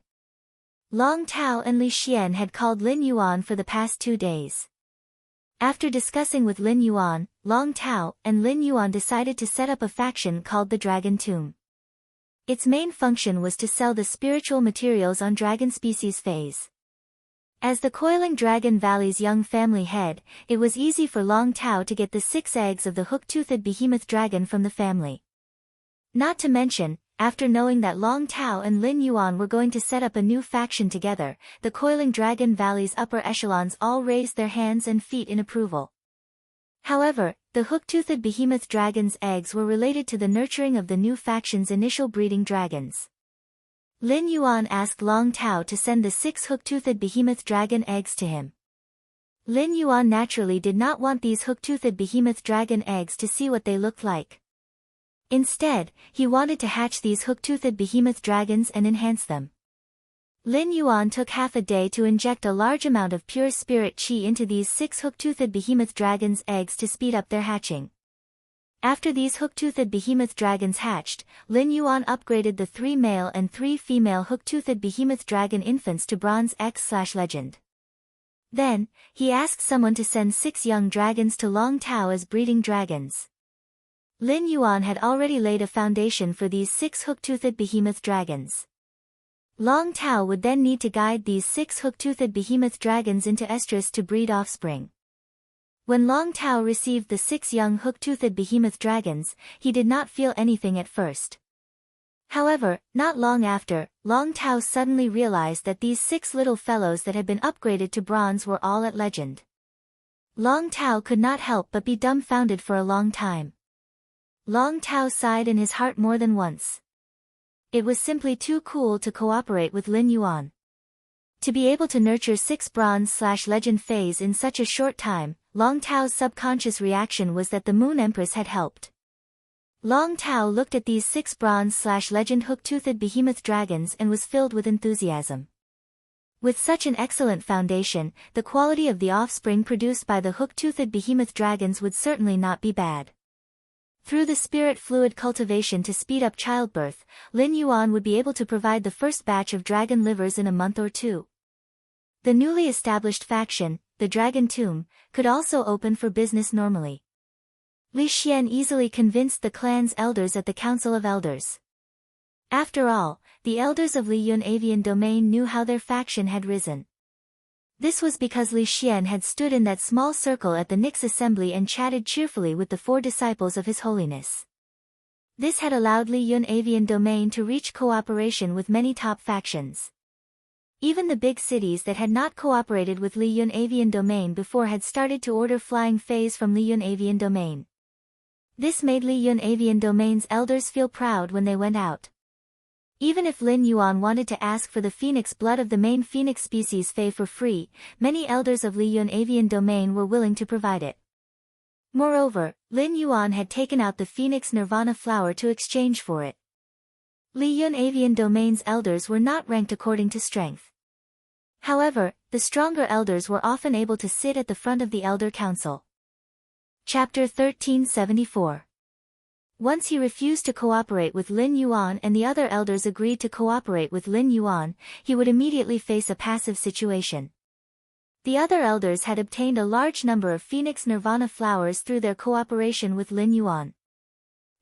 A: Long Tao and Li Xian had called Lin Yuan for the past 2 days. After discussing with Lin Yuan, Long Tao and Lin Yuan decided to set up a faction called the Dragon Tomb. Its main function was to sell the spiritual materials on dragon species phase. As the Coiling Dragon Valley's young family head, it was easy for Long Tao to get the 6 eggs of the hook-toothed behemoth dragon from the family. Not to mention, after knowing that Long Tao and Lin Yuan were going to set up a new faction together, the Coiling Dragon Valley's upper echelons all raised their hands and feet in approval. However, the hook-toothed behemoth dragon's eggs were related to the nurturing of the new faction's initial breeding dragons. Lin Yuan asked Long Tao to send the 6 hook-toothed behemoth dragon eggs to him. Lin Yuan naturally did not want these hook-toothed behemoth dragon eggs to see what they looked like. Instead, he wanted to hatch these hook-toothed behemoth dragons and enhance them. Lin Yuan took half a day to inject a large amount of pure spirit qi into these 6 hook-toothed behemoth dragons' eggs to speed up their hatching. After these hook-toothed behemoth dragons hatched, Lin Yuan upgraded the 3 male and 3 female hook-toothed behemoth dragon infants to Bronze X/Legend. Then, he asked someone to send 6 young dragons to Long Tao as breeding dragons. Lin Yuan had already laid a foundation for these 6 hook-toothed behemoth dragons. Long Tao would then need to guide these 6 hook-toothed behemoth dragons into estrus to breed offspring. When Long Tao received the 6 young hook-toothed behemoth dragons, he did not feel anything at first. However, not long after, Long Tao suddenly realized that these 6 little fellows that had been upgraded to bronze were all at legend. Long Tao could not help but be dumbfounded for a long time. Long Tao sighed in his heart more than once. It was simply too cool to cooperate with Lin Yuan. To be able to nurture 6 bronze/legend phase in such a short time, Long Tao's subconscious reaction was that the Moon Empress had helped. Long Tao looked at these 6 bronze/legend hook-toothed behemoth dragons and was filled with enthusiasm. With such an excellent foundation, the quality of the offspring produced by the hook-toothed behemoth dragons would certainly not be bad. Through the spirit fluid cultivation to speed up childbirth, Lin Yuan would be able to provide the first batch of dragon livers in a month or 2. The newly established faction, the Dragon Tomb, could also open for business normally. Li Xian easily convinced the clan's elders at the Council of Elders. After all, the elders of Li Yun Avian Domain knew how their faction had risen. This was because Li Xian had stood in that small circle at the Nix assembly and chatted cheerfully with the 4 disciples of His Holiness. This had allowed Li Yun Avian Domain to reach cooperation with many top factions. Even the big cities that had not cooperated with Li Yun Avian Domain before had started to order flying fays from Li Yun Avian Domain. This made Li Yun Avian Domain's elders feel proud when they went out. Even if Lin Yuan wanted to ask for the phoenix blood of the main phoenix species Fae for free, many elders of Li Yun Avian Domain were willing to provide it. Moreover, Lin Yuan had taken out the phoenix nirvana flower to exchange for it. Li Yun Avian Domain's elders were not ranked according to strength. However, the stronger elders were often able to sit at the front of the Elder Council. Chapter 1374. Once he refused to cooperate with Lin Yuan and the other elders agreed to cooperate with Lin Yuan, he would immediately face a passive situation. The other elders had obtained a large number of Phoenix Nirvana flowers through their cooperation with Lin Yuan.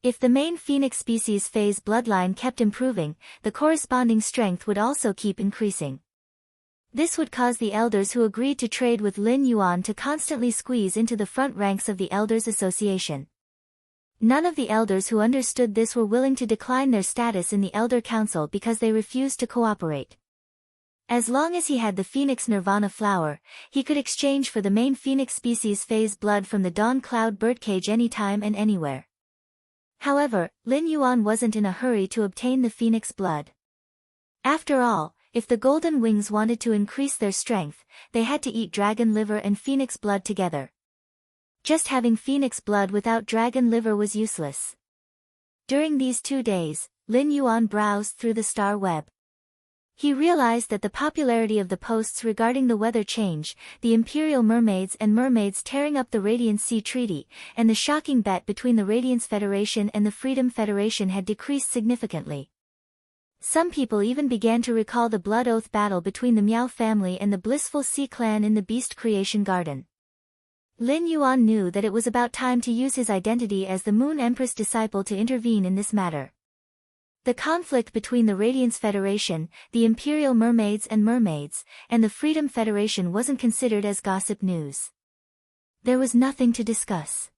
A: If the main Phoenix species phase bloodline kept improving, the corresponding strength would also keep increasing. This would cause the elders who agreed to trade with Lin Yuan to constantly squeeze into the front ranks of the Elders Association. None of the elders who understood this were willing to decline their status in the Elder Council because they refused to cooperate. As long as he had the Phoenix Nirvana flower, he could exchange for the main Phoenix species phase blood from the Dawn Cloud birdcage anytime and anywhere. However, Lin Yuan wasn't in a hurry to obtain the Phoenix blood. After all, if the Golden Wings wanted to increase their strength, they had to eat dragon liver and Phoenix blood together. Just having Phoenix blood without dragon liver was useless. During these 2 days, Lin Yuan browsed through the star web. He realized that the popularity of the posts regarding the weather change, the Imperial Mermaids and Mermaids tearing up the Radiant Sea Treaty, and the shocking bet between the Radiance Federation and the Freedom Federation had decreased significantly. Some people even began to recall the Blood Oath battle between the Miao family and the Blissful Sea clan in the Beast Creation Garden. Lin Yuan knew that it was about time to use his identity as the Moon Empress disciple to intervene in this matter. The conflict between the Radiance Federation, the Imperial Mermaids and Mermaids, and the Freedom Federation wasn't considered as gossip news. There was nothing to discuss.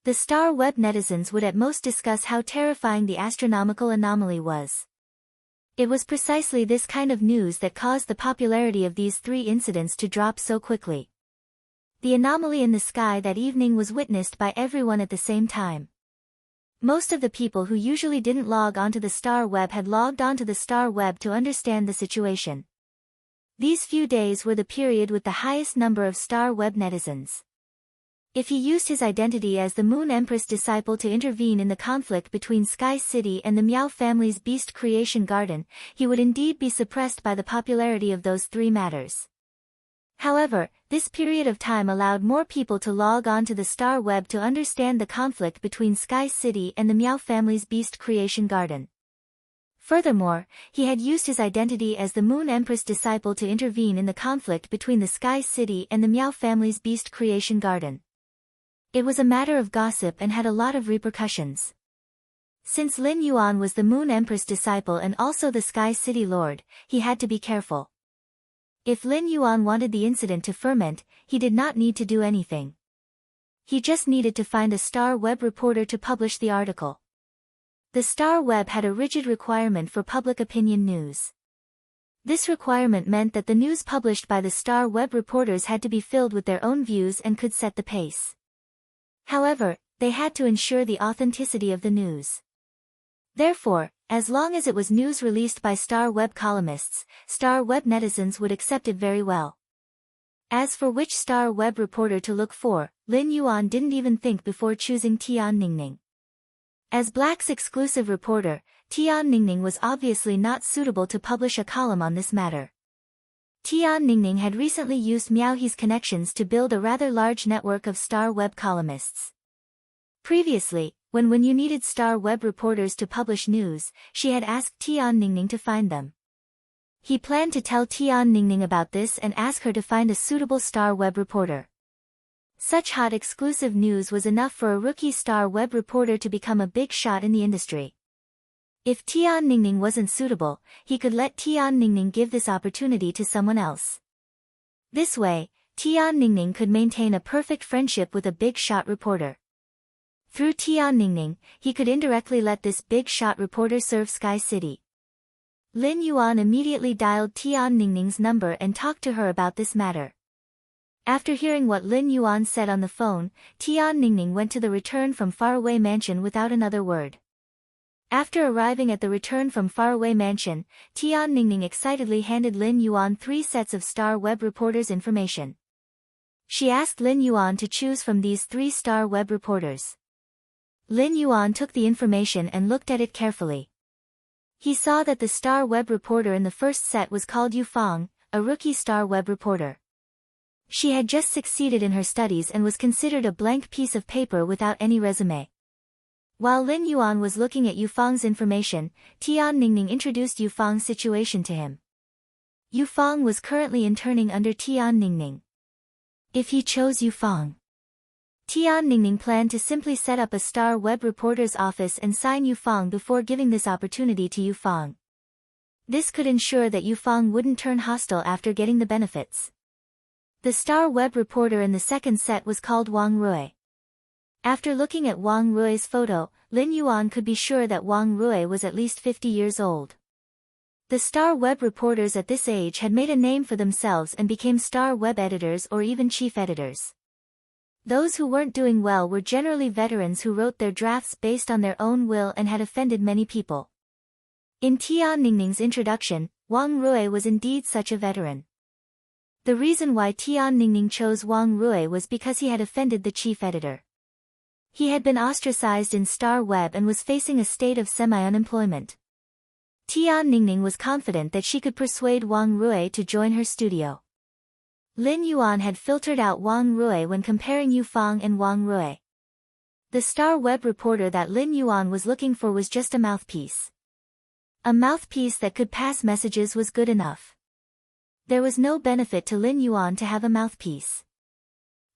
A: The star web netizens would at most discuss how terrifying the astronomical anomaly was. It was precisely this kind of news that caused the popularity of these 3 incidents to drop so quickly. The anomaly in the sky that evening was witnessed by everyone at the same time. Most of the people who usually didn't log onto the star web had logged onto the star web to understand the situation. These few days were the period with the highest number of star web netizens. If he used his identity as the Moon Empress disciple to intervene in the conflict between Sky City and the Miao family's Beast Creation Garden, he would indeed be suppressed by the popularity of those 3 matters. However, this period of time allowed more people to log on to the star web to understand the conflict between Sky City and the Meow family's Beast Creation Garden. Furthermore, he had used his identity as the Moon Empress disciple to intervene in the conflict between the Sky City and the Meow family's Beast Creation Garden. It was a matter of gossip and had a lot of repercussions. Since Lin Yuan was the Moon Empress disciple and also the Sky City Lord, he had to be careful. If Lin Yuan wanted the incident to ferment, he did not need to do anything. He just needed to find a star web reporter to publish the article. The star web had a rigid requirement for public opinion news. This requirement meant that the news published by the star web reporters had to be filled with their own views and could set the pace. However, they had to ensure the authenticity of the news. Therefore, as long as it was news released by star web columnists, star web netizens would accept it very well. As for which star web reporter to look for, Lin Yuan didn't even think before choosing Tian Ningning. As Black's exclusive reporter, Tian Ningning was obviously not suitable to publish a column on this matter. Tian Ningning had recently used Miaohe's connections to build a rather large network of star web columnists. Previously, when you needed star web reporters to publish news, she had asked Tian Ningning to find them. He planned to tell Tian Ningning about this and ask her to find a suitable star web reporter. Such hot exclusive news was enough for a rookie star web reporter to become a big shot in the industry. If Tian Ningning wasn't suitable, he could let Tian Ningning give this opportunity to someone else. This way, Tian Ningning could maintain a perfect friendship with a big shot reporter. Through Tian Ningning, he could indirectly let this big shot reporter serve Sky City. Lin Yuan immediately dialed Tian Ningning's number and talked to her about this matter. After hearing what Lin Yuan said on the phone, Tian Ningning went to the return from faraway mansion without another word. After arriving at the return from faraway mansion, Tian Ningning excitedly handed Lin Yuan 3 sets of star web reporters' information. She asked Lin Yuan to choose from these 3 star web reporters. Lin Yuan took the information and looked at it carefully. He saw that the star web reporter in the first set was called Yu Fang, a rookie star web reporter. She had just succeeded in her studies and was considered a blank piece of paper without any resume. While Lin Yuan was looking at Yu Fang's information, Tian Ningning introduced Yu Fang's situation to him. Yu Fang was currently interning under Tian Ningning. If he chose Yu Fang, Tian Ningning planned to simply set up a star web reporter's office and sign Yu Fang before giving this opportunity to Yu Fang. This could ensure that Yu Fang wouldn't turn hostile after getting the benefits. The star web reporter in the second set was called Wang Rui. After looking at Wang Rui's photo, Lin Yuan could be sure that Wang Rui was at least 50 years old. The star web reporters at this age had made a name for themselves and became star web editors or even chief editors. Those who weren't doing well were generally veterans who wrote their drafts based on their own will and had offended many people. In Tian Ningning's introduction, Wang Rui was indeed such a veteran. The reason why Tian Ningning chose Wang Rui was because he had offended the chief editor. He had been ostracized in Star Web and was facing a state of semi-unemployment. Tian Ningning was confident that she could persuade Wang Rui to join her studio. Lin Yuan had filtered out Wang Rui when comparing Yu Fang and Wang Rui. The star web reporter that Lin Yuan was looking for was just a mouthpiece. A mouthpiece that could pass messages was good enough. There was no benefit to Lin Yuan to have a mouthpiece.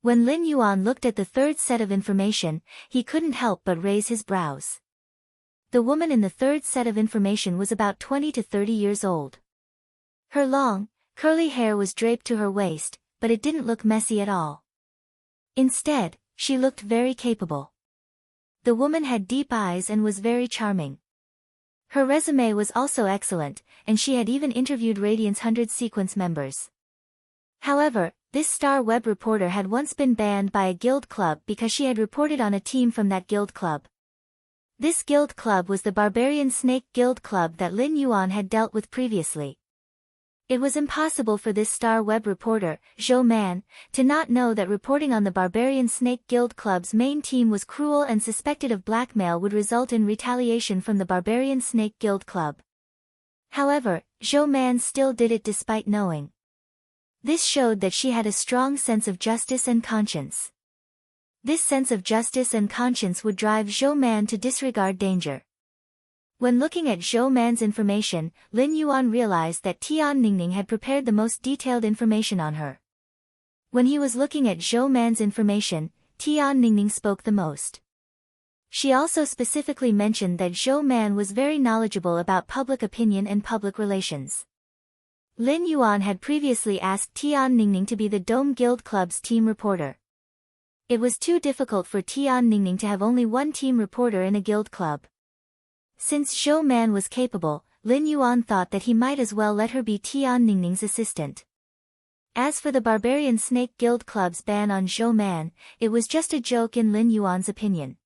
A: When Lin Yuan looked at the third set of information, he couldn't help but raise his brows. The woman in the third set of information was about 20 to 30 years old. Her long, curly hair was draped to her waist, but it didn't look messy at all. Instead, she looked very capable. The woman had deep eyes and was very charming. Her resume was also excellent, and she had even interviewed Radiant's 100 Sequence members. However, this star web reporter had once been banned by a guild club because she had reported on a team from that guild club. This guild club was the Barbarian Snake Guild Club that Lin Yuan had dealt with previously. It was impossible for this star web reporter, Zhou Man, to not know that reporting on the Barbarian Snake Guild Club's main team was cruel and suspected of blackmail would result in retaliation from the Barbarian Snake Guild Club. However, Zhou Man still did it despite knowing. This showed that she had a strong sense of justice and conscience. This sense of justice and conscience would drive Zhou Man to disregard danger. When looking at Zhou Man's information, Lin Yuan realized that Tian Ningning had prepared the most detailed information on her. When he was looking at Zhou Man's information, Tian Ningning spoke the most. She also specifically mentioned that Zhou Man was very knowledgeable about public opinion and public relations. Lin Yuan had previously asked Tian Ningning to be the Dome Guild Club's team reporter. It was too difficult for Tian Ningning to have only one team reporter in a guild club. Since Zhou Man was capable, Lin Yuan thought that he might as well let her be Tian Ningning's assistant. As for the Barbarian Snake Guild Club's ban on Zhou Man, it was just a joke in Lin Yuan's opinion.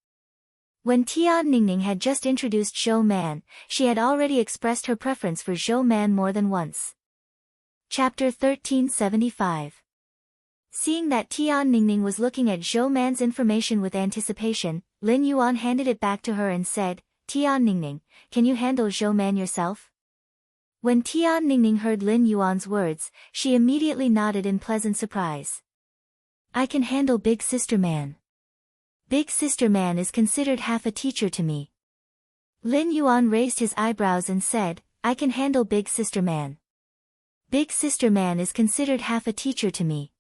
A: When Tian Ningning had just introduced Zhou Man, she had already expressed her preference for Zhou Man more than once. Chapter 1375. Seeing that Tian Ningning was looking at Zhou Man's information with anticipation, Lin Yuan handed it back to her and said, "Tian Ningning, can you handle Zhou Man yourself?" When Tian Ningning heard Lin Yuan's words, she immediately nodded in pleasant surprise. "I can handle Big Sister Man. Big Sister Man is considered half a teacher to me." Lin Yuan raised his eyebrows and said, "I can handle Big Sister Man. Big Sister Man is considered half a teacher to me."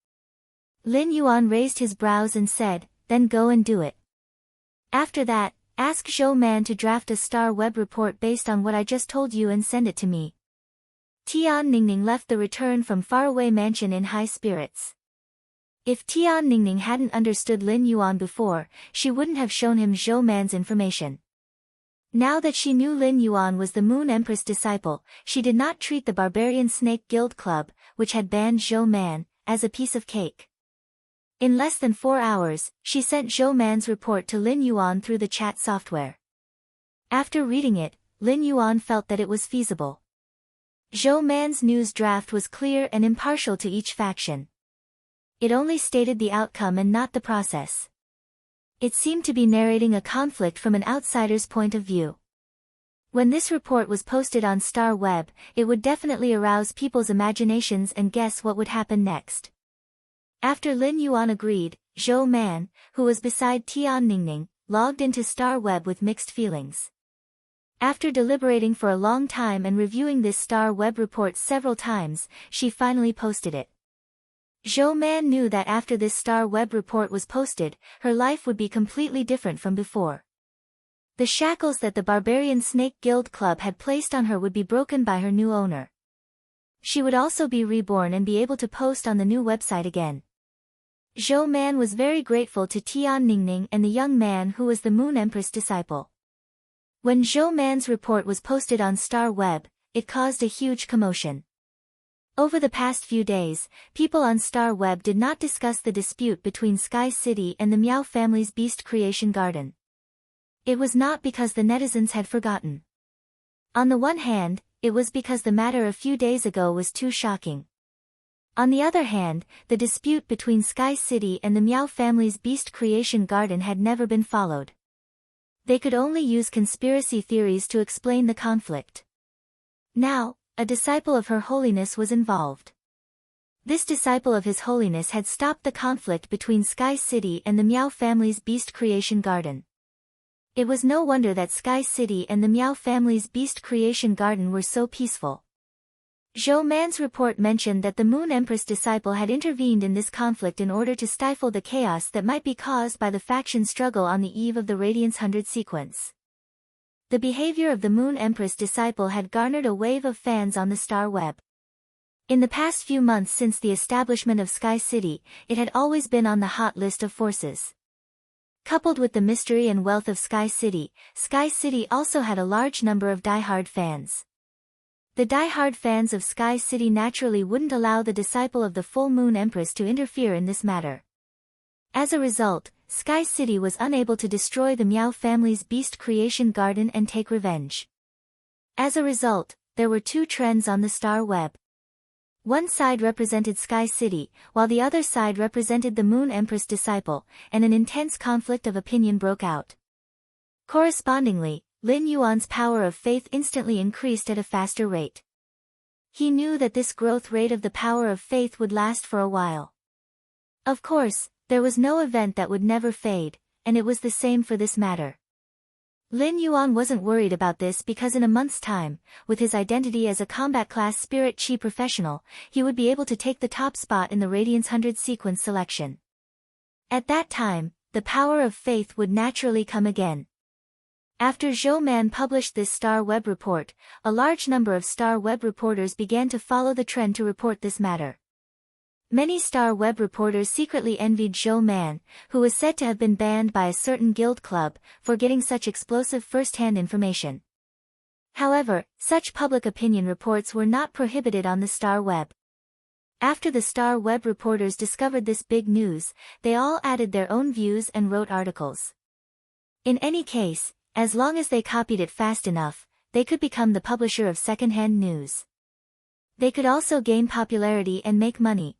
A: Lin Yuan raised his brows and said, "Then go and do it. After that, ask Zhou Man to draft a star web report based on what I just told you and send it to me." Tian Ningning left the return from faraway mansion in high spirits. If Tian Ningning hadn't understood Lin Yuan before, she wouldn't have shown him Zhou Man's information. Now that she knew Lin Yuan was the Moon Empress disciple, she did not treat the Barbarian Snake Guild Club, which had banned Zhou Man, as a piece of cake. In less than 4 hours, she sent Zhou Man's report to Lin Yuan through the chat software. After reading it, Lin Yuan felt that it was feasible. Zhou Man's news draft was clear and impartial to each faction. It only stated the outcome and not the process. It seemed to be narrating a conflict from an outsider's point of view. When this report was posted on Star Web, it would definitely arouse people's imaginations and guess what would happen next. After Lin Yuan agreed, Zhou Man, who was beside Tian Ningning, logged into Star Web with mixed feelings. After deliberating for a long time and reviewing this Star Web report several times, she finally posted it. Zhou Man knew that after this Star Web report was posted, her life would be completely different from before. The shackles that the Barbarian Snake Guild Club had placed on her would be broken by her new owner. She would also be reborn and be able to post on the new website again. Zhou Man was very grateful to Tian Ningning and the young man who was the Moon Empress disciple. When Zhou Man's report was posted on Star Web, it caused a huge commotion. Over the past few days, people on Star Web did not discuss the dispute between Sky City and the Miao family's Beast Creation Garden. It was not because the netizens had forgotten. On the one hand, it was because the matter a few days ago was too shocking. On the other hand, the dispute between Sky City and the Miao family's Beast Creation Garden had never been followed. They could only use conspiracy theories to explain the conflict. Now, a disciple of Her Holiness was involved. This disciple of His Holiness had stopped the conflict between Sky City and the Miao family's Beast Creation Garden. It was no wonder that Sky City and the Miao family's Beast Creation Garden were so peaceful. Zhou Man's report mentioned that the Moon Empress disciple had intervened in this conflict in order to stifle the chaos that might be caused by the faction struggle on the eve of the Radiance 100 sequence. The behavior of the Moon Empress disciple had garnered a wave of fans on the Star Web. In the past few months since the establishment of Sky City, it had always been on the hot list of forces. Coupled with the mystery and wealth of Sky City also had a large number of die-hard fans. The die-hard fans of Sky City naturally wouldn't allow the disciple of the full Moon Empress to interfere in this matter. As a result, Sky City was unable to destroy the Miao family's Beast Creation Garden and take revenge. As a result, there were two trends on the Star Web. One side represented Sky City, while the other side represented the Moon Empress disciple, and an intense conflict of opinion broke out. Correspondingly, Lin Yuan's power of faith instantly increased at a faster rate. He knew that this growth rate of the power of faith would last for a while. Of course, there was no event that would never fade, and it was the same for this matter. Lin Yuan wasn't worried about this because in a month's time, with his identity as a combat class spirit chi professional, he would be able to take the top spot in the Radiance 100 sequence selection. At that time, the power of faith would naturally come again. After Zhou Man published this Star Web report, a large number of Star Web reporters began to follow the trend to report this matter. Many Star Web reporters secretly envied Zhou Man, who was said to have been banned by a certain guild club, for getting such explosive first-hand information. However, such public opinion reports were not prohibited on the Star Web. After the Star Web reporters discovered this big news, they all added their own views and wrote articles. In any case, as long as they copied it fast enough, they could become the publisher of second-hand news. They could also gain popularity and make money.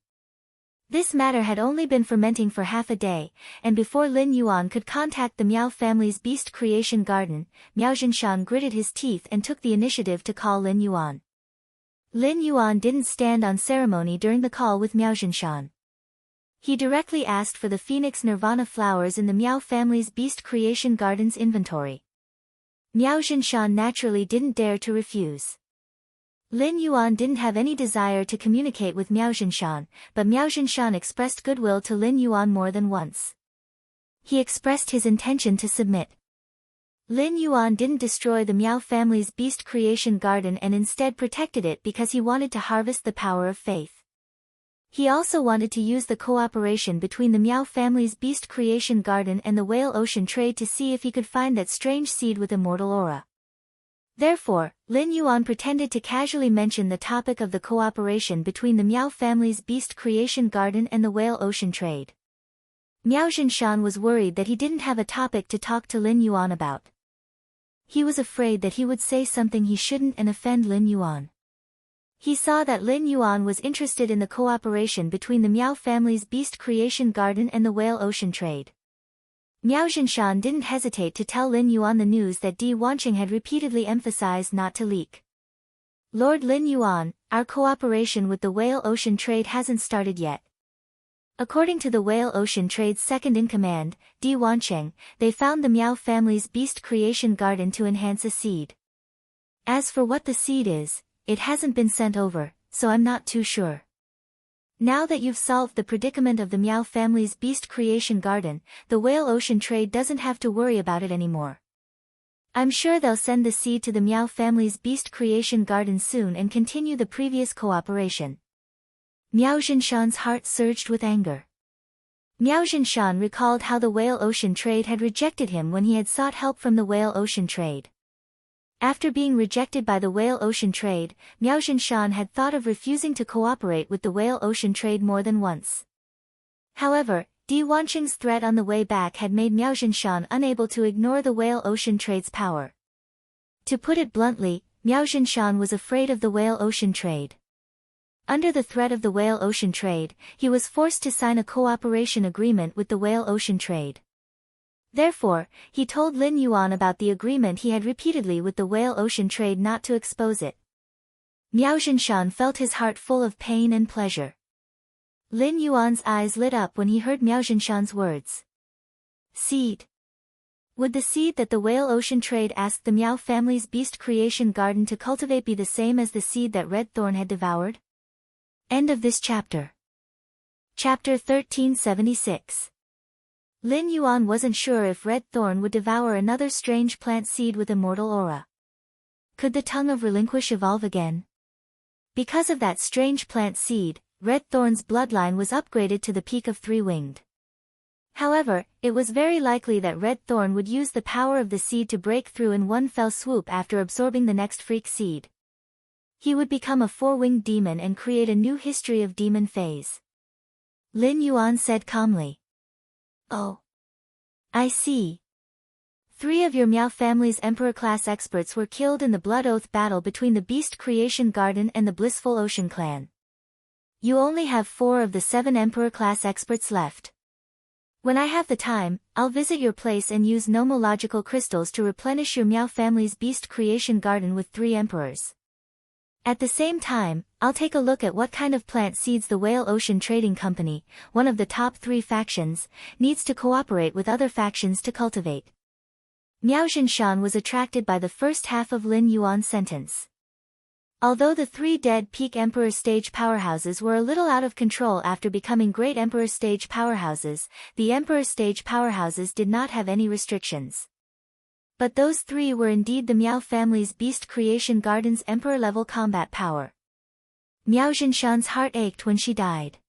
A: This matter had only been fermenting for half a day, and before Lin Yuan could contact the Miao family's beast creation garden, Miao Zhinshan gritted his teeth and took the initiative to call Lin Yuan. Lin Yuan didn't stand on ceremony during the call with Miao Zhinshan. He directly asked for the Phoenix Nirvana flowers in the Miao family's beast creation garden's inventory. Miao Zhinshan naturally didn't dare to refuse. Lin Yuan didn't have any desire to communicate with Miao Zhinshan, but Miao Zhinshan expressed goodwill to Lin Yuan more than once. He expressed his intention to submit. Lin Yuan didn't destroy the Miao family's beast creation garden and instead protected it because he wanted to harvest the power of faith. He also wanted to use the cooperation between the Miao family's beast creation garden and the whale ocean trade to see if he could find that strange seed with immortal aura. Therefore, Lin Yuan pretended to casually mention the topic of the cooperation between the Miao family's beast creation garden and the whale ocean trade. Miao Zhinshan was worried that he didn't have a topic to talk to Lin Yuan about. He was afraid that he would say something he shouldn't and offend Lin Yuan. He saw that Lin Yuan was interested in the cooperation between the Miao family's beast creation garden and the whale ocean trade. Miao Zhinshan didn't hesitate to tell Lin Yuan the news that Di Wanqing had repeatedly emphasized not to leak. Lord Lin Yuan, our cooperation with the whale ocean trade hasn't started yet. According to the whale ocean trade's second-in-command, Di Wanqing, they found the Miao family's beast creation garden to enhance a seed. As for what the seed is, it hasn't been sent over, so I'm not too sure. Now that you've solved the predicament of the Miao family's beast creation garden, the whale ocean trade doesn't have to worry about it anymore. I'm sure they'll send the seed to the Miao family's beast creation garden soon and continue the previous cooperation. Miao Zhinshan's heart surged with anger. Miao Zhinshan recalled how the whale ocean trade had rejected him when he had sought help from the whale ocean trade. After being rejected by the whale ocean trade, Miao Zhinshan had thought of refusing to cooperate with the whale ocean trade more than once. However, Di Wanqing's threat on the way back had made Miao Zhinshan unable to ignore the whale ocean trade's power. To put it bluntly, Miao Zhinshan was afraid of the whale ocean trade. Under the threat of the whale ocean trade, he was forced to sign a cooperation agreement with the whale ocean trade. Therefore, he told Lin Yuan about the agreement he had repeatedly with the whale ocean trade not to expose it. Miao Zhinshan felt his heart full of pain and pleasure. Lin Yuan's eyes lit up when he heard Miao Zhinshan's words. Seed. Would the seed that the whale ocean trade asked the Miao family's beast creation garden to cultivate be the same as the seed that Red Thorn had devoured? End of this chapter. Chapter 1376. Lin Yuan wasn't sure if Red Thorn would devour another strange plant seed with immortal aura. Could the tongue of Relinquish evolve again? Because of that strange plant seed, Red Thorn's bloodline was upgraded to the peak of three-winged. However, it was very likely that Red Thorn would use the power of the seed to break through in one fell swoop after absorbing the next freak seed. He would become a four-winged demon and create a new history of demon phase. Lin Yuan said calmly. Oh. I see. 3 of your Miao family's Emperor-class experts were killed in the Blood Oath battle between the Beast Creation Garden and the Blissful Ocean clan. You only have 4 of the 7 Emperor-class experts left. When I have the time, I'll visit your place and use nomological crystals to replenish your Miao family's Beast Creation Garden with 3 emperors. At the same time, I'll take a look at what kind of plant seeds the Whale Ocean Trading Company, one of the top 3 factions, needs to cooperate with other factions to cultivate. Miao Zhinshan was attracted by the first half of Lin Yuan's sentence. Although the 3 dead peak Emperor stage powerhouses were a little out of control after becoming great Emperor stage powerhouses, the Emperor stage powerhouses did not have any restrictions. But those 3 were indeed the Miao family's Beast Creation Garden's Emperor-level combat power. Miao Zhinshan's heart ached when she died.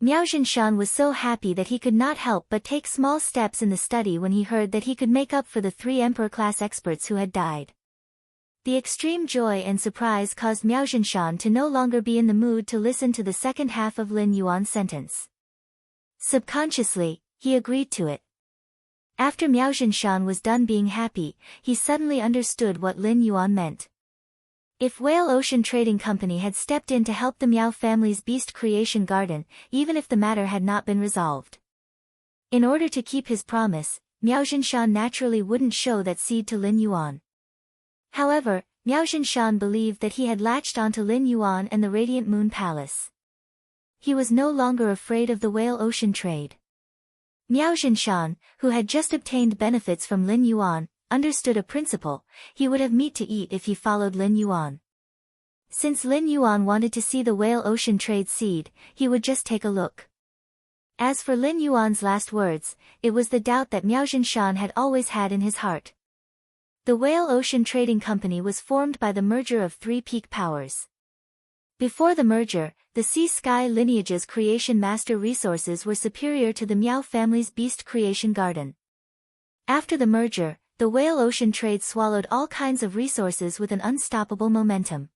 A: Miao Zhinshan was so happy that he could not help but take small steps in the study when he heard that he could make up for the 3 Emperor-class experts who had died. The extreme joy and surprise caused Miao Zhinshan to no longer be in the mood to listen to the second half of Lin Yuan's sentence. Subconsciously, he agreed to it. After Miao Zhinshan was done being happy, he suddenly understood what Lin Yuan meant. If Whale Ocean Trading Company had stepped in to help the Miao family's Beast Creation Garden, even if the matter had not been resolved. In order to keep his promise, Miao Zhinshan naturally wouldn't show that seed to Lin Yuan. However, Miao Zhinshan believed that he had latched onto Lin Yuan and the Radiant Moon Palace. He was no longer afraid of the Whale Ocean trade. Miao Zhinshan, who had just obtained benefits from Lin Yuan, understood a principle: he would have meat to eat if he followed Lin Yuan. Since Lin Yuan wanted to see the Whale Ocean trade seed, he would just take a look. As for Lin Yuan's last words, it was the doubt that Miao Zhinshan had always had in his heart. The Whale Ocean Trading Company was formed by the merger of 3 peak powers. Before the merger, the Sea-Sky lineage's creation master resources were superior to the Miao family's Beast Creation Garden. After the merger, the Whale Ocean trade swallowed all kinds of resources with an unstoppable momentum.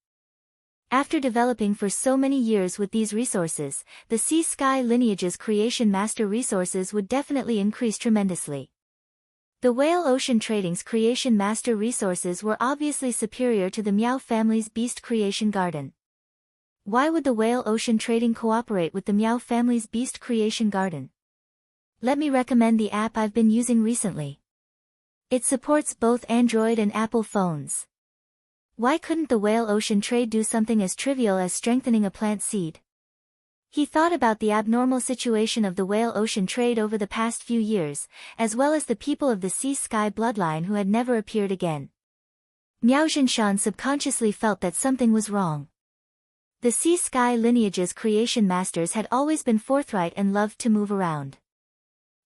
A: After developing for so many years with these resources, the Sea-Sky lineage's creation master resources would definitely increase tremendously. The Whale Ocean Trading's creation master resources were obviously superior to the Miao family's Beast Creation Garden. Why would the Whale Ocean Trading cooperate with the Miao family's Beast Creation Garden? Let me recommend the app I've been using recently. It supports both Android and Apple phones. Why couldn't the Whale Ocean Trade do something as trivial as strengthening a plant seed? He thought about the abnormal situation of the Whale Ocean trade over the past few years, as well as the people of the Sea-Sky bloodline who had never appeared again. Miao Zhinshan subconsciously felt that something was wrong. The Sea-Sky lineage's creation masters had always been forthright and loved to move around.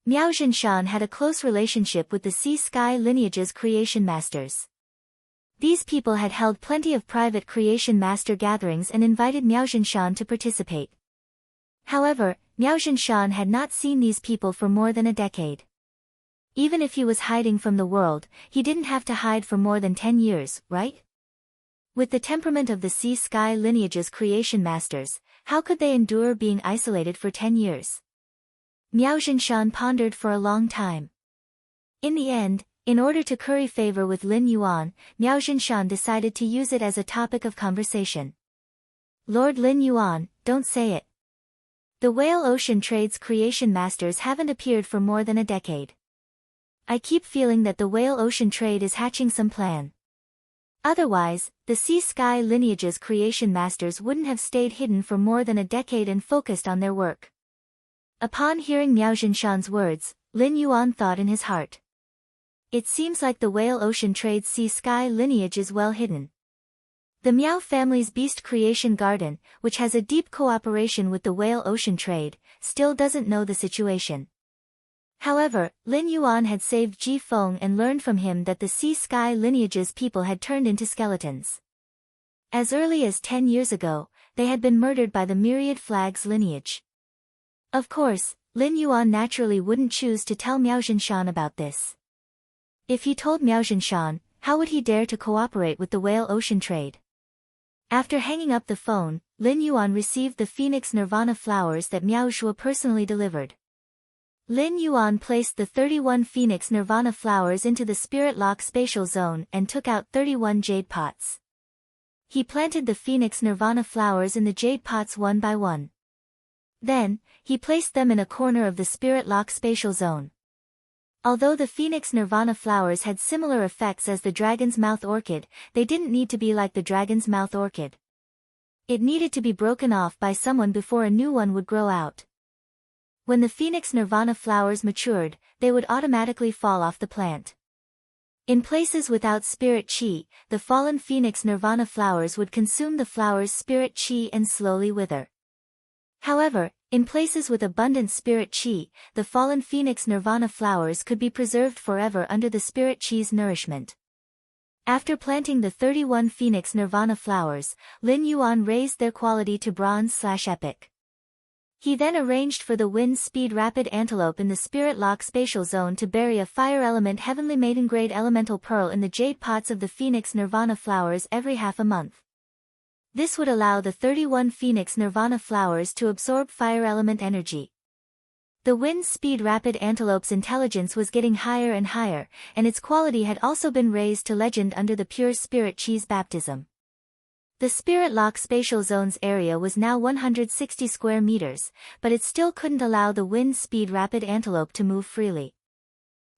A: Miao Zhinshan had a close relationship with the Sea-Sky lineage's creation masters. These people had held plenty of private creation master gatherings and invited Miao Zhinshan to participate. However, Miao Zhinshan had not seen these people for more than a decade. Even if he was hiding from the world, he didn't have to hide for more than 10 years, right? With the temperament of the Sea-Sky lineage's creation masters, how could they endure being isolated for 10 years? Miao Zhinshan pondered for a long time. In the end, in order to curry favor with Lin Yuan, Miao Zhinshan decided to use it as a topic of conversation. Lord Lin Yuan, don't say it. The Whale Ocean Trade's creation masters haven't appeared for more than a decade. I keep feeling that the Whale Ocean Trade is hatching some plan. Otherwise, the Sea-Sky lineage's creation masters wouldn't have stayed hidden for more than a decade and focused on their work. Upon hearing Miao Zhinshan's words, Lin Yuan thought in his heart. It seems like the Whale Ocean Trade's Sea-Sky lineage is well hidden. The Miao family's Beast Creation Garden, which has a deep cooperation with the Whale Ocean Trade, still doesn't know the situation. However, Lin Yuan had saved Ji Feng and learned from him that the Sea-Sky lineage's people had turned into skeletons. As early as 10 years ago, they had been murdered by the Myriad Flag's lineage. Of course, Lin Yuan naturally wouldn't choose to tell Miao Zhinshan about this. If he told Miao Zhinshan, how would he dare to cooperate with the Whale Ocean Trade? After hanging up the phone, Lin Yuan received the Phoenix Nirvana flowers that Miao Zhuo personally delivered. Lin Yuan placed the 31 Phoenix Nirvana flowers into the Spirit Lock spatial zone and took out 31 jade pots. He planted the Phoenix Nirvana flowers in the jade pots one by one. Then, he placed them in a corner of the Spirit Lock spatial zone. Although the Phoenix Nirvana flowers had similar effects as the Dragon's Mouth Orchid, they didn't need to be like the Dragon's Mouth Orchid. It needed to be broken off by someone before a new one would grow out. When the phoenix nirvana flowers matured, they would automatically fall off the plant. In places without spirit chi, the fallen phoenix nirvana flowers would consume the flower's spirit chi and slowly wither. However, in places with abundant spirit chi, the fallen phoenix nirvana flowers could be preserved forever under the spirit chi's nourishment. After planting the 31 phoenix nirvana flowers, Lin Yuan raised their quality to bronze/epic. He then arranged for the wind speed rapid antelope in the spirit lock spatial zone to bury a fire element heavenly maiden grade elemental pearl in the jade pots of the phoenix nirvana flowers every half a month. This would allow the 31 phoenix nirvana flowers to absorb fire element energy. The wind speed rapid antelope's intelligence was getting higher and higher, and its quality had also been raised to legend under the pure spirit chi's baptism. The Spirit Lock spatial zone's area was now 160 square meters, but it still couldn't allow the wind speed rapid antelope to move freely.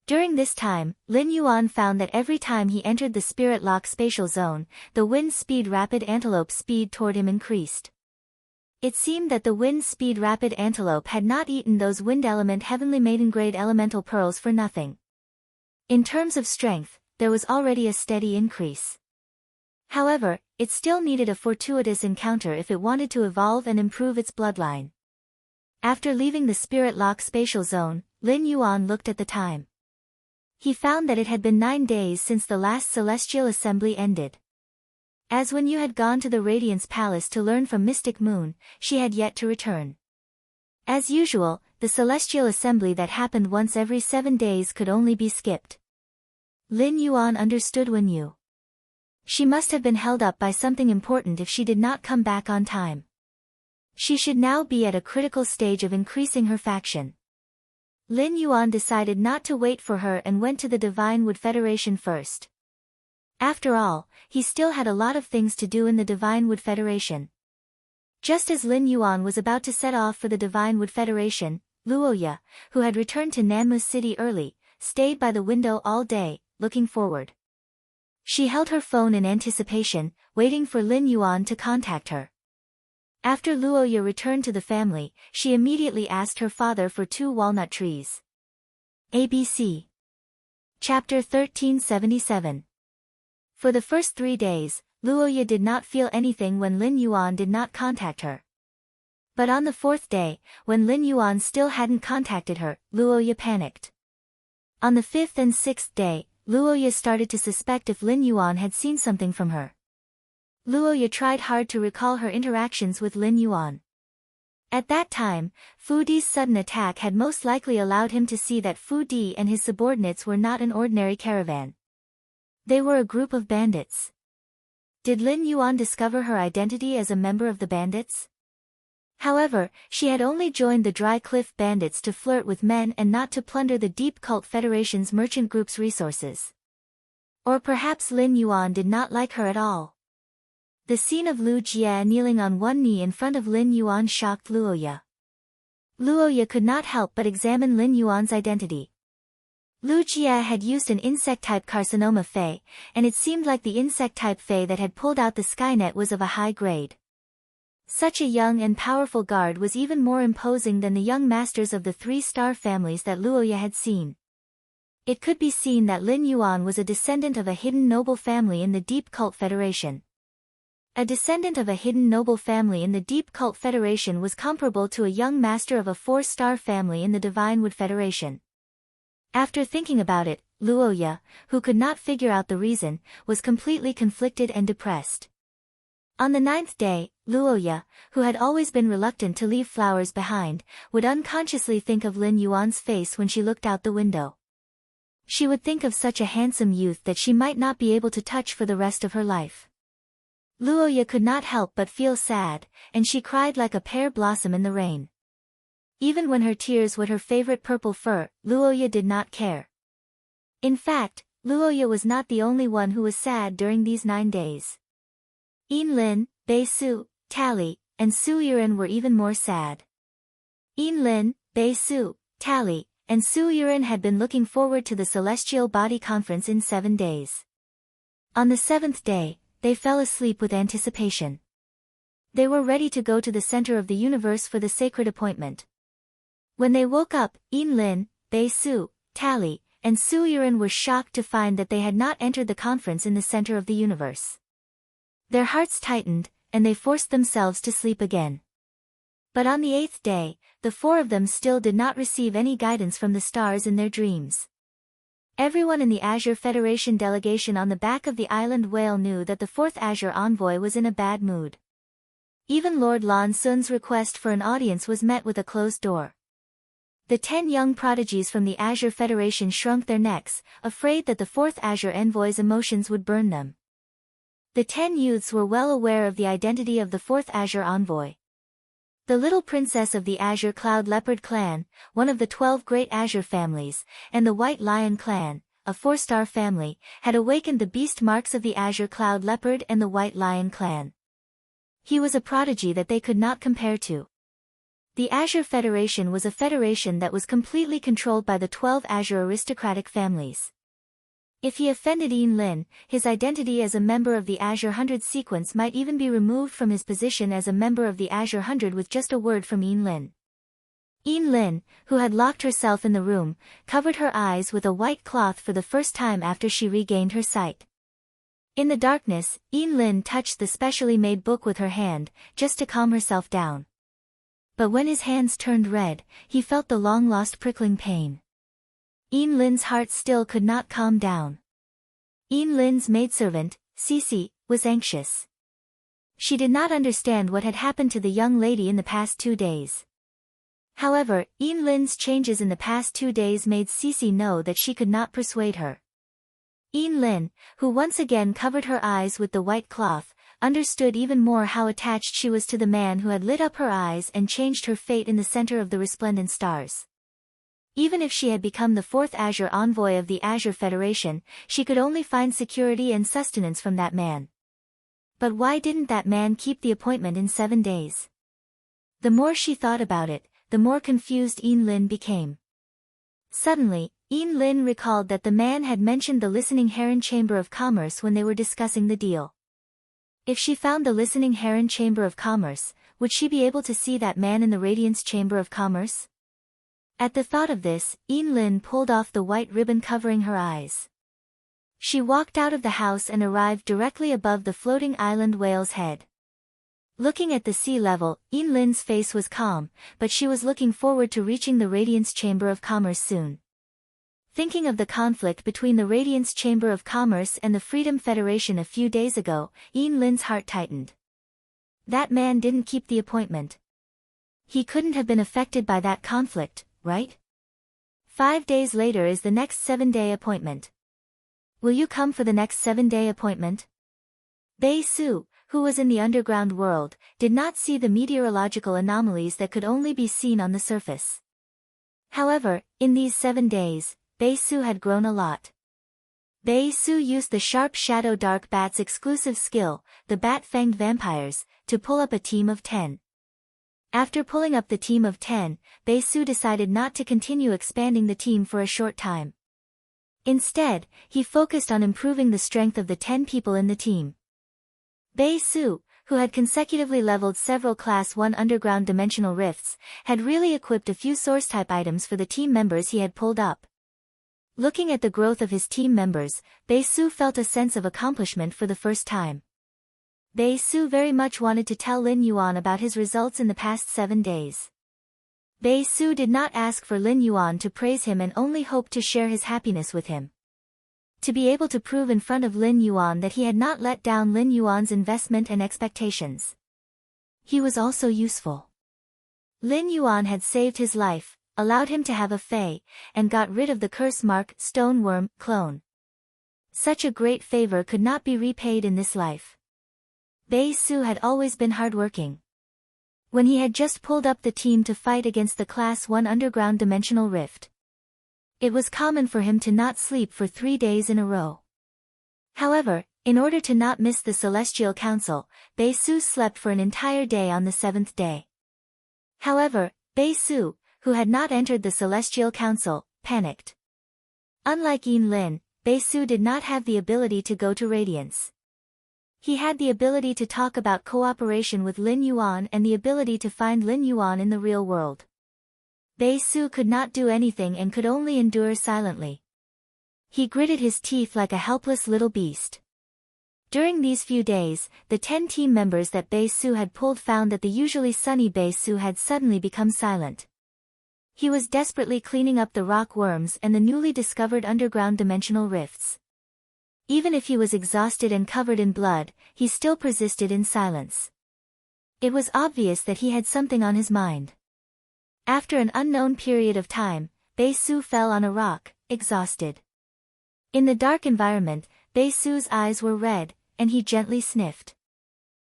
A: During this time, Lin Yuan found that every time he entered the Spirit Lock spatial zone, the wind speed rapid antelope's speed toward him increased. It seemed that the wind speed rapid antelope had not eaten those wind element heavenly maiden grade elemental pearls for nothing. In terms of strength, there was already a steady increase. However, it still needed a fortuitous encounter if it wanted to evolve and improve its bloodline. After leaving the Spirit Lock spatial zone, Lin Yuan looked at the time. He found that it had been 9 days since the last celestial assembly ended. As when you had gone to the Radiance Palace to learn from Mystic Moon, she had yet to return. As usual, the celestial assembly that happened once every 7 days could only be skipped. Lin Yuan understood when you. She must have been held up by something important if she did not come back on time. She should now be at a critical stage of increasing her faction. Lin Yuan decided not to wait for her and went to the Divine Wood Federation first. After all, he still had a lot of things to do in the Divine Wood Federation. Just as Lin Yuan was about to set off for the Divine Wood Federation, Luoya, who had returned to Nanmu City early, stayed by the window all day, looking forward. She held her phone in anticipation, waiting for Lin Yuan to contact her. After Luoya returned to the family, she immediately asked her father for 2 walnut trees. ABC. Chapter 1377. For the first 3 days, Luoya did not feel anything when Lin Yuan did not contact her. But on the 4th day, when Lin Yuan still hadn't contacted her, Luoya panicked. On the 5th and 6th day, Luoya started to suspect if Lin Yuan had seen something from her. Luoya tried hard to recall her interactions with Lin Yuan. At that time, Fu Di's sudden attack had most likely allowed him to see that Fu Di and his subordinates were not an ordinary caravan. They were a group of bandits. Did Lin Yuan discover her identity as a member of the bandits? However, she had only joined the Dry Cliff Bandits to flirt with men and not to plunder the Deep Cult Federation's merchant group's resources. Or perhaps Lin Yuan did not like her at all. The scene of Lu Jie kneeling on one knee in front of Lin Yuan shocked Luoya. Luoya could not help but examine Lin Yuan's identity. Lu Jie had used an insect-type carcinoma Fey, and it seemed like the insect-type Fey that had pulled out the Skynet was of a high grade. Such a young and powerful guard was even more imposing than the young masters of the 3-star families that Luoya had seen. It could be seen that Lin Yuan was a descendant of a hidden noble family in the Deep Cult Federation. A descendant of a hidden noble family in the Deep Cult Federation was comparable to a young master of a 4-star family in the Divine Wood Federation. After thinking about it, Luoya, who could not figure out the reason, was completely conflicted and depressed. On the 9th day, Luoya, who had always been reluctant to leave flowers behind, would unconsciously think of Lin Yuan's face when she looked out the window. She would think of such a handsome youth that she might not be able to touch for the rest of her life. Luoya could not help but feel sad, and she cried like a pear blossom in the rain. Even when her tears wet her favorite purple fur, Luoya did not care. In fact, Luoya was not the only one who was sad during these 9 days. Lin, Bei Su, Tally, and Su Yuren were even more sad. Lin, Bei Su, Tally, and Su Yuren had been looking forward to the Celestial Body Conference in 7 days. On the 7th day, they fell asleep with anticipation. They were ready to go to the center of the universe for the sacred appointment. When they woke up, Lin, Bei-su, Tally, and Su-yurin were shocked to find that they had not entered the conference in the center of the universe. Their hearts tightened, and they forced themselves to sleep again. But on the 8th day, the 4 of them still did not receive any guidance from the stars in their dreams. Everyone in the Azure Federation delegation on the back of the island Whale knew that the 4th Azure envoy was in a bad mood. Even Lord Lan Sun's request for an audience was met with a closed door. The 10 young prodigies from the Azure Federation shrunk their necks, afraid that the 4th Azure envoy's emotions would burn them. The 10 youths were well aware of the identity of the 4th Azure envoy. The little princess of the Azure Cloud Leopard clan, one of the 12 great Azure families, and the White Lion clan, a 4-star family, had awakened the beast marks of the Azure Cloud Leopard and the White Lion clan. He was a prodigy that they could not compare to. The Azure Federation was a federation that was completely controlled by the 12 Azure aristocratic families. If he offended Lin, his identity as a member of the Azure 100 sequence might even be removed from his position as a member of the Azure 100 with just a word from Lin. Lin, who had locked herself in the room, covered her eyes with a white cloth for the first time after she regained her sight. In the darkness, Lin touched the specially made book with her hand, just to calm herself down. But when his hands turned red, he felt the long-lost prickling pain. Lin's heart still could not calm down. Lin's maidservant, Cece, was anxious. She did not understand what had happened to the young lady in the past 2 days. However, Lin's changes in the past 2 days made Cece know that she could not persuade her. Lin, who once again covered her eyes with the white cloth, understood even more how attached she was to the man who had lit up her eyes and changed her fate in the center of the resplendent stars. Even if she had become the 4th Azure envoy of the Azure Federation, she could only find security and sustenance from that man. But why didn't that man keep the appointment in 7 days? The more she thought about it, the more confused Lin became. Suddenly, Lin recalled that the man had mentioned the Listening Heron Chamber of Commerce when they were discussing the deal. If she found the Listening Heron Chamber of Commerce, would she be able to see that man in the Radiance Chamber of Commerce? At the thought of this, Lin pulled off the white ribbon covering her eyes. She walked out of the house and arrived directly above the floating island Whale's head. Looking at the sea level, Lin's face was calm, but she was looking forward to reaching the Radiance Chamber of Commerce soon. Thinking of the conflict between the Radiance Chamber of Commerce and the Freedom Federation a few days ago, Lin's heart tightened. That man didn't keep the appointment. He couldn't have been affected by that conflict, right? 5 days later is the next 7-day appointment. Will you come for the next 7-day appointment? Bei-su, who was in the underground world, did not see the meteorological anomalies that could only be seen on the surface. However, in these 7 days, Bei-su had grown a lot. Bei-su used the sharp shadow dark bat's exclusive skill, the bat-fanged vampires, to pull up a team of 10. After pulling up the team of 10, Bei-su decided not to continue expanding the team for a short time. Instead, he focused on improving the strength of the 10 people in the team. Bei-su, who had consecutively leveled several Class 1 underground dimensional rifts, had really equipped a few source-type items for the team members he had pulled up. Looking at the growth of his team members, Bei-su felt a sense of accomplishment for the first time. Bei-su very much wanted to tell Lin Yuan about his results in the past 7 days. Bei-su did not ask for Lin Yuan to praise him and only hoped to share his happiness with him. To be able to prove in front of Lin Yuan that he had not let down Lin Yuan's investment and expectations. He was also useful. Lin Yuan had saved his life, allowed him to have a Fei, and got rid of the curse mark Stoneworm clone. Such a great favor could not be repaid in this life. Bei-su had always been hardworking. When he had just pulled up the team to fight against the Class 1 underground dimensional rift, it was common for him to not sleep for 3 days in a row. However, in order to not miss the Celestial Council, Bei-su slept for an entire day on the 7th day. However, Bei-su, who had not entered the Celestial Council, panicked. Unlike Lin, Bei-su did not have the ability to go to Radiance. He had the ability to talk about cooperation with Lin Yuan and the ability to find Lin Yuan in the real world. Bei Su could not do anything and could only endure silently. He gritted his teeth like a helpless little beast. During these few days, the 10 team members that Bei Su had pulled found that the usually sunny Bei Su had suddenly become silent. He was desperately cleaning up the rock worms and the newly discovered underground dimensional rifts. Even if he was exhausted and covered in blood, he still persisted in silence. It was obvious that he had something on his mind. After an unknown period of time, Bei Su fell on a rock, exhausted. In the dark environment, Bei Su's eyes were red, and he gently sniffed.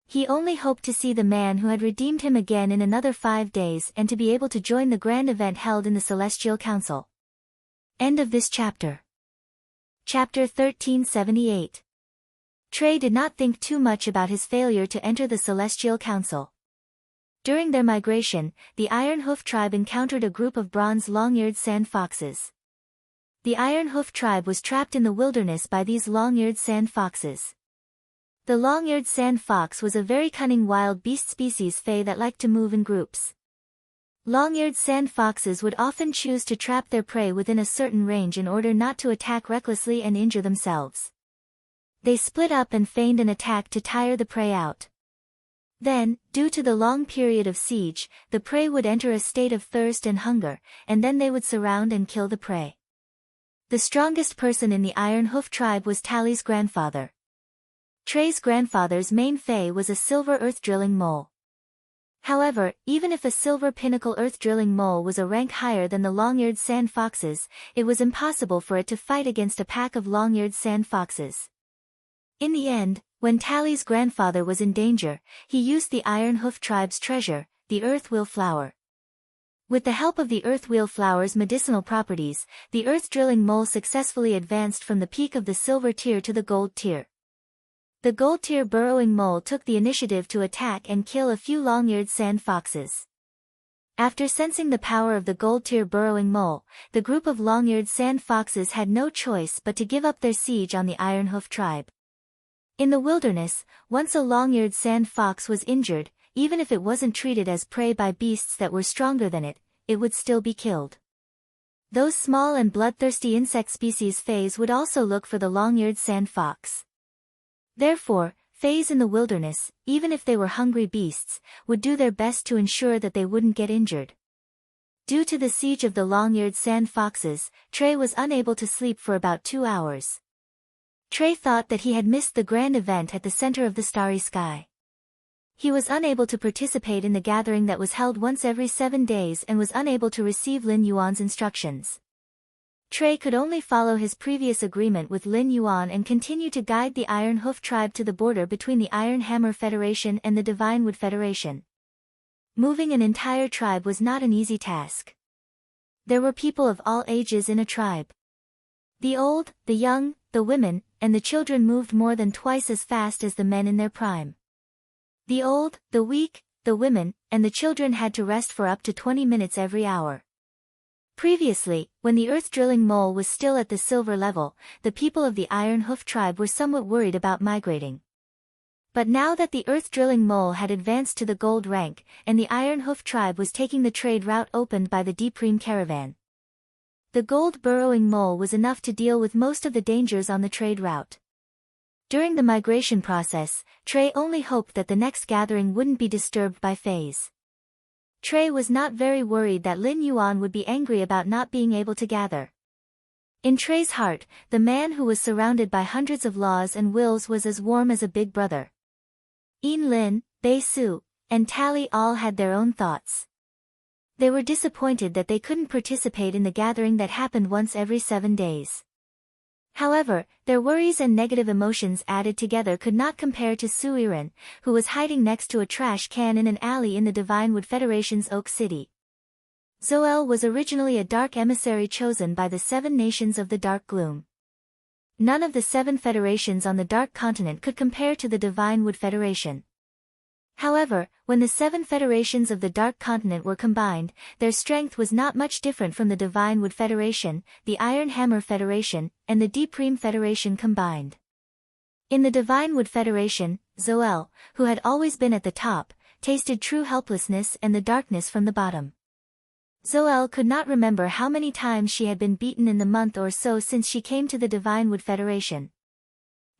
A: He only hoped to see the man who had redeemed him again in another 5 days and to be able to join the grand event held in the Celestial Council. End of this chapter. Chapter 1378. Trey did not think too much about his failure to enter the Celestial Council. During their migration, the Iron Hoof tribe encountered a group of bronze long-eared sand foxes. The Iron Hoof tribe was trapped in the wilderness by these long-eared sand foxes. The long-eared sand fox was a very cunning wild beast species Fey that liked to move in groups. Long-eared sand foxes would often choose to trap their prey within a certain range in order not to attack recklessly and injure themselves. They split up and feigned an attack to tire the prey out. Then, due to the long period of siege, the prey would enter a state of thirst and hunger, and then they would surround and kill the prey. The strongest person in the Iron Hoof tribe was Tally's grandfather. Trey's grandfather's main Fey was a silver earth-drilling mole. However, even if a silver pinnacle earth-drilling mole was a rank higher than the long-eared sand foxes, it was impossible for it to fight against a pack of long-eared sand foxes. In the end, when Tally's grandfather was in danger, he used the Iron Hoof tribe's treasure, the earth wheel flower. With the help of the earth wheel flower's medicinal properties, the earth-drilling mole successfully advanced from the peak of the silver tier to the gold tier. The gold tier burrowing mole took the initiative to attack and kill a few long-eared sand foxes. After sensing the power of the gold tier burrowing mole, the group of long-eared sand foxes had no choice but to give up their siege on the Iron Hoof tribe. In the wilderness, once a long-eared sand fox was injured, even if it wasn't treated as prey by beasts that were stronger than it, it would still be killed. Those small and bloodthirsty insect species Fays would also look for the long-eared sand fox. Therefore, Fays in the wilderness, even if they were hungry beasts, would do their best to ensure that they wouldn't get injured. Due to the siege of the long-eared sand foxes, Trey was unable to sleep for about 2 hours. Trey thought that he had missed the grand event at the center of the starry sky. He was unable to participate in the gathering that was held once every 7 days and was unable to receive Lin Yuan's instructions. Trey could only follow his previous agreement with Lin Yuan and continue to guide the Iron Hoof tribe to the border between the Iron Hammer Federation and the Divine Wood Federation. Moving an entire tribe was not an easy task. There were people of all ages in a tribe. The old, the young, the women, and the children moved more than twice as fast as the men in their prime. The old, the weak, the women, and the children had to rest for up to 20 minutes every hour. Previously, when the earth-drilling mole was still at the silver level, the people of the Iron Hoof tribe were somewhat worried about migrating. But now that the earth-drilling mole had advanced to the gold rank, and the Iron Hoof tribe was taking the trade route opened by the Depreem caravan. The gold burrowing mole was enough to deal with most of the dangers on the trade route. During the migration process, Trey only hoped that the next gathering wouldn't be disturbed by Fays. Trey was not very worried that Lin Yuan would be angry about not being able to gather. In Trey's heart, the man who was surrounded by hundreds of laws and wills was as warm as a big brother. Yin Lin, Bei Su, and Tally all had their own thoughts. They were disappointed that they couldn't participate in the gathering that happened once every 7 days. However, their worries and negative emotions added together could not compare to Suiren, who was hiding next to a trash can in an alley in the Divine Wood Federation's Oak City. Zoel was originally a dark emissary chosen by the 7 nations of the Dark Gloom. None of the 7 federations on the Dark Continent could compare to the Divine Wood Federation. However, when the 7 federations of the Dark Continent were combined, their strength was not much different from the Divine Wood Federation, the Iron Hammer Federation, and the Depreem Federation combined. In the Divine Wood Federation, Zoel, who had always been at the top, tasted true helplessness and the darkness from the bottom. Zoel could not remember how many times she had been beaten in the month or so since she came to the Divine Wood Federation.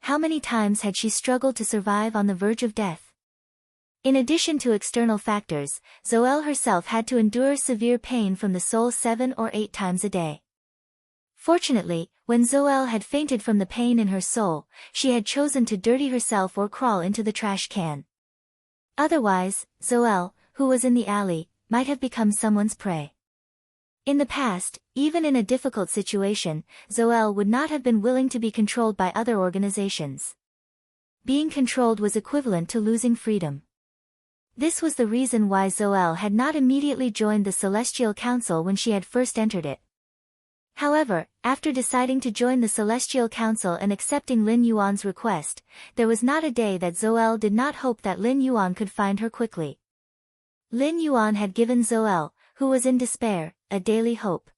A: How many times had she struggled to survive on the verge of death? In addition to external factors, Zoel herself had to endure severe pain from the soul 7 or 8 times a day. Fortunately, when Zoel had fainted from the pain in her soul, she had chosen to dirty herself or crawl into the trash can. Otherwise, Zoel, who was in the alley, might have become someone's prey. In the past, even in a difficult situation, Zoel would not have been willing to be controlled by other organizations. Being controlled was equivalent to losing freedom. This was the reason why Zoel had not immediately joined the Celestial Council when she had first entered it. However, after deciding to join the Celestial Council and accepting Lin Yuan's request, there was not a day that Zoel did not hope that Lin Yuan could find her quickly. Lin Yuan had given Zoel, who was in despair, a daily hope.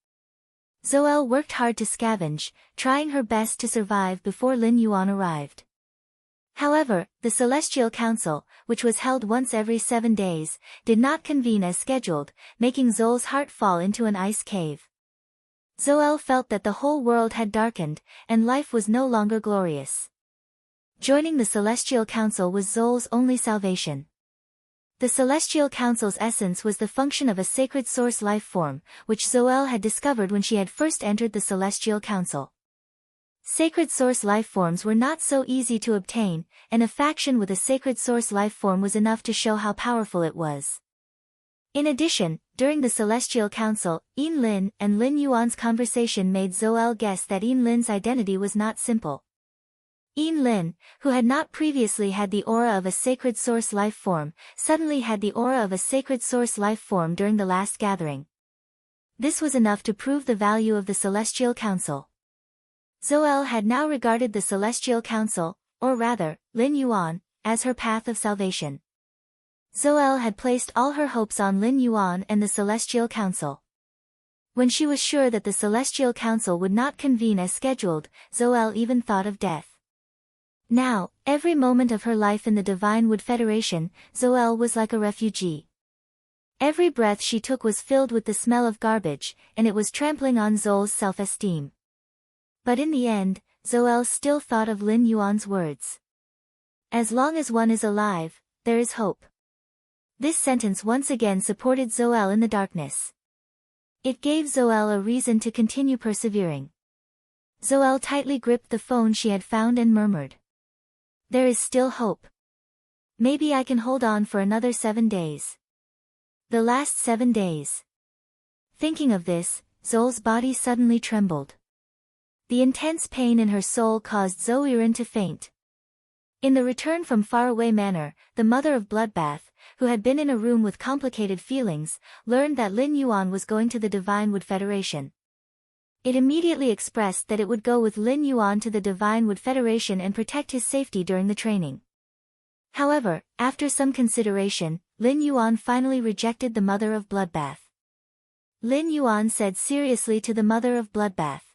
A: Zoel worked hard to scavenge, trying her best to survive before Lin Yuan arrived. However, the Celestial Council, which was held once every 7 days, did not convene as scheduled, making Zoel's heart fall into an ice cave. Zoel felt that the whole world had darkened, and life was no longer glorious. Joining the Celestial Council was Zoel's only salvation. The Celestial Council's essence was the function of a sacred source life form, which Zoel had discovered when she had first entered the Celestial Council. Sacred source life forms were not so easy to obtain, and a faction with a sacred source life form was enough to show how powerful it was. In addition, during the Celestial Council, Yin Lin and Lin Yuan's conversation made Zoel guess that Yin Lin's identity was not simple. Yin Lin, who had not previously had the aura of a sacred source life form, suddenly had the aura of a sacred source life form during the last gathering. This was enough to prove the value of the Celestial Council. Zoel had now regarded the Celestial Council, or rather, Lin Yuan, as her path of salvation. Zoel had placed all her hopes on Lin Yuan and the Celestial Council. When she was sure that the Celestial Council would not convene as scheduled, Zoel even thought of death. Now, every moment of her life in the Divine Wood Federation, Zoel was like a refugee. Every breath she took was filled with the smell of garbage, and it was trampling on Zoel's self-esteem. But in the end, Zoel still thought of Lin Yuan's words. As long as one is alive, there is hope. This sentence once again supported Zoel in the darkness. It gave Zoel a reason to continue persevering. Zoel tightly gripped the phone she had found and murmured. There is still hope. Maybe I can hold on for another 7 days. The last 7 days. Thinking of this, Zoel's body suddenly trembled. The intense pain in her soul caused Zoeirin to faint. In the Return from Faraway Manor, the mother of Bloodbath, who had been in a room with complicated feelings, learned that Lin Yuan was going to the Divine Wood Federation. It immediately expressed that it would go with Lin Yuan to the Divine Wood Federation and protect his safety during the training. However, after some consideration, Lin Yuan finally rejected the mother of Bloodbath. Lin Yuan said seriously to the mother of Bloodbath,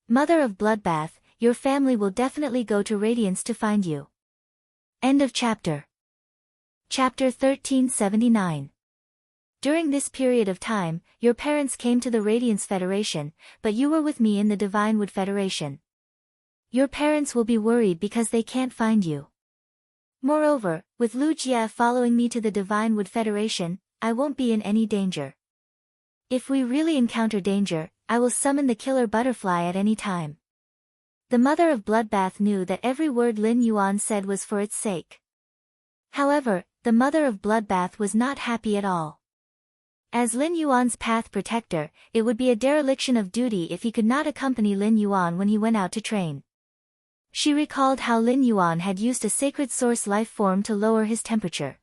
A: "Mother of Bloodbath, your family will definitely go to Radiance to find you." End of chapter. Chapter 1379. During this period of time, your parents came to the Radiance Federation, but you were with me in the Divine Wood Federation. Your parents will be worried because they can't find you. Moreover, with Lu Jie following me to the Divine Wood Federation, I won't be in any danger. If we really encounter danger, I will summon the killer butterfly at any time. The mother of Bloodbath knew that every word Lin Yuan said was for its sake. However, the mother of Bloodbath was not happy at all. As Lin Yuan's path protector, it would be a dereliction of duty if he could not accompany Lin Yuan when he went out to train. She recalled how Lin Yuan had used a sacred source life form to lower his temperature.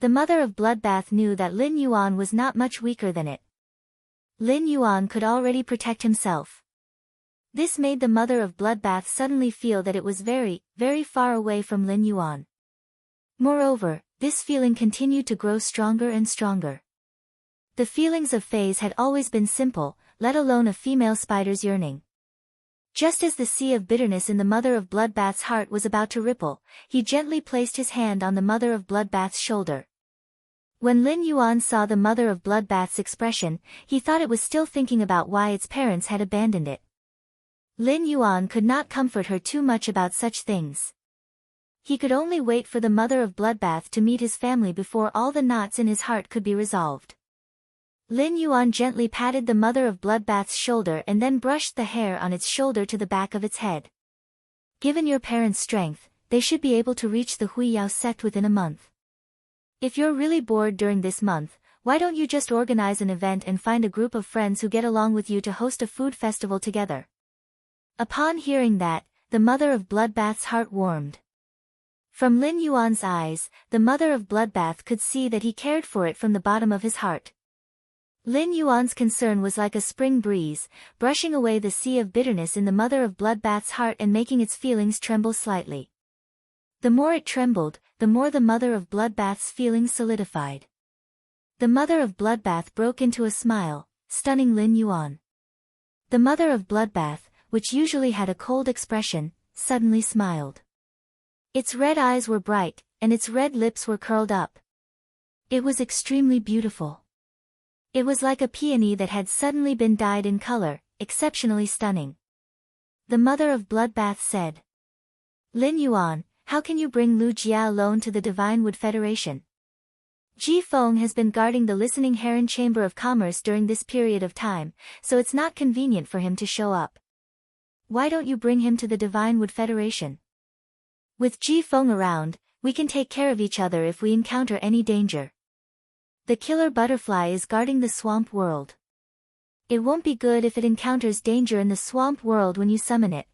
A: The mother of Bloodbath knew that Lin Yuan was not much weaker than it. Lin Yuan could already protect himself. This made the mother of Bloodbath suddenly feel that it was very, very far away from Lin Yuan. Moreover, this feeling continued to grow stronger and stronger. The feelings of Fays had always been simple, let alone a female spider's yearning. Just as the sea of bitterness in the Mother of Bloodbath's heart was about to ripple, he gently placed his hand on the Mother of Bloodbath's shoulder. When Lin Yuan saw the Mother of Bloodbath's expression, he thought it was still thinking about why its parents had abandoned it. Lin Yuan could not comfort her too much about such things. He could only wait for the Mother of Bloodbath to meet his family before all the knots in his heart could be resolved. Lin Yuan gently patted the Mother of Bloodbath's shoulder and then brushed the hair on its shoulder to the back of its head. Given your parents' strength, they should be able to reach the Huiyao sect within a month. If you're really bored during this month, why don't you just organize an event and find a group of friends who get along with you to host a food festival together? Upon hearing that, the Mother of Bloodbath's heart warmed. From Lin Yuan's eyes, the Mother of Bloodbath could see that he cared for it from the bottom of his heart. Lin Yuan's concern was like a spring breeze, brushing away the sea of bitterness in the Mother of Bloodbath's heart and making its feelings tremble slightly. The more it trembled, the more the Mother of Bloodbath's feelings solidified. The Mother of Bloodbath broke into a smile, stunning Lin Yuan. The Mother of Bloodbath, which usually had a cold expression, suddenly smiled. Its red eyes were bright, and its red lips were curled up. It was extremely beautiful. It was like a peony that had suddenly been dyed in color, exceptionally stunning. The Mother of Bloodbath said, Lin Yuan, how can you bring Lu Jia alone to the Divine Wood Federation? Ji Feng has been guarding the Listening Heron Chamber of Commerce during this period of time, so it's not convenient for him to show up. Why don't you bring him to the Divine Wood Federation? With Ji Feng around, we can take care of each other if we encounter any danger. The killer butterfly is guarding the swamp world. It won't be good if it encounters danger in the swamp world when you summon it.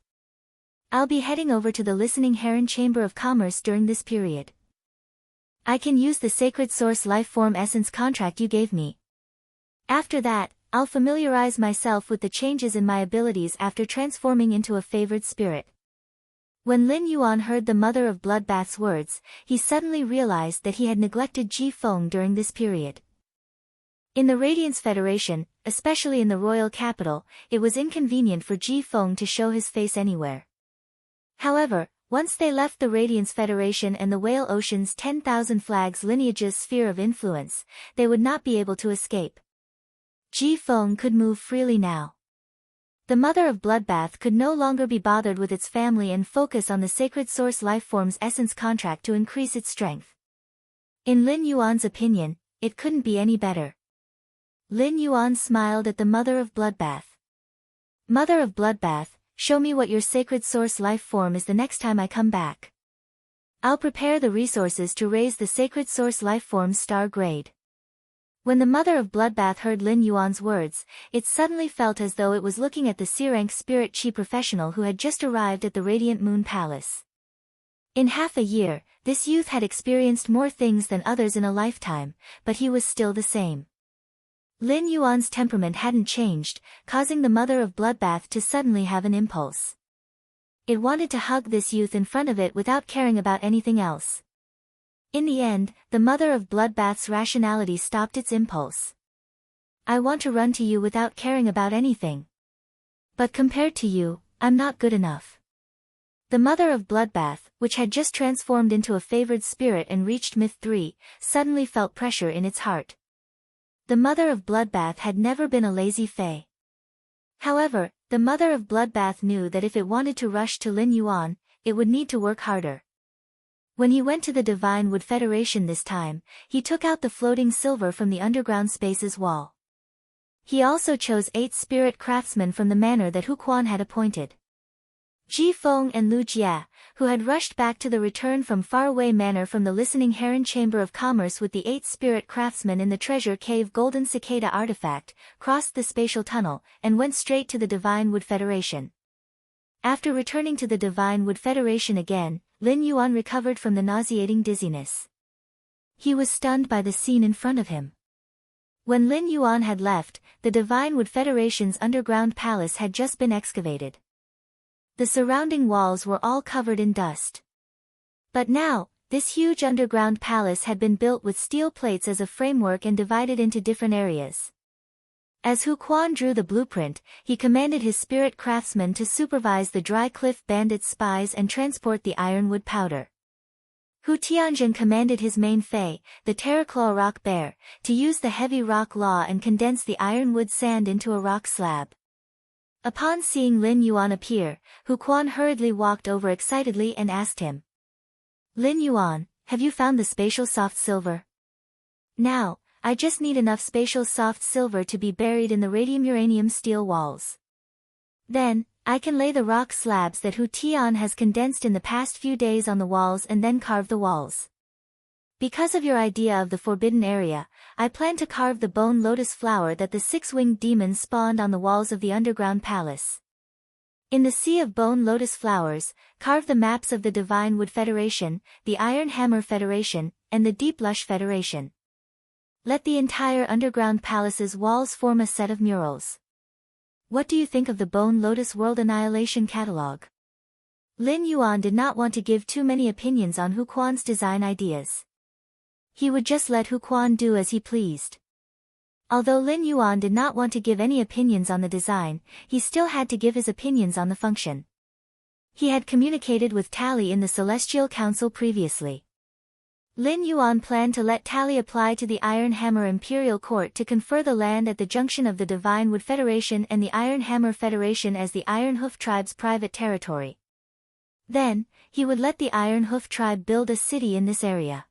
A: I'll be heading over to the Listening Heron Chamber of Commerce during this period. I can use the Sacred Source Lifeform Essence contract you gave me. After that, I'll familiarize myself with the changes in my abilities after transforming into a favored spirit. When Lin Yuan heard the Mother of Bloodbath's words, he suddenly realized that he had neglected Ji Feng during this period. In the Radiance Federation, especially in the royal capital, it was inconvenient for Ji Feng to show his face anywhere. However, once they left the Radiance Federation and the Whale Ocean's 10,000 Flags lineage's sphere of influence, they would not be able to escape. Ji Feng could move freely now. The Mother of Bloodbath could no longer be bothered with its family and focus on the Sacred Source Lifeform's essence contract to increase its strength. In Lin Yuan's opinion, it couldn't be any better. Lin Yuan smiled at the Mother of Bloodbath. Mother of Bloodbath, show me what your Sacred Source Lifeform is the next time I come back. I'll prepare the resources to raise the Sacred Source Lifeform's star grade. When the Mother of Bloodbath heard Lin Yuan's words, it suddenly felt as though it was looking at the C-rank spirit chi professional who had just arrived at the Radiant Moon Palace. In half a year, this youth had experienced more things than others in a lifetime, but he was still the same. Lin Yuan's temperament hadn't changed, causing the Mother of Bloodbath to suddenly have an impulse. It wanted to hug this youth in front of it without caring about anything else. In the end, the Mother of Bloodbath's rationality stopped its impulse. I want to run to you without caring about anything. But compared to you, I'm not good enough. The Mother of Bloodbath, which had just transformed into a favored spirit and reached Myth 3, suddenly felt pressure in its heart. The Mother of Bloodbath had never been a lazy fae. However, the Mother of Bloodbath knew that if it wanted to rush to Lin Yuan, it would need to work harder. When he went to the Divine Wood Federation this time, he took out the floating silver from the underground space's wall. He also chose 8 spirit craftsmen from the manor that Hu Quan had appointed. Ji Feng and Lu Jia, who had rushed back to the return from faraway manor from the Listening Heron Chamber of Commerce with the 8 spirit craftsmen in the Treasure Cave Golden Cicada artifact, crossed the spatial tunnel, and went straight to the Divine Wood Federation. After returning to the Divine Wood Federation again, Lin Yuan recovered from the nauseating dizziness. He was stunned by the scene in front of him. When Lin Yuan had left, the Divine Wood Federation's underground palace had just been excavated. The surrounding walls were all covered in dust. But now, this huge underground palace had been built with steel plates as a framework and divided into different areas. As Hu Quan drew the blueprint, he commanded his spirit craftsmen to supervise the Dry Cliff Bandits' spies and transport the ironwood powder. Hu Tianjin commanded his main Fei, the Terraclaw Rock Bear, to use the heavy rock law and condense the ironwood sand into a rock slab. Upon seeing Lin Yuan appear, Hu Quan hurriedly walked over excitedly and asked him, "Lin Yuan, have you found the spatial soft silver?" "Now, I just need enough spatial soft silver to be buried in the radium-uranium steel walls. Then, I can lay the rock slabs that Hu Tian has condensed in the past few days on the walls and then carve the walls. Because of your idea of the forbidden area, I plan to carve the bone lotus flower that the six-winged demon spawned on the walls of the underground palace. In the sea of bone lotus flowers, carve the maps of the Divine Wood Federation, the Iron Hammer Federation, and the Deep Lush Federation. Let the entire underground palace's walls form a set of murals. What do you think of the Bone Lotus World Annihilation Catalog?" Lin Yuan did not want to give too many opinions on Hu Quan's design ideas. He would just let Hu Quan do as he pleased. Although Lin Yuan did not want to give any opinions on the design, he still had to give his opinions on the function. He had communicated with Tally in the Celestial Council previously. Lin Yuan planned to let Tally apply to the Iron Hammer Imperial Court to confer the land at the junction of the Divine Wood Federation and the Iron Hammer Federation as the Iron Hoof Tribe's private territory. Then, he would let the Iron Hoof Tribe build a city in this area.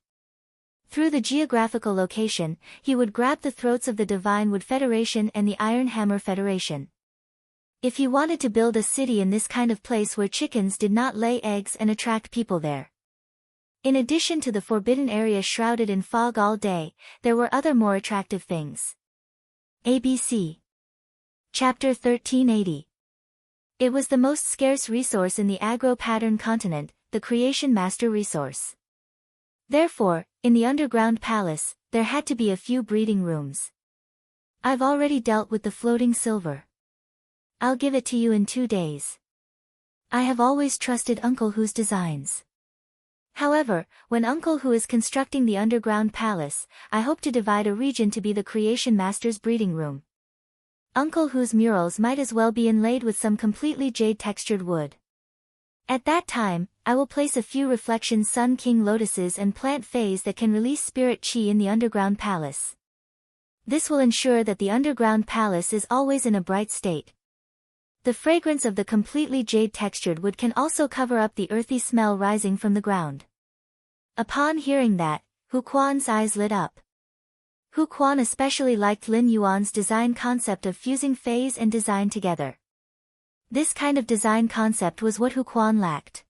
A: Through the geographical location, he would grab the throats of the Divine Wood Federation and the Iron Hammer Federation. If he wanted to build a city in this kind of place where chickens did not lay eggs and attract people there. In addition to the forbidden area shrouded in fog all day, there were other more attractive things. ABC. Chapter 1380. It was the most scarce resource in the agro-pattern continent, the Creation Master resource. Therefore, in the underground palace, there had to be a few breeding rooms. "I've already dealt with the floating silver. I'll give it to you in 2 days. I have always trusted Uncle Hu's designs. However, when Uncle Hu is constructing the underground palace, I hope to divide a region to be the Creation Master's breeding room. Uncle Hu's murals might as well be inlaid with some completely jade-textured wood. At that time, I will place a few reflection Sun King lotuses and plant fays that can release spirit chi in the underground palace. This will ensure that the underground palace is always in a bright state. The fragrance of the completely jade-textured wood can also cover up the earthy smell rising from the ground." Upon hearing that, Hu Quan's eyes lit up. Hu Quan especially liked Lin Yuan's design concept of fusing phase and design together. This kind of design concept was what Hu Quan lacked.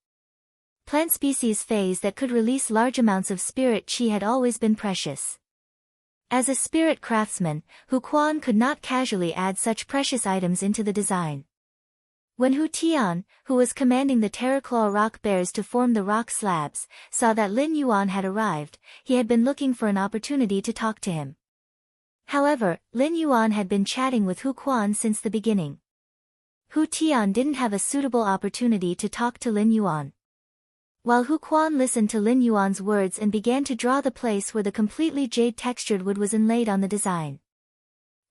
A: Plant species phase that could release large amounts of spirit chi had always been precious. As a spirit craftsman, Hu Quan could not casually add such precious items into the design. When Hu Tian, who was commanding the Terraclaw Rock Bears to form the rock slabs, saw that Lin Yuan had arrived, he had been looking for an opportunity to talk to him. However, Lin Yuan had been chatting with Hu Quan since the beginning. Hu Tian didn't have a suitable opportunity to talk to Lin Yuan. While Hu Quan listened to Lin Yuan's words and began to draw the place where the completely jade-textured wood was inlaid on the design,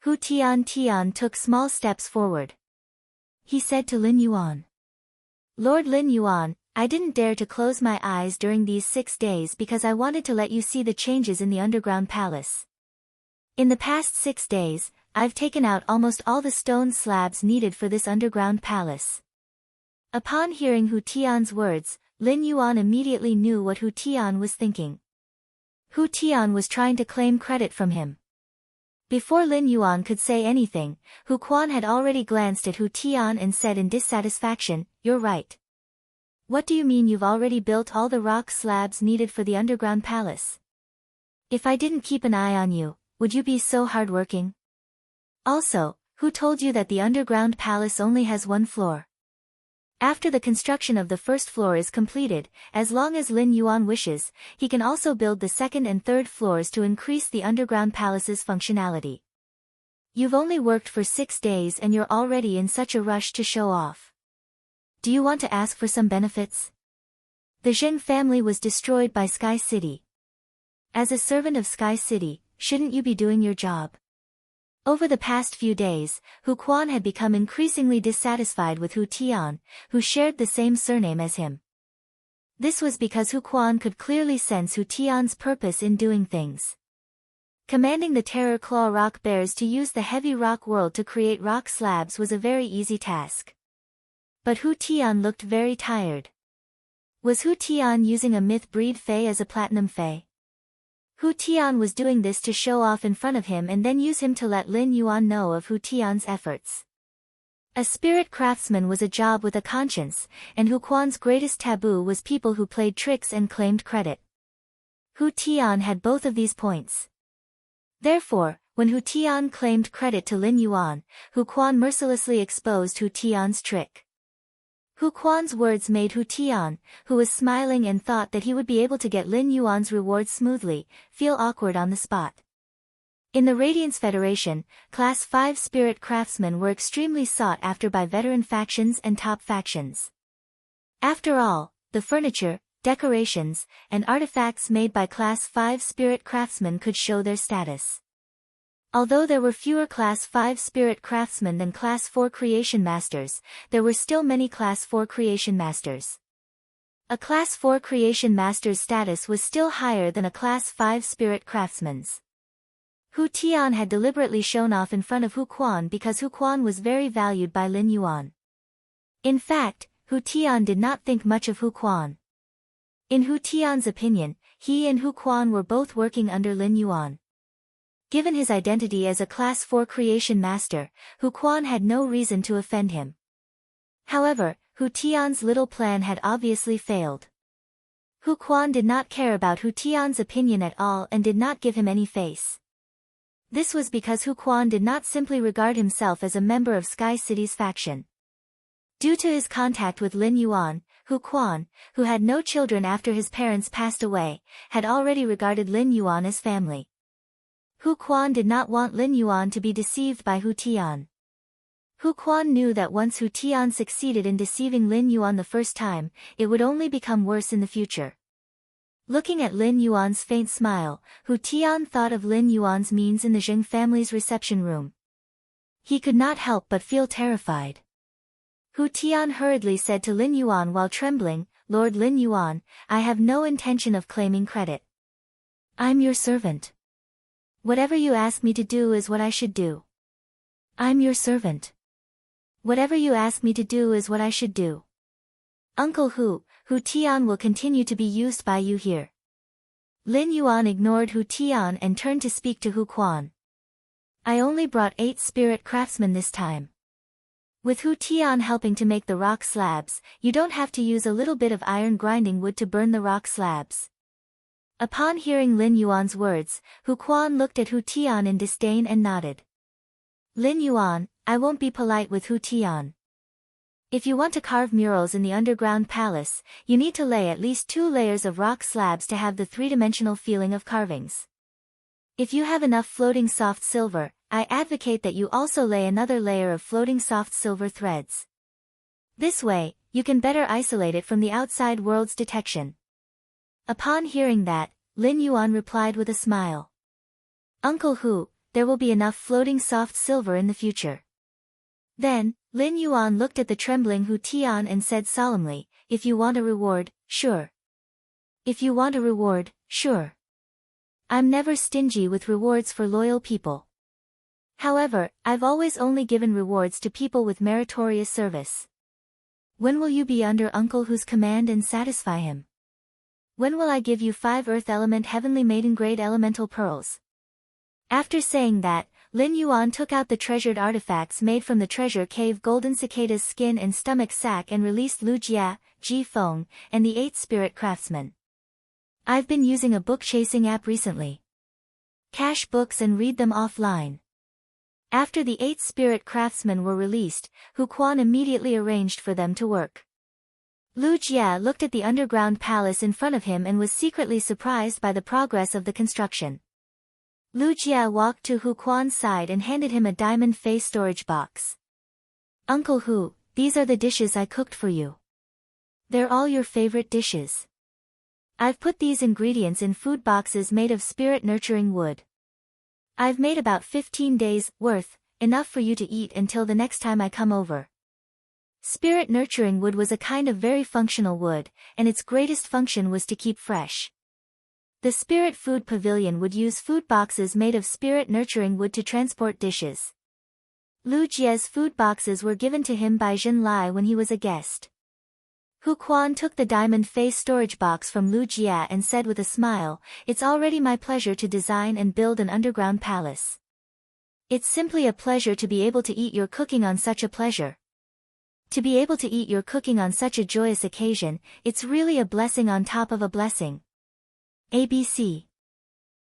A: Hu Tian took small steps forward. He said to Lin Yuan, "Lord Lin Yuan, I didn't dare to close my eyes during these 6 days because I wanted to let you see the changes in the underground palace. In the past 6 days, I've taken out almost all the stone slabs needed for this underground palace." Upon hearing Hu Tian's words, Lin Yuan immediately knew what Hu Tian was thinking. Hu Tian was trying to claim credit from him. Before Lin Yuan could say anything, Hu Quan had already glanced at Hu Tian and said in dissatisfaction, "You're right. What do you mean you've already built all the rock slabs needed for the underground palace? If I didn't keep an eye on you, would you be so hardworking? Also, who told you that the underground palace only has 1 floor? After the construction of the first floor is completed, as long as Lin Yuan wishes, he can also build the second and third floors to increase the underground palace's functionality. You've only worked for 6 days and you're already in such a rush to show off. Do you want to ask for some benefits? The Zheng family was destroyed by Sky City. As a servant of Sky City, shouldn't you be doing your job? Over the past few days, Hu Quan had become increasingly dissatisfied with Hu Tian, who shared the same surname as him. This was because Hu Quan could clearly sense Hu Tian's purpose in doing things. Commanding the Terror Claw rock bears to use the heavy rock world to create rock slabs was a very easy task. But Hu Tian looked very tired. Was Hu Tian using a myth breed Fey as a platinum Fey? Hu Tian was doing this to show off in front of him and then use him to let Lin Yuan know of Hu Tian's efforts. A spirit craftsman was a job with a conscience, and Hu Quan's greatest taboo was people who played tricks and claimed credit. Hu Tian had both of these points. Therefore, when Hu Tian claimed credit to Lin Yuan, Hu Quan mercilessly exposed Hu Tian's trick. Hu Quan's words made Hu Tian, who was smiling and thought that he would be able to get Lin Yuan's reward smoothly, feel awkward on the spot. In the Radiance Federation, Class 5 spirit craftsmen were extremely sought after by veteran factions and top factions. After all, the furniture, decorations, and artifacts made by Class 5 spirit craftsmen could show their status. Although there were fewer Class 5 spirit craftsmen than Class 4 creation masters, there were still many Class 4 creation masters. A Class 4 creation master's status was still higher than a Class 5 spirit craftsman's. Hu Tian had deliberately shown off in front of Hu Quan because Hu Quan was very valued by Lin Yuan. In fact, Hu Tian did not think much of Hu Quan. In Hu Tian's opinion, he and Hu Quan were both working under Lin Yuan. Given his identity as a Class 4 creation master, Hu Quan had no reason to offend him. However, Hu Tian's little plan had obviously failed. Hu Quan did not care about Hu Tian's opinion at all and did not give him any face. This was because Hu Quan did not simply regard himself as a member of Sky City's faction. Due to his contact with Lin Yuan, Hu Quan, who had no children after his parents passed away, had already regarded Lin Yuan as family. Hu Quan did not want Lin Yuan to be deceived by Hu Tian. Hu Quan knew that once Hu Tian succeeded in deceiving Lin Yuan the first time, it would only become worse in the future. Looking at Lin Yuan's faint smile, Hu Tian thought of Lin Yuan's means in the Zheng family's reception room. He could not help but feel terrified. Hu Tian hurriedly said to Lin Yuan while trembling, "Lord Lin Yuan, I have no intention of claiming credit. I'm your servant. Whatever you ask me to do is what I should do. I'm your servant. Whatever you ask me to do is what I should do. Uncle Hu Tian will continue to be used by you here." Lin Yuan ignored Hu Tian and turned to speak to Hu Quan. "I only brought 8 spirit craftsmen this time. With Hu Tian helping to make the rock slabs, you don't have to use a little bit of iron grinding wood to burn the rock slabs." Upon hearing Lin Yuan's words, Hu Quan looked at Hu Tian in disdain and nodded. "Lin Yuan, I won't be polite with Hu Tian. If you want to carve murals in the underground palace, you need to lay at least 2 layers of rock slabs to have the 3-dimensional feeling of carvings. If you have enough floating soft silver, I advocate that you also lay another layer of floating soft silver threads. This way, you can better isolate it from the outside world's detection." Upon hearing that, Lin Yuan replied with a smile. "Uncle Hu, there will be enough floating soft silver in the future." Then, Lin Yuan looked at the trembling Hu Tian and said solemnly, "If you want a reward, sure. If you want a reward, sure. I'm never stingy with rewards for loyal people. However, I've always only given rewards to people with meritorious service. When will you be under Uncle Hu's command and satisfy him? When will I give you 5 Earth Element Heavenly Maiden Grade Elemental Pearls?" After saying that, Lin Yuan took out the treasured artifacts made from the treasure cave Golden Cicada's skin and stomach sack and released Lu Jia, Ji Feng, and the 8 spirit craftsmen. "I've been using a book-chasing app recently. Cache books and read them offline." After the 8 spirit craftsmen were released, Hu Quan immediately arranged for them to work. Lu Jia looked at the underground palace in front of him and was secretly surprised by the progress of the construction. Lu Jia walked to Hu Quan's side and handed him a diamond face storage box. "Uncle Hu, these are the dishes I cooked for you. They're all your favorite dishes. I've put these ingredients in food boxes made of spirit-nurturing wood. I've made about 15 days' worth, enough for you to eat until the next time I come over. Spirit nurturing wood was a kind of very functional wood, and its greatest function was to keep fresh. The Spirit Food Pavilion would use food boxes made of spirit nurturing wood to transport dishes. Lu Jie's food boxes were given to him by Jin Lai when he was a guest. Hu Quan took the diamond face storage box from Lu Jie and said with a smile, "It's already my pleasure to design and build an underground palace. It's simply a pleasure to be able to eat your cooking on such a pleasure. To be able to eat your cooking on such a joyous occasion, it's really a blessing on top of a blessing." ABC